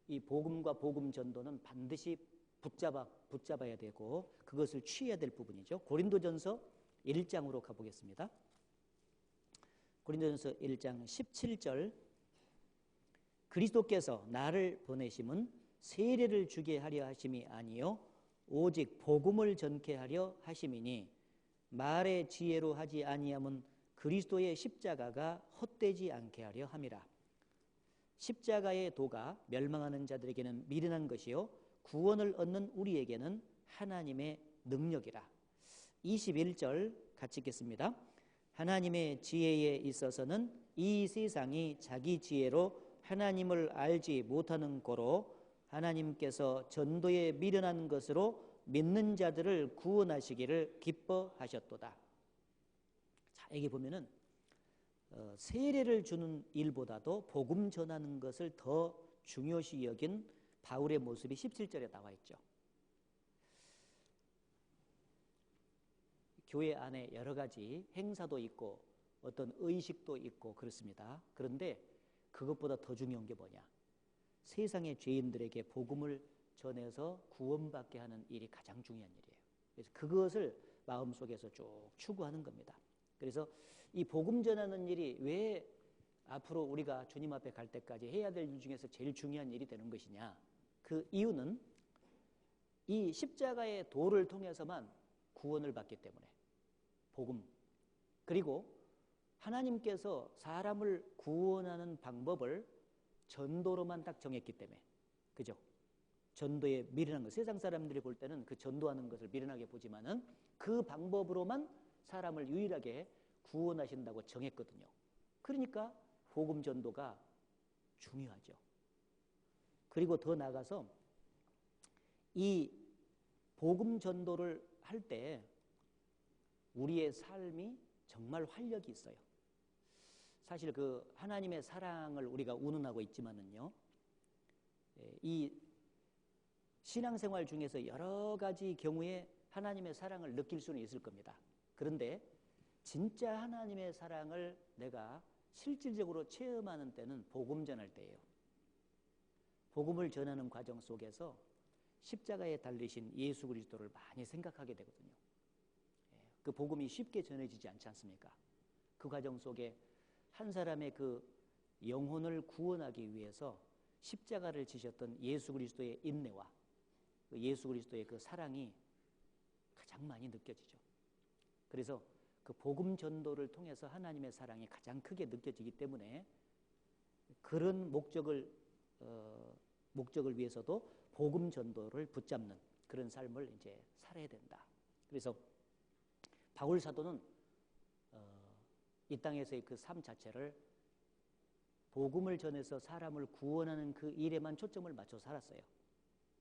이 복음과 복음 전도는 반드시 붙잡아야 되고 그것을 취해야 될 부분이죠. 고린도전서 1장으로 가보겠습니다. 고린도전서 1장 17절 그리스도께서 나를 보내심은 세례를 주게 하려 하심이 아니요 오직 복음을 전케 하려 하심이니 말의 지혜로 하지 아니함은 그리스도의 십자가가 헛되지 않게 하려 함이라. 십자가의 도가 멸망하는 자들에게는 미련한 것이요 구원을 얻는 우리에게는 하나님의 능력이라. 21절 같이 읽겠습니다. 하나님의 지혜에 있어서는 이 세상이 자기 지혜로 하나님을 알지 못하는 고로 하나님께서 전도에 미련한 것으로 믿는 자들을 구원하시기를 기뻐하셨도다. 자, 여기 보면은 세례를 주는 일보다도 복음 전하는 것을 더 중요시 여긴 바울의 모습이 17절에 나와 있죠. 교회 안에 여러 가지 행사도 있고 어떤 의식도 있고 그렇습니다. 그런데 그것보다 더 중요한 게 뭐냐? 세상의 죄인들에게 복음을 전해서 구원받게 하는 일이 가장 중요한 일이에요. 그래서 그것을 마음속에서 쭉 추구하는 겁니다. 그래서 이 복음 전하는 일이 왜 앞으로 우리가 주님 앞에 갈 때까지 해야 될 일 중에서 제일 중요한 일이 되는 것이냐? 그 이유는 이 십자가의 도를 통해서만 구원을 받기 때문에 복음 그리고 하나님께서 사람을 구원하는 방법을 전도로만 딱 정했기 때문에 그죠? 전도에 미련한 것 세상 사람들이 볼 때는 그 전도하는 것을 미련하게 보지만은 그 방법으로만 사람을 유일하게 구원하신다고 정했거든요. 그러니까 복음 전도가 중요하죠. 그리고 더 나아가서 이 복음 전도를 할 때 우리의 삶이 정말 활력이 있어요. 사실 그 하나님의 사랑을 우리가 운운하고 있지만은요, 이 신앙생활 중에서 여러 가지 경우에 하나님의 사랑을 느낄 수는 있을 겁니다. 그런데 진짜 하나님의 사랑을 내가 실질적으로 체험하는 때는 복음 전할 때예요. 복음을 전하는 과정 속에서 십자가에 달리신 예수 그리스도를 많이 생각하게 되거든요. 그 복음이 쉽게 전해지지 않지 않습니까? 그 과정 속에 한 사람의 그 영혼을 구원하기 위해서 십자가를 지셨던 예수 그리스도의 인내와 그 예수 그리스도의 그 사랑이 가장 많이 느껴지죠. 그래서 그 복음 전도를 통해서 하나님의 사랑이 가장 크게 느껴지기 때문에 그런 목적을 위해서도 복음 전도를 붙잡는 그런 삶을 이제 살아야 된다. 그래서 바울 사도는 이 땅에서의 그 삶 자체를 복음을 전해서 사람을 구원하는 그 일에만 초점을 맞춰 살았어요.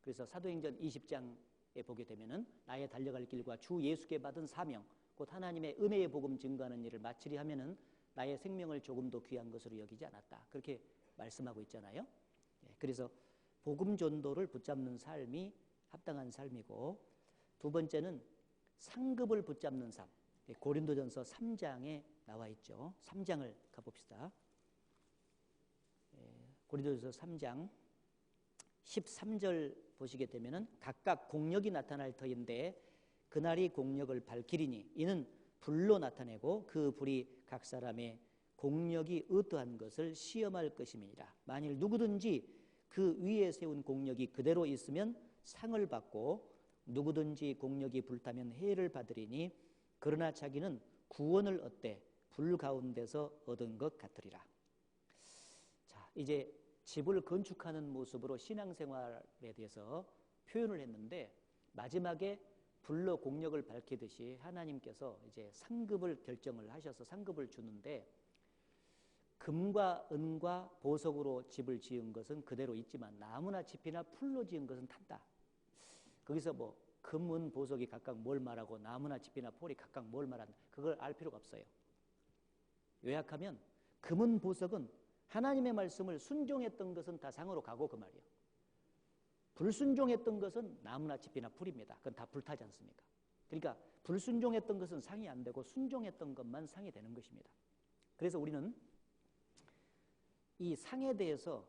그래서 사도행전 20장에 보게 되면은 나의 달려갈 길과 주 예수께 받은 사명 곧 하나님의 은혜의 복음 증거하는 일을 마치리 하면은 나의 생명을 조금도 귀한 것으로 여기지 않았다. 그렇게 말씀하고 있잖아요. 그래서 복음 전도를 붙잡는 삶이 합당한 삶이고, 두 번째는 상급을 붙잡는 삶. 고린도전서 3장에 나와 있죠. 3장을 가봅시다. 고린도전서 3장 13절 보시게 되면은 각각 공력이 나타날 터인데 그날이 공력을 밝히리니 이는 불로 나타내고 그 불이 각 사람의 공력이 어떠한 것을 시험할 것임이니라. 만일 누구든지 그 위에 세운 공력이 그대로 있으면 상을 받고 누구든지 공력이 불타면 해를 받으리니 그러나 자기는 구원을 얻되 불 가운데서 얻은 것 같으리라. 자, 이제 집을 건축하는 모습으로 신앙생활에 대해서 표현을 했는데 마지막에 불로 공력을 밝히듯이 하나님께서 이제 상급을 결정을 하셔서 상급을 주는데 금과 은과 보석으로 집을 지은 것은 그대로 있지만 나무나 짚이나 풀로 지은 것은 탄다. 거기서 뭐 금, 은, 보석이 각각 뭘 말하고 나무나 짚이나 폴이 각각 뭘 말한다. 그걸 알 필요가 없어요. 요약하면 금은 보석은 하나님의 말씀을 순종했던 것은 다 상으로 가고 그 말이에요. 불순종했던 것은 나무나 짚이나 풀입니다. 그건 다 불타지 않습니까? 그러니까 불순종했던 것은 상이 안 되고 순종했던 것만 상이 되는 것입니다. 그래서 우리는 이 상에 대해서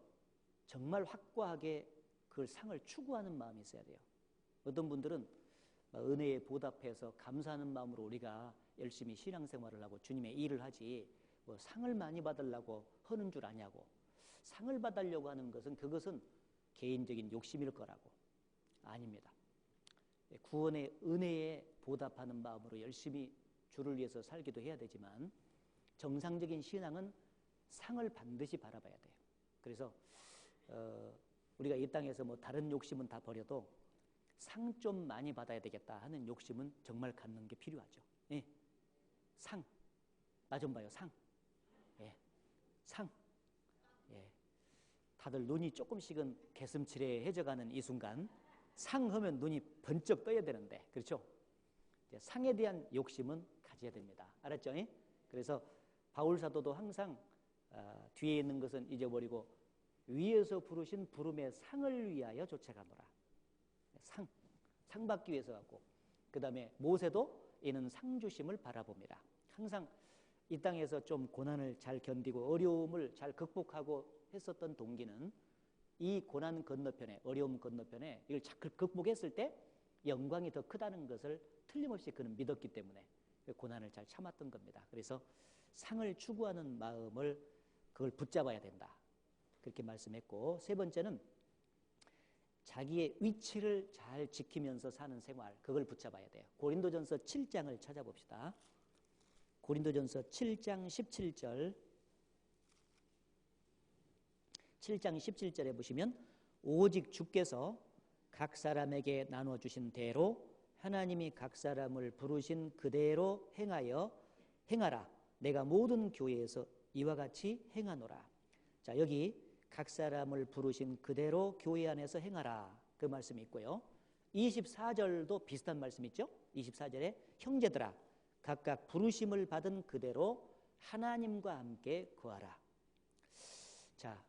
정말 확고하게 그 상을 추구하는 마음이 있어야 돼요. 어떤 분들은 은혜에 보답해서 감사하는 마음으로 우리가 열심히 신앙생활을 하고 주님의 일을 하지 뭐 상을 많이 받으려고 하는 줄 아냐고. 상을 받으려고 하는 것은 그것은 개인적인 욕심일 거라고. 아닙니다. 구원의 은혜에 보답하는 마음으로 열심히 주를 위해서 살기도 해야 되지만 정상적인 신앙은 상을 반드시 바라봐야 돼요. 그래서 우리가 이 땅에서 뭐 다른 욕심은 다 버려도 상 좀 많이 받아야 되겠다 하는 욕심은 정말 갖는 게 필요하죠. 예. 상. 나 좀 봐요. 상. 예. 상. 예. 다들 눈이 조금씩은 개슴츠레해져가는 이 순간 상하면 눈이 번쩍 떠야 되는데 그렇죠? 상에 대한 욕심은 가져야 됩니다. 알았죠? 예? 그래서 바울 사도도 항상 뒤에 있는 것은 잊어버리고 위에서 부르신 부름의 상을 위하여 쫓아가노라. 상 받기 위해서 하고, 그 다음에 모세도 이는 상 주심을 바라봅니다. 항상 이 땅에서 좀 고난을 잘 견디고 어려움을 잘 극복하고 했었던 동기는 이 고난 건너편에, 어려움 건너편에 이걸 잘 극복했을 때 영광이 더 크다는 것을 틀림없이 그는 믿었기 때문에 고난을 잘 참았던 겁니다. 그래서 상을 추구하는 마음을 그걸 붙잡아야 된다. 그렇게 말씀했고, 세 번째는 자기의 위치를 잘 지키면서 사는 생활, 그걸 붙잡아야 돼요. 고린도전서 7장을 찾아봅시다. 고린도전서 7장 17절 7장 17절에 보시면 오직 주께서 각 사람에게 나눠주신 대로 하나님이 각 사람을 부르신 그대로 행하라. 내가 모든 교회에서 이와 같이 행하노라. 자, 여기 각 사람을 부르신 그대로 교회 안에서 행하라. 그 말씀이 있고요. 24절도 비슷한 말씀 있죠? 24절에 형제들아 각각 부르심을 받은 그대로 하나님과 함께 거하라. 자,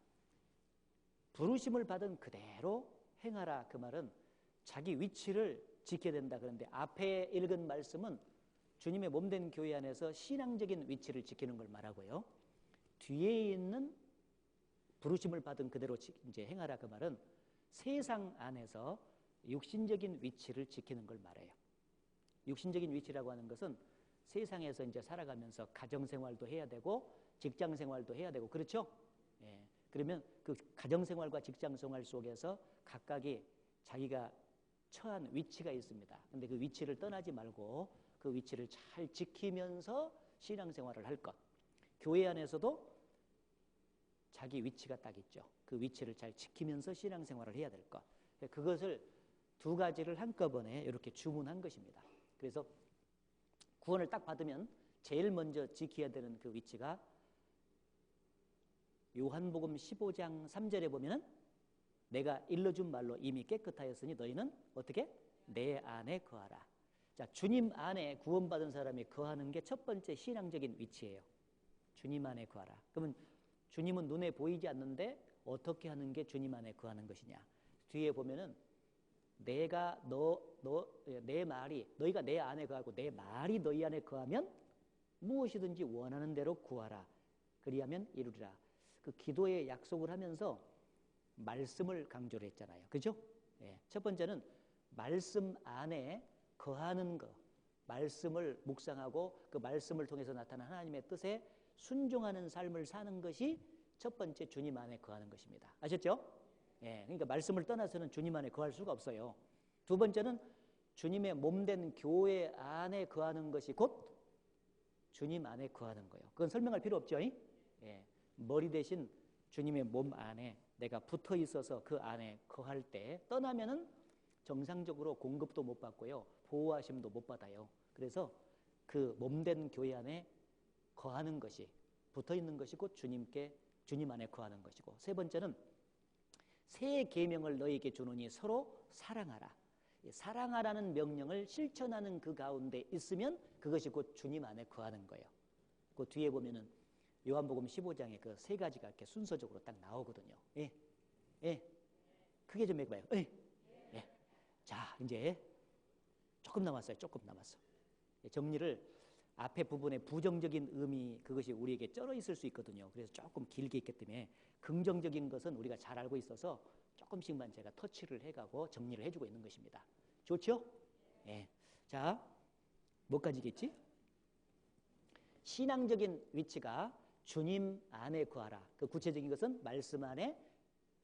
부르심을 받은 그대로 행하라. 그 말은 자기 위치를 지켜야 된다. 그런데 앞에 읽은 말씀은 주님의 몸된 교회 안에서 신앙적인 위치를 지키는 걸 말하고요. 뒤에 있는 부르심을 받은 그대로 이제 행하라 그 말은 세상 안에서 육신적인 위치를 지키는 걸 말해요. 육신적인 위치라고 하는 것은 세상에서 이제 살아가면서 가정 생활도 해야 되고 직장 생활도 해야 되고 그렇죠? 예. 그러면 그 가정 생활과 직장 생활 속에서 각각이 자기가 처한 위치가 있습니다. 근데 그 위치를 떠나지 말고 그 위치를 잘 지키면서 신앙생활을 할 것. 교회 안에서도 자기 위치가 딱 있죠. 그 위치를 잘 지키면서 신앙생활을 해야 될 것. 그것을 두 가지를 한꺼번에 이렇게 주문한 것입니다. 그래서 구원을 딱 받으면 제일 먼저 지켜야 되는 그 위치가 요한복음 15장 3절에 보면은 내가 일러준 말로 이미 깨끗하였으니 너희는 어떻게? 내 안에 거하라. 자, 주님 안에 구원받은 사람이 거하는 게 첫 번째 신앙적인 위치예요. 주님 안에 거하라. 그러면 주님은 눈에 보이지 않는데 어떻게 하는 게 주님 안에 거하는 것이냐? 뒤에 보면은 내가 내 말이 너희가 내 안에 거하고 내 말이 너희 안에 거하면 무엇이든지 원하는 대로 구하라. 그리하면 이루리라. 그 기도의 약속을 하면서 말씀을 강조를 했잖아요. 그죠? 예. 첫 번째는 말씀 안에 거하는 것, 말씀을 묵상하고 그 말씀을 통해서 나타난 하나님의 뜻에 순종하는 삶을 사는 것이 첫 번째 주님 안에 거하는 것입니다. 아셨죠? 예. 그러니까 말씀을 떠나서는 주님 안에 거할 수가 없어요. 두 번째는 주님의 몸된 교회 안에 거하는 것이 곧 주님 안에 거하는 거예요. 그건 설명할 필요 없죠? 예. 머리 대신 주님의 몸 안에 내가 붙어 있어서 그 안에 거할 때 떠나면은 정상적으로 공급도 못 받고요. 보호하심도 못 받아요. 그래서 그 몸된 교회 안에 거하는 것이 붙어 있는 것이 곧 주님 안에 거하는 것이고 세 번째는 새 계명을 너희에게 주노니 서로 사랑하라. 사랑하라는 명령을 실천하는 그 가운데 있으면 그것이 곧 주님 안에 거하는 거예요. 그 뒤에 보면은 요한복음 15장에 그 세 가지가 이렇게 순서적으로 딱 나오거든요. 예. 예. 크게 좀 해봐요. 예. 예. 자, 이제 조금 남았어요. 조금 남았어. 정리를 앞에 부분에 부정적인 의미 그것이 우리에게 쩔어 있을 수 있거든요. 그래서 조금 길게 있기 때문에 긍정적인 것은 우리가 잘 알고 있어서 조금씩만 제가 터치를 해가고 정리를 해주고 있는 것입니다. 좋죠? 예. 자, 뭐까지겠지? 신앙적인 위치가 주님 안에 거하라. 그 구체적인 것은 말씀 안에,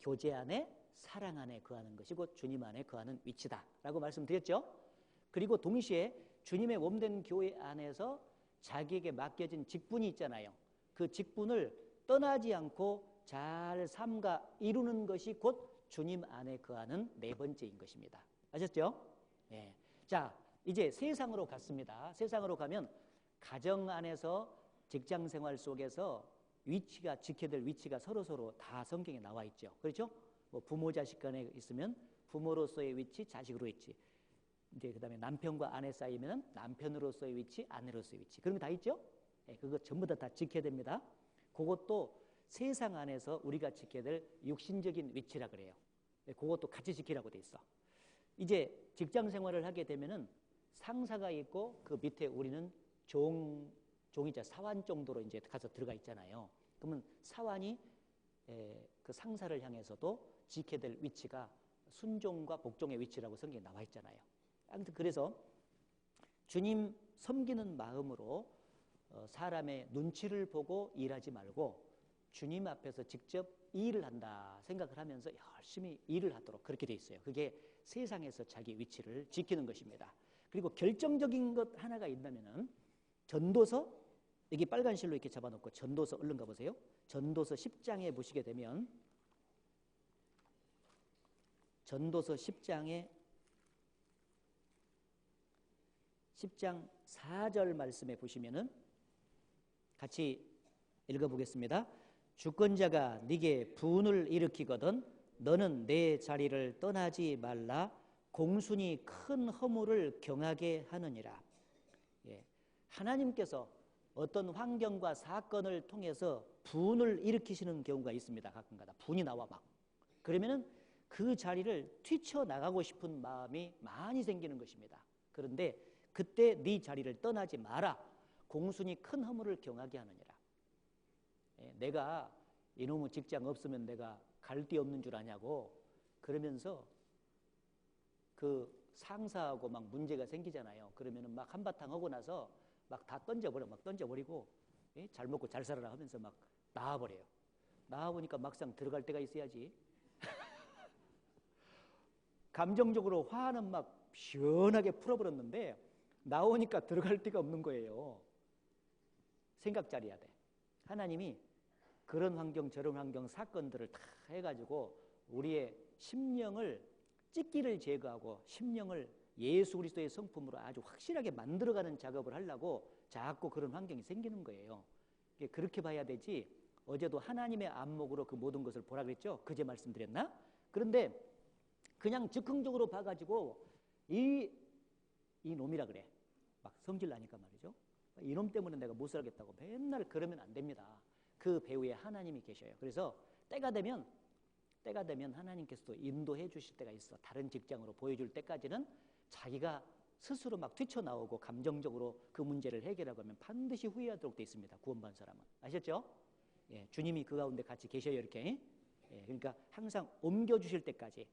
교제 안에, 사랑 안에 거하는 것이 곧 주님 안에 거하는 위치다라고 말씀드렸죠. 그리고 동시에 주님의 몸된 교회 안에서 자기에게 맡겨진 직분이 있잖아요. 그 직분을 떠나지 않고 잘 삼가 이루는 것이 곧 주님 안에 거하는 네 번째인 것입니다. 아셨죠? 예. 자, 이제 세상으로 갔습니다. 세상으로 가면 가정 안에서 직장 생활 속에서 위치가 지켜야 될 위치가 서로 다 성경에 나와 있죠. 그렇죠? 뭐 부모 자식 간에 있으면 부모로서의 위치, 자식으로의 위치. 이제 그다음에 남편과 아내 사이면은 남편으로서의 위치, 아내로서의 위치. 그런 거 다 있죠? 예, 그거 전부 다 지켜야 됩니다. 그것도 세상 안에서 우리가 지켜야 될 육신적인 위치라 그래요. 예, 그것도 같이 지키라고 돼 있어. 이제 직장 생활을 하게 되면은 상사가 있고 그 밑에 우리는 종이자 사원 정도로 이제 가서 들어가 있잖아요. 그러면 사원이 그 상사를 향해서도 지켜야 될 위치가 순종과 복종의 위치라고 성경에 나와 있잖아요. 아무튼 그래서 주님 섬기는 마음으로 사람의 눈치를 보고 일하지 말고 주님 앞에서 직접 일을 한다 생각을 하면서 열심히 일을 하도록 그렇게 돼 있어요. 그게 세상에서 자기 위치를 지키는 것입니다. 그리고 결정적인 것 하나가 있다면은 전도서, 여기 빨간 실로 이렇게 잡아놓고 전도서 얼른 가보세요. 전도서 10장에 보시게 되면 전도서 10장 4절 말씀에 보시면은 같이 읽어보겠습니다. 주권자가 네게 분을 일으키거든 너는 내 자리를 떠나지 말라. 공순이 큰 허물을 경하게 하느니라. 예. 하나님께서 어떤 환경과 사건을 통해서 분을 일으키시는 경우가 있습니다. 가끔가다 분이 나와 막 그러면은 그 자리를 뛰쳐나가고 싶은 마음이 많이 생기는 것입니다. 그런데 그때 네 자리를 떠나지 마라. 공순이 큰 허물을 경하게 하느니라. 내가 이놈의 직장 없으면 내가 갈 데 없는 줄 아냐고 그러면서 그 상사하고 막 문제가 생기잖아요. 그러면은 막 한바탕 하고 나서 막 다 던져버리고 잘 먹고 잘 살아라 하면서 막 나와버려요. 나와보니까 막상 들어갈 때가 있어야지. 감정적으로 화는 막 시원하게 풀어버렸는데 나오니까 들어갈 데가 없는 거예요. 생각 잘해야 돼. 하나님이 그런 환경 저런 환경 사건들을 다 해가지고 우리의 심령을 찢기를 제거하고 심령을 예수 그리스도의 성품으로 아주 확실하게 만들어가는 작업을 하려고 자꾸 그런 환경이 생기는 거예요. 그렇게 봐야 되지. 어제도 하나님의 안목으로 그 모든 것을 보라 그랬죠. 그제 말씀드렸나? 그런데 그냥 즉흥적으로 봐가지고 이 놈이라 그래. 막 성질 나니까 말이죠. 이놈 때문에 내가 못 살겠다고 맨날 그러면 안 됩니다. 그 배후에 하나님이 계셔요. 그래서 때가 되면 하나님께서도 인도해 주실 때가 있어. 다른 직장으로 보여줄 때까지는 자기가 스스로 막 뛰쳐나오고 감정적으로 그 문제를 해결하고 하면 반드시 후회하도록 돼 있습니다. 구원받은 사람은. 아셨죠? 예, 주님이 그 가운데 같이 계셔요. 이렇게. 예, 그러니까 항상 옮겨주실 때까지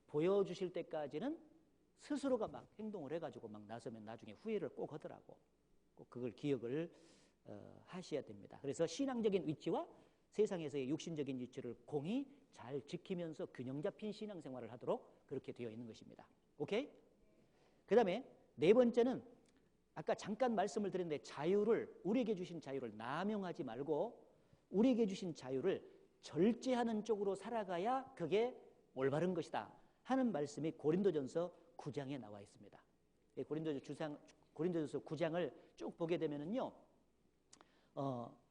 보여주실 때까지는 스스로가 막 행동을 해가지고 막 나서면 나중에 후회를 꼭 하더라고. 꼭 그걸 기억을 하셔야 됩니다. 그래서 신앙적인 위치와 세상에서의 육신적인 위치를 공히 잘 지키면서 균형 잡힌 신앙생활을 하도록 그렇게 되어 있는 것입니다. 오케이? 그 다음에 네 번째는 아까 잠깐 말씀을 드렸는데 우리에게 주신 자유를 남용하지 말고 우리에게 주신 자유를 절제하는 쪽으로 살아가야 그게 올바른 것이다 하는 말씀이 고린도전서 9장에 나와 있습니다. 고린도전서 9장을 쭉 보게 되면은요,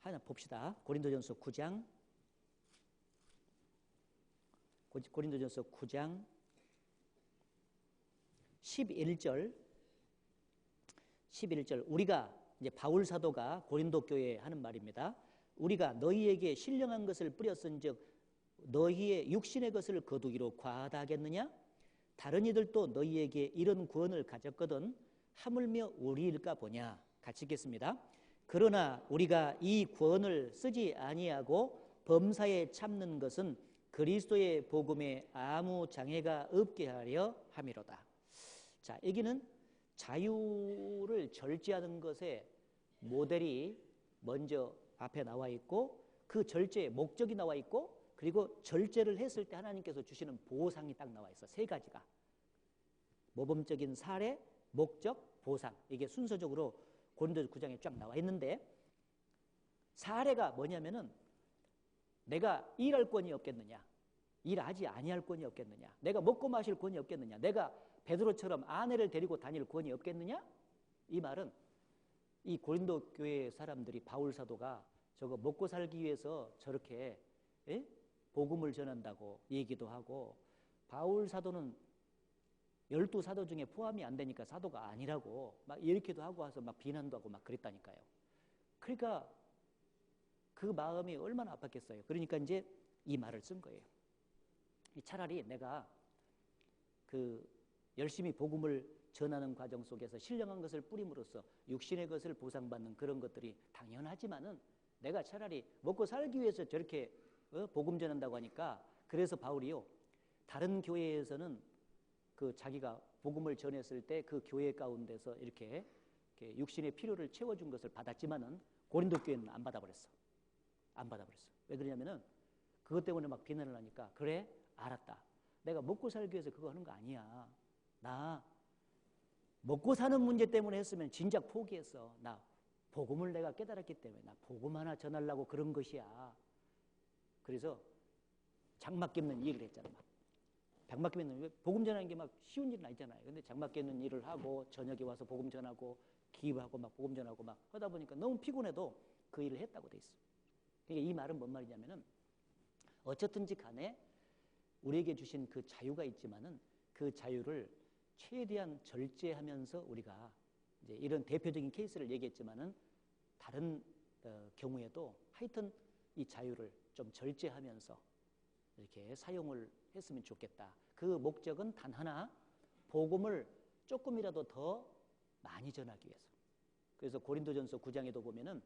하나 봅시다. 고린도전서 9장 11절 우리가 이제 바울 사도가 고린도 교회에 하는 말입니다. 우리가 너희에게 신령한 것을 뿌렸은즉 너희의 육신의 것을 거두기로 과다하겠느냐? 다른 이들도 너희에게 이런 구원을 가졌거든 하물며 우리일까 보냐. 같이 읽겠습니다. 그러나 우리가 이 구원을 쓰지 아니하고 범사에 참는 것은 그리스도의 복음에 아무 장애가 없게 하려 함이로다. 자, 여기는 자유를 절제하는 것의 모델이 먼저 앞에 나와 있고 그 절제의 목적이 나와 있고 그리고 절제를 했을 때 하나님께서 주시는 보상이 딱 나와 있어. 세 가지가. 모범적인 사례, 목적, 보상. 이게 순서적으로 고린도서 9장에 쫙 나와 있는데 사례가 뭐냐면은 내가 일할 권이 없겠느냐? 일하지 아니할 권이 없겠느냐? 내가 먹고 마실 권이 없겠느냐? 내가 베드로처럼 아내를 데리고 다닐 권이 없겠느냐? 이 말은 이 고린도 교회 사람들이 바울 사도가 저거 먹고 살기 위해서 저렇게 복음을 전한다고 얘기도 하고 바울 사도는 12사도 중에 포함이 안 되니까 사도가 아니라고 막 이렇게도 하고 와서 막 비난도 하고 막 그랬다니까요. 그러니까 그 마음이 얼마나 아팠겠어요. 그러니까 이제 이 말을 쓴 거예요. 차라리 내가 그 열심히 복음을 전하는 과정 속에서 신령한 것을 뿌림으로써 육신의 것을 보상받는 그런 것들이 당연하지만은 내가 차라리 먹고 살기 위해서 저렇게 복음 전한다고 하니까 그래서 바울이요 다른 교회에서는 그 자기가 복음을 전했을 때 그 교회 가운데서 이렇게 육신의 필요를 채워준 것을 받았지만은 고린도 교회는 안 받아버렸어. 왜 그러냐면은 그것 때문에 막 비난을 하니까 그래 알았다. 내가 먹고 살기 위해서 그거 하는 거 아니야. 나 먹고 사는 문제 때문에 했으면 진작 포기했어. 나 복음을 내가 깨달았기 때문에 나 복음 하나 전하려고 그런 것이야. 그래서 장막 깁는 일을 했잖아. 장막 깁는 복음 전하는 게 막 쉬운 일은 아니잖아요. 근데 장막 깁는 일을 하고 저녁에 와서 복음 전하고 기도하고 막 복음 전하고 막 하다 보니까 너무 피곤해도 그 일을 했다고 돼 있어. 그러니까 이 말은 뭔 말이냐면은 어쨌든지 간에 우리에게 주신 그 자유가 있지만은 그 자유를 최대한 절제하면서 우리가 이제 이런 대표적인 케이스를 얘기했지만은 다른 경우에도 하여튼 이 자유를 좀 절제하면서 이렇게 사용을 했으면 좋겠다. 그 목적은 단 하나, 복음을 조금이라도 더 많이 전하기 위해서. 그래서 고린도전서 9장에도 보면은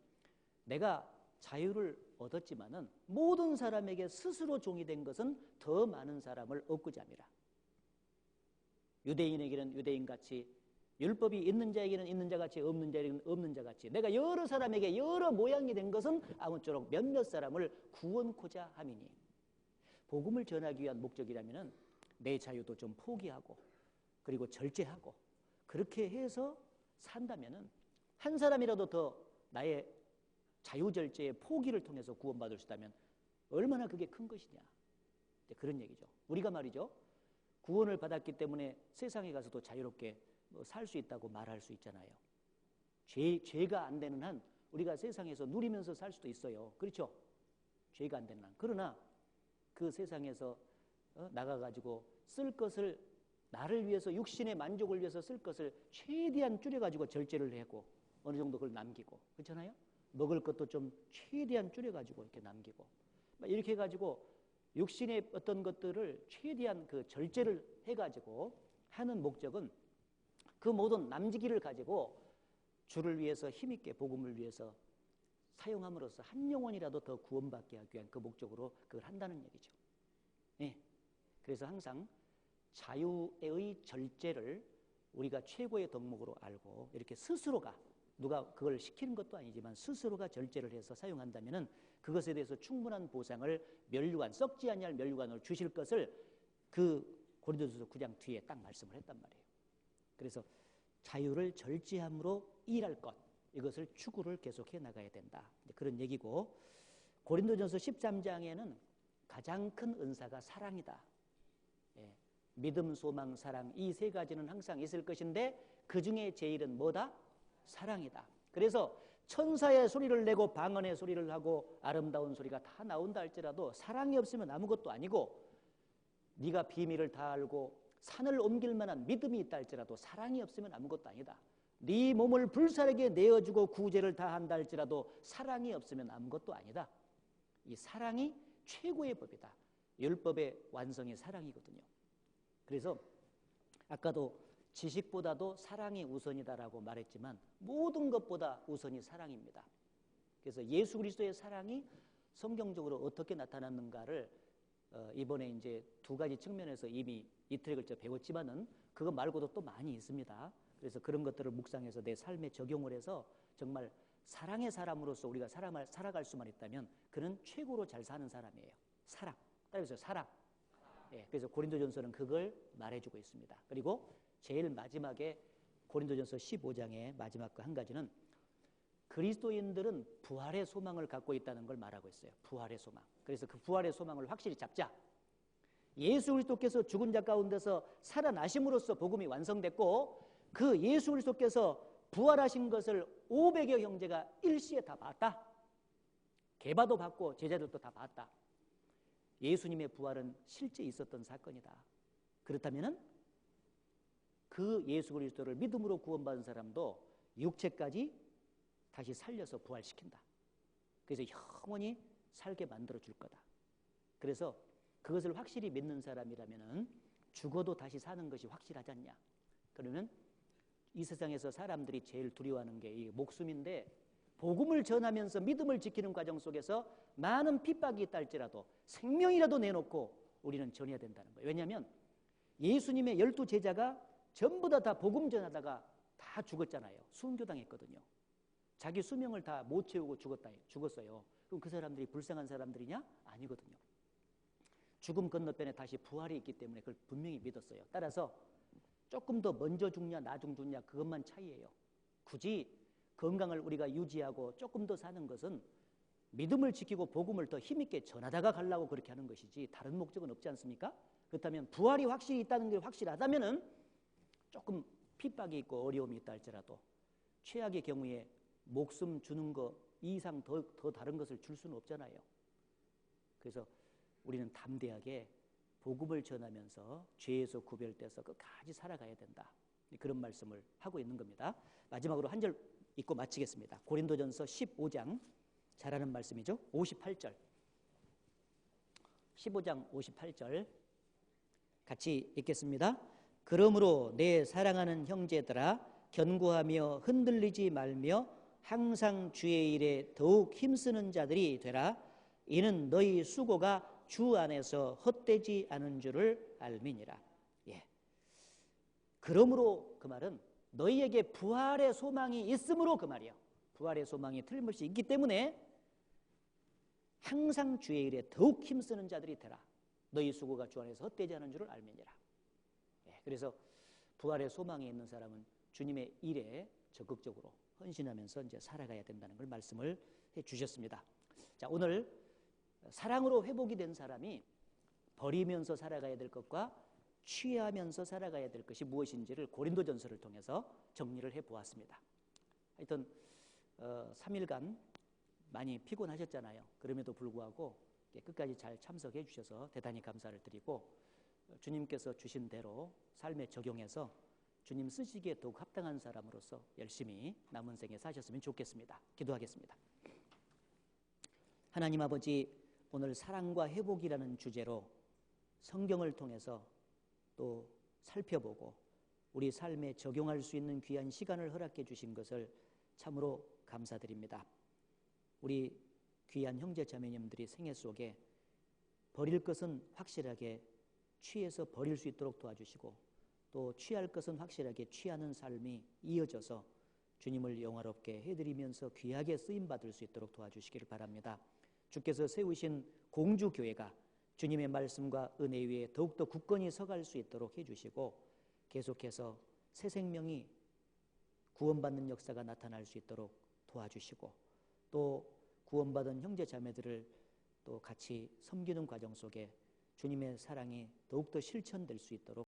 내가 자유를 얻었지만은 모든 사람에게 스스로 종이 된 것은 더 많은 사람을 얻고자 함이라. 유대인에게는 유대인같이, 율법이 있는 자에게는 있는 자같이, 없는 자에게는 없는 자같이, 내가 여러 사람에게 여러 모양이 된 것은 아무쪼록 몇몇 사람을 구원코자 함이니. 복음을 전하기 위한 목적이라면은 내 자유도 좀 포기하고 그리고 절제하고 그렇게 해서 산다면은 한 사람이라도 더 나의 자유절제의 포기를 통해서 구원받을 수 있다면 얼마나 그게 큰 것이냐, 그런 얘기죠. 우리가 말이죠, 구원을 받았기 때문에 세상에 가서도 자유롭게 살 수 있다고 말할 수 있잖아요. 죄가 안 되는 한 우리가 세상에서 누리면서 살 수도 있어요. 그렇죠? 죄가 안 되는 한. 그러나 그 세상에서 나가가지고 쓸 것을, 나를 위해서, 육신의 만족을 위해서 쓸 것을 최대한 줄여가지고 절제를 하고 어느 정도 그걸 남기고, 그렇잖아요? 먹을 것도 좀 최대한 줄여가지고 이렇게 남기고, 이렇게 해가지고 육신의 어떤 것들을 최대한 그 절제를 해가지고 하는 목적은 그 모든 남기기를 가지고 주를 위해서 힘있게 복음을 위해서 사용함으로써 한 영혼이라도 더 구원받게 하기 위한 그 목적으로 그걸 한다는 얘기죠. 네. 그래서 항상 자유의 절제를 우리가 최고의 덕목으로 알고 이렇게 스스로가, 누가 그걸 시키는 것도 아니지만 스스로가 절제를 해서 사용한다면은 그것에 대해서 충분한 보상을 면류관, 썩지 아니할 면류관을 주실 것을 그 고린도전서 9장 뒤에 딱 말씀을 했단 말이에요. 그래서 자유를 절제함으로 일할 것, 이것을 추구를 계속해 나가야 된다, 그런 얘기고, 고린도전서 13장에는 가장 큰 은사가 사랑이다. 예, 믿음, 소망, 사랑, 이 세 가지는 항상 있을 것인데 그 중에 제일은 뭐다? 사랑이다. 그래서 천사의 소리를 내고 방언의 소리를 하고 아름다운 소리가 다 나온다 할지라도 사랑이 없으면 아무것도 아니고, 네가 비밀을 다 알고 산을 옮길 만한 믿음이 있다 할지라도 사랑이 없으면 아무것도 아니다. 네 몸을 불살에게 내어주고 구제를 다 한다 할지라도 사랑이 없으면 아무것도 아니다. 이 사랑이 최고의 법이다. 율법의 완성이 사랑이거든요. 그래서 아까도 지식보다도 사랑이 우선이다라고 말했지만 모든 것보다 우선이 사랑입니다. 그래서 예수 그리스도의 사랑이 성경적으로 어떻게 나타났는가를 이번에 이제 두 가지 측면에서 이미 이틀에 걸쳐 배웠지만은 그거 말고도 또 많이 있습니다. 그래서 그런 것들을 묵상해서 내 삶에 적용을 해서 정말 사랑의 사람으로서 우리가 살아갈 수만 있다면 그는 최고로 잘 사는 사람이에요. 사랑. 따라서 사랑. 예, 그래서 고린도전서는 그걸 말해주고 있습니다. 그리고 제일 마지막에 고린도전서 15장의 마지막 그 한 가지는 그리스도인들은 부활의 소망을 갖고 있다는 걸 말하고 있어요. 부활의 소망. 그래서 그 부활의 소망을 확실히 잡자. 예수 그리스도께서 죽은 자 가운데서 살아나심으로써 복음이 완성됐고, 그 예수 그리스도께서 부활하신 것을 500여 형제가 일시에 다 봤다. 개바도 봤고 제자들도 다 봤다. 예수님의 부활은 실제 있었던 사건이다. 그렇다면은 그 예수 그리스도를 믿음으로 구원받은 사람도 육체까지 다시 살려서 부활시킨다. 그래서 영원히 살게 만들어 줄 거다. 그래서 그것을 확실히 믿는 사람이라면은 죽어도 다시 사는 것이 확실하지 않냐. 그러면 이 세상에서 사람들이 제일 두려워하는 게 이 목숨인데, 복음을 전하면서 믿음을 지키는 과정 속에서 많은 핍박이 있다 할지라도 생명이라도 내놓고 우리는 전해야 된다는 거예요. 왜냐하면 예수님의 12 제자가 전부 다 복음 전하다가 다 죽었잖아요. 순교당했거든요. 자기 수명을 다 못 채우고 죽었어요. 그럼 그 사람들이 불쌍한 사람들이냐? 아니거든요. 죽음 건너편에 다시 부활이 있기 때문에 그걸 분명히 믿었어요. 따라서 조금 더 먼저 죽냐 나중 죽냐 그것만 차이예요. 굳이 건강을 우리가 유지하고 조금 더 사는 것은 믿음을 지키고 복음을 더 힘있게 전하다가 가려고 그렇게 하는 것이지 다른 목적은 없지 않습니까? 그렇다면 부활이 확실히 있다는 게 확실하다면은 조금 핍박이 있고 어려움이 있다 할지라도 최악의 경우에 목숨 주는 거 이상 더 다른 것을 줄 수는 없잖아요. 그래서 우리는 담대하게 복음을 전하면서 죄에서 구별돼서 끝까지 살아가야 된다. 그런 말씀을 하고 있는 겁니다. 마지막으로 한 절 읽고 마치겠습니다. 고린도전서 15장 잘 아는 말씀이죠. 58절 15장 58절 같이 읽겠습니다. 그러므로 내 사랑하는 형제들아 견고하며 흔들리지 말며 항상 주의 일에 더욱 힘쓰는 자들이 되라. 이는 너희 수고가 주 안에서 헛되지 않은 줄을 알미니라. 예. 그러므로 그 말은 너희에게 부활의 소망이 있으므로 그 말이에요. 부활의 소망이 틀림없이 있기 때문에 항상 주의 일에 더욱 힘쓰는 자들이 되라. 너희 수고가 주 안에서 헛되지 않은 줄을 알미니라. 예. 그래서 부활의 소망이 있는 사람은 주님의 일에 적극적으로 헌신하면서 이제 살아가야 된다는 걸 말씀을 해 주셨습니다. 자, 오늘 사랑으로 회복이 된 사람이 버리면서 살아가야 될 것과 취하면서 살아가야 될 것이 무엇인지를 고린도전서를 통해서 정리를 해 보았습니다. 하여튼 3일간 많이 피곤하셨잖아요. 그럼에도 불구하고 끝까지 잘 참석해 주셔서 대단히 감사를 드리고 주님께서 주신 대로 삶에 적용해서 주님 쓰시기에 더욱 합당한 사람으로서 열심히 남은 생에 사셨으면 좋겠습니다. 기도하겠습니다. 하나님 아버지, 오늘 사랑과 회복이라는 주제로 성경을 통해서 또 살펴보고 우리 삶에 적용할 수 있는 귀한 시간을 허락해 주신 것을 참으로 감사드립니다. 우리 귀한 형제 자매님들이 생애 속에 버릴 것은 확실하게 취해서 버릴 수 있도록 도와주시고 또 취할 것은 확실하게 취하는 삶이 이어져서 주님을 영화롭게 해드리면서 귀하게 쓰임받을 수 있도록 도와주시기를 바랍니다. 주께서 세우신 공주교회가 주님의 말씀과 은혜 위에 더욱더 굳건히 서갈 수 있도록 해주시고 계속해서 새 생명이 구원받는 역사가 나타날 수 있도록 도와주시고 또 구원받은 형제 자매들을 또 같이 섬기는 과정 속에 주님의 사랑이 더욱더 실천될 수 있도록